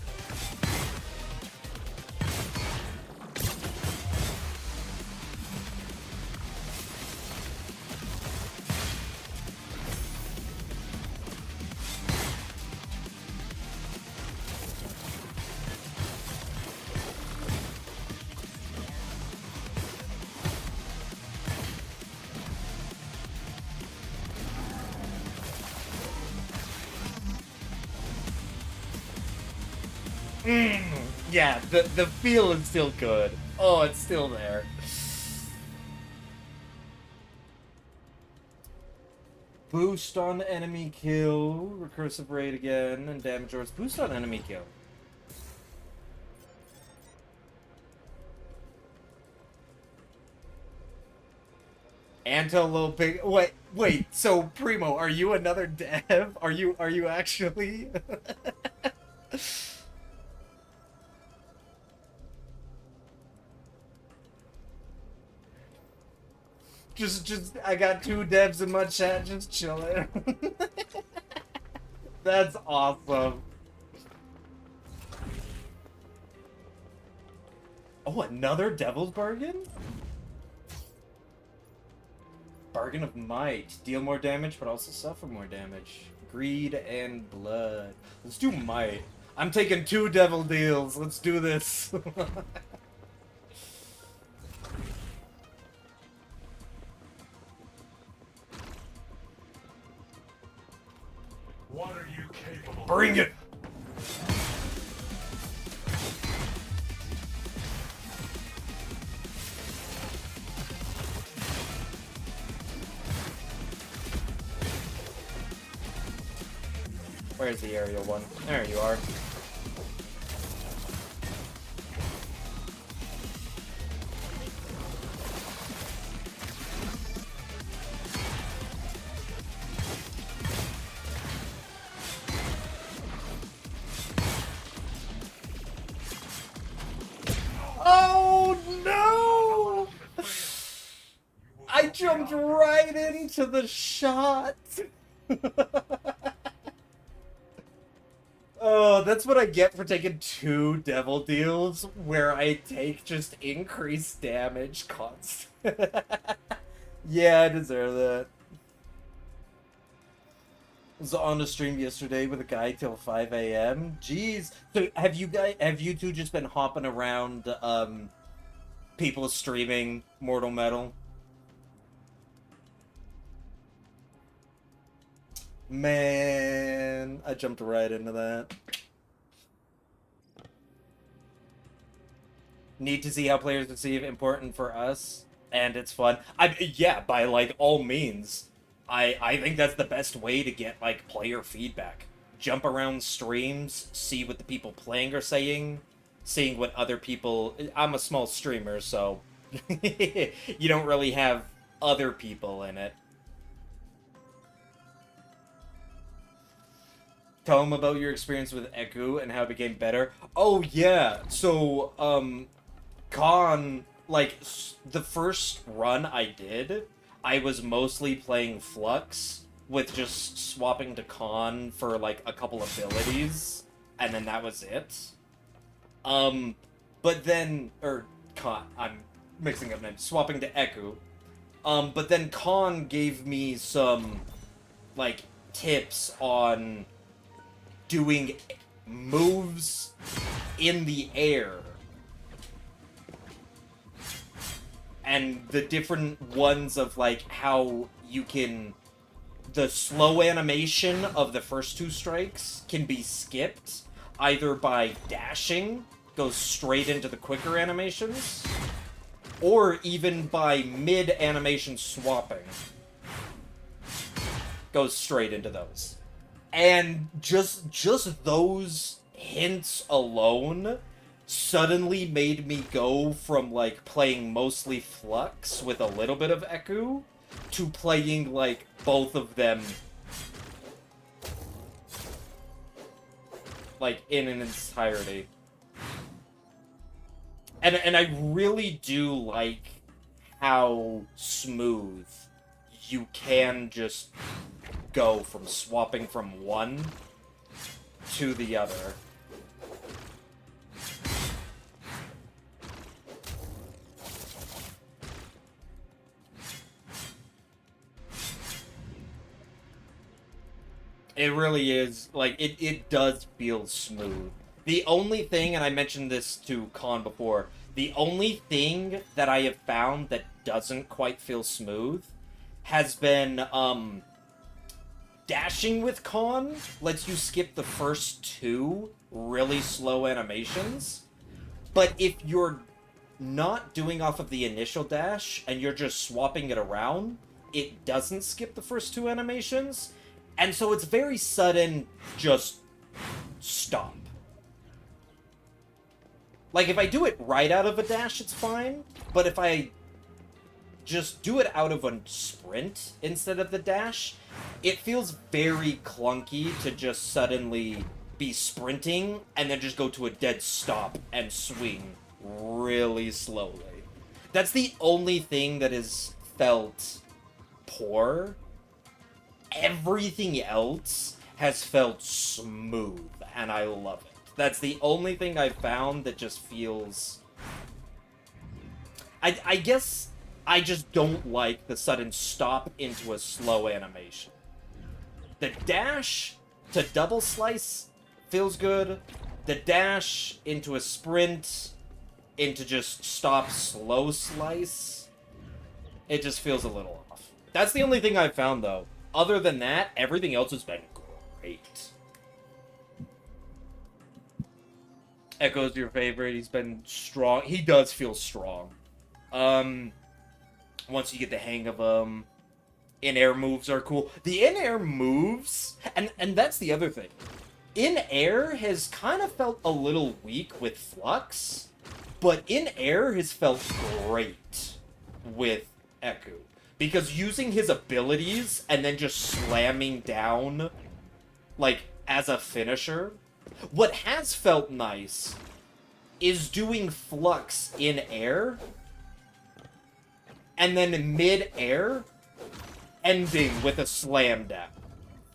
Yeah, the feel is still good. Oh, it's still there. Boost on enemy kill, recursive rate again, and damage ores. Boost on enemy kill. Antelope. Wait. So Primo, are you another dev? Are you actually? Just, I got 2 devs in my chat, just chilling. That's awesome. Oh, another Devil's Bargain? Bargain of Might. Deal more damage, but also suffer more damage. Greed and Blood. Let's do Might. I'm taking 2 Devil Deals. Let's do this. What are you capable of? Bring it! Where's the aerial one? There you are. Oh no! I jumped right into the shot! Oh, that's what I get for taking 2 Devil Deals, where I take just increased damage constant. Yeah, I deserve that. I was on a stream yesterday with a guy till 5 a.m. Jeez. So have you two just been hopping around people streaming Mortal Metal? Man, I jumped right into that. Need to see how players receive important for us, and it's fun. Yeah, by like all means. I think that's the best way to get like player feedback. Jump around streams, see what the people playing are saying, seeing what other people. I'm a small streamer, so you don't really have other people in it. Tell them about your experience with Eku and how it became better. Oh, yeah. So, Khan, like, the first run I did, I was mostly playing Flux with just swapping to Khan for, like, a couple abilities, and then that was it. But then, Khan, I'm mixing up names, swapping to Eku. But then Khan gave me some, like, tips on doing moves in the air. and the different ones of, like, how you can... The slow animation of the first two strikes can be skipped, either by dashing, goes straight into the quicker animations, or even by mid-animation swapping, goes straight into those. And just those hints alone suddenly made me go from, like, playing mostly Flux with a little bit of Eku to playing, like, both of them, like, in an entirety. And I really do like how smooth you can just go from swapping from one to the other. It really is, like, it does feel smooth. The only thing, and I mentioned this to Khan before, the only thing that I have found that doesn't quite feel smooth has been, dashing with Khan lets you skip the first two really slow animations, but if you're not doing off of the initial dash and you're just swapping it around, it doesn't skip the first two animations, and so it's very sudden, just stop. Like, if I do it right out of a dash, it's fine, but if I just do it out of a sprint instead of the dash, it feels very clunky to just suddenly be sprinting and then just go to a dead stop and swing really slowly. That's the only thing that has felt poor. Everything else has felt smooth, and I love it. That's the only thing I've found that just feels... I guess I just don't like the sudden stop into a slow animation. The dash to double slice feels good. The dash into a sprint into just stop slow slice, it just feels a little off. That's the only thing I've found, though. Other than that, everything else has been great. Echo's your favorite. He's been strong. He does feel strong. Once you get the hang of them, in-air moves are cool. The in-air moves, and that's the other thing. In-air has kind of felt a little weak with Flux, but in-air has felt great with Echo. Because using his abilities and then just slamming down, like, as a finisher, what has felt nice is doing Flux in air, and then mid-air, ending with a slam down.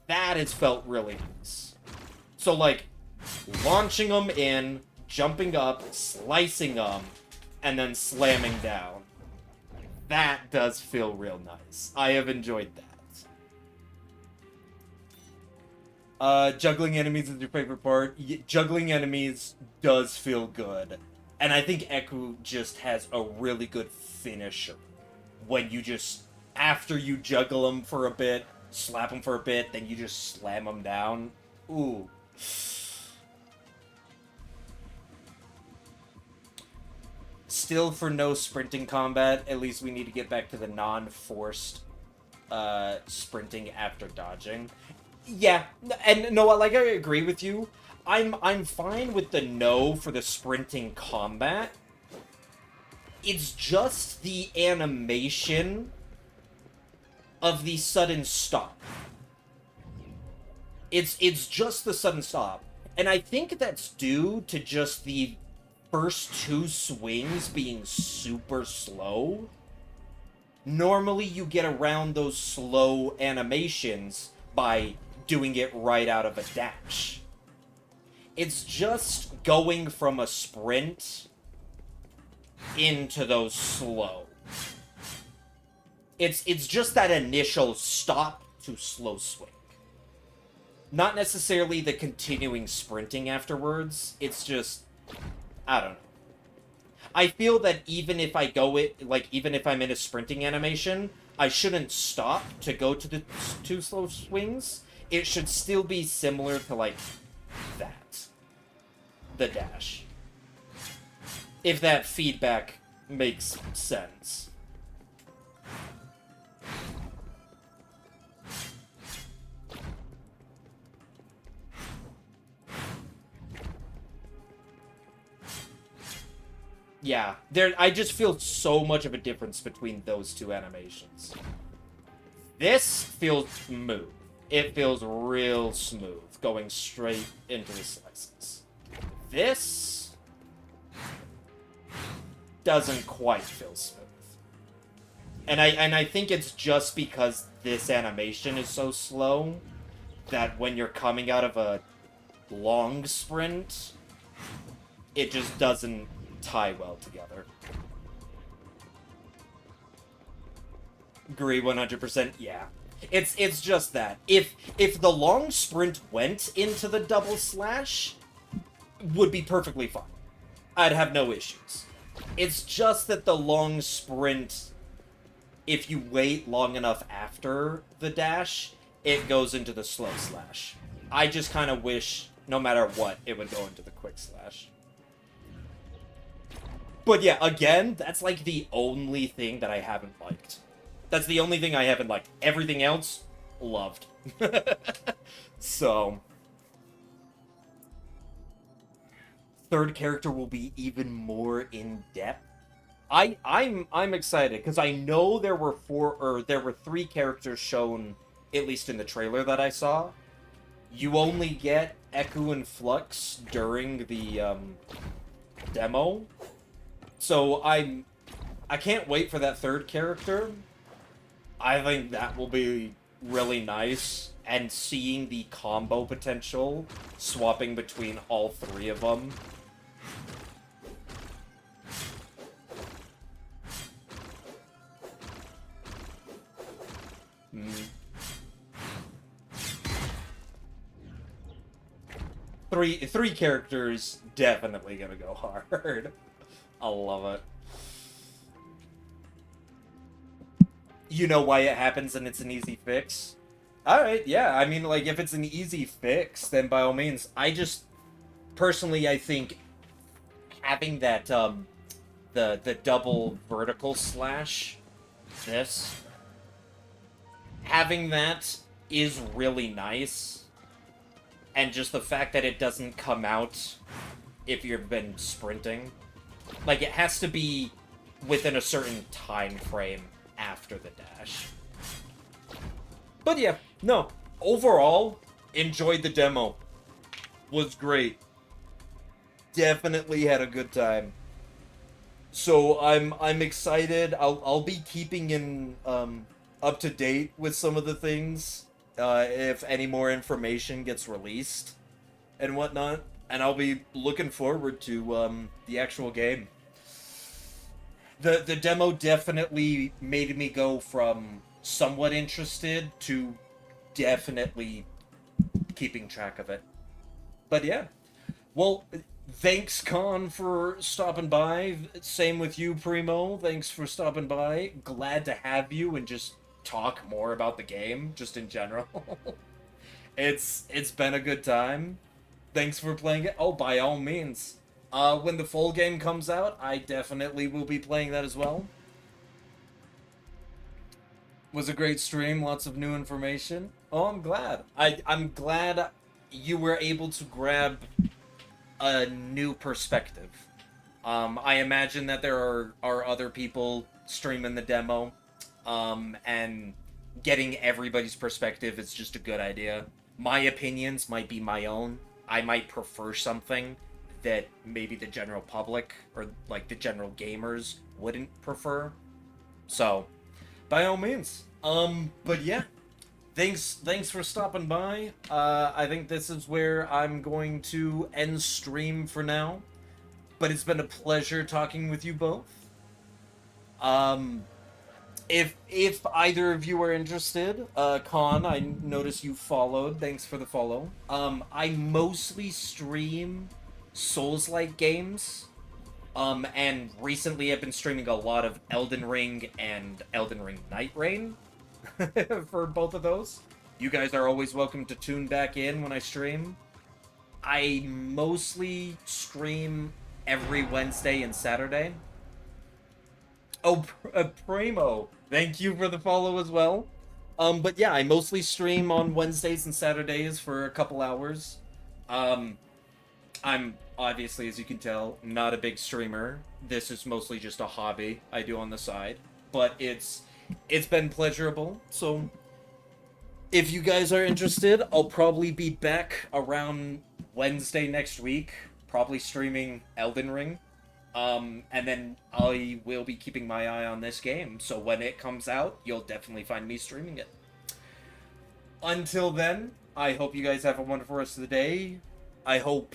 That has felt really nice. So, like, launching them in, jumping up, slicing them, and then slamming down. That does feel real nice. I have enjoyed that. Juggling enemies is your favorite part. Juggling enemies does feel good. And I think Echo just has a really good finisher. When you just, after you juggle them for a bit, slap them for a bit, then you just slam them down. Ooh. Still for no sprinting combat. At least we need to get back to the non-forced sprinting after dodging. Yeah, and no, like, I agree with you. I'm fine with the no for the sprinting combat. It's just the animation of the sudden stop. It's just the sudden stop. And I think that's due to just the first two swings being super slow. Normally you get around those slow animations by doing it right out of a dash. It's just going from a sprint into those slow. It's just that initial stop to slow swing. Not necessarily the continuing sprinting afterwards. It's just, I don't know. I feel that even if I go it like even if I'm in a sprinting animation, I shouldn't stop to go to the two slow swings. It should still be similar to like that. The dash. If that feedback makes sense. Yeah, I just feel so much of a difference between those two animations. This feels smooth. It feels real smooth, going straight into the slices. This doesn't quite feel smooth. And I think it's just because this animation is so slow that when you're coming out of a long sprint, it just doesn't tie well together. Agree 100%. Yeah. It's just that. If the long sprint went into the double slash, would be perfectly fine. I'd have no issues. It's just that the long sprint, if you wait long enough after the dash, it goes into the slow slash. I just kind of wish, no matter what, it would go into the quick slash. But yeah, again, that's like the only thing that I haven't liked. That's the only thing I haven't liked. Everything else, loved. So, third character will be even more in depth. I'm excited because I know there were three characters shown, at least in the trailer that I saw. You only get Echo and Flux during the demo. So I can't wait for that third character. I think that will be really nice, and seeing the combo potential, swapping between all three of them. Three characters, definitely gonna go hard. I love it. You know why it happens and it's an easy fix? Alright, yeah, I mean, like, if it's an easy fix, then by all means. I just, personally, I think having that, the double vertical slash, having that is really nice. And just the fact that it doesn't come out if you've been sprinting. Like, it has to be within a certain time frame after the dash. But yeah, no. Overall, enjoyed the demo. Was great. Definitely had a good time. So I'm excited. I'll be keeping in up to date with some of the things if any more information gets released and whatnot. And I'll be looking forward to the actual game. The demo definitely made me go from somewhat interested to definitely keeping track of it. But yeah. Well, thanks, Con, for stopping by. Same with you, Primo. Thanks for stopping by. Glad to have you and just talk more about the game, just in general. It's been a good time. Thanks for playing it. Oh, by all means. When the full game comes out, I definitely will be playing that as well. Was a great stream, lots of new information. Oh, I'm glad. I'm glad you were able to grab a new perspective. I imagine that there are other people streaming the demo, and getting everybody's perspective is just a good idea. My opinions might be my own. I might prefer something that maybe the general public or like the general gamers wouldn't prefer. So, by all means. But yeah. Thanks for stopping by. I think this is where I'm going to end stream for now. But it's been a pleasure talking with you both. If either of you are interested, Con, I noticed you followed. Thanks for the follow. I mostly stream Souls-like games. And recently I've been streaming a lot of Elden Ring and Elden Ring Night Rain for both of those. You guys are always welcome to tune back in when I stream. I mostly stream every Wednesday and Saturday. Oh, Primo, thank you for the follow as well. But yeah, I mostly stream on Wednesdays and Saturdays for a couple hours. I'm obviously, as you can tell, not a big streamer. This is mostly just a hobby I do on the side, but it's been pleasurable. So if you guys are interested, I'll probably be back around Wednesday next week, probably streaming Elden Ring. And then I will be keeping my eye on this game, so when it comes out, you'll definitely find me streaming it. Until then, I hope you guys have a wonderful rest of the day. I hope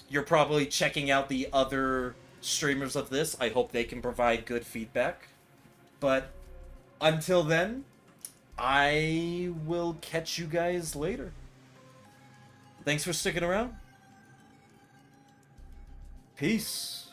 you're probably checking out the other streamers of this. I hope they can provide good feedback. But until then, I will catch you guys later. Thanks for sticking around. Peace.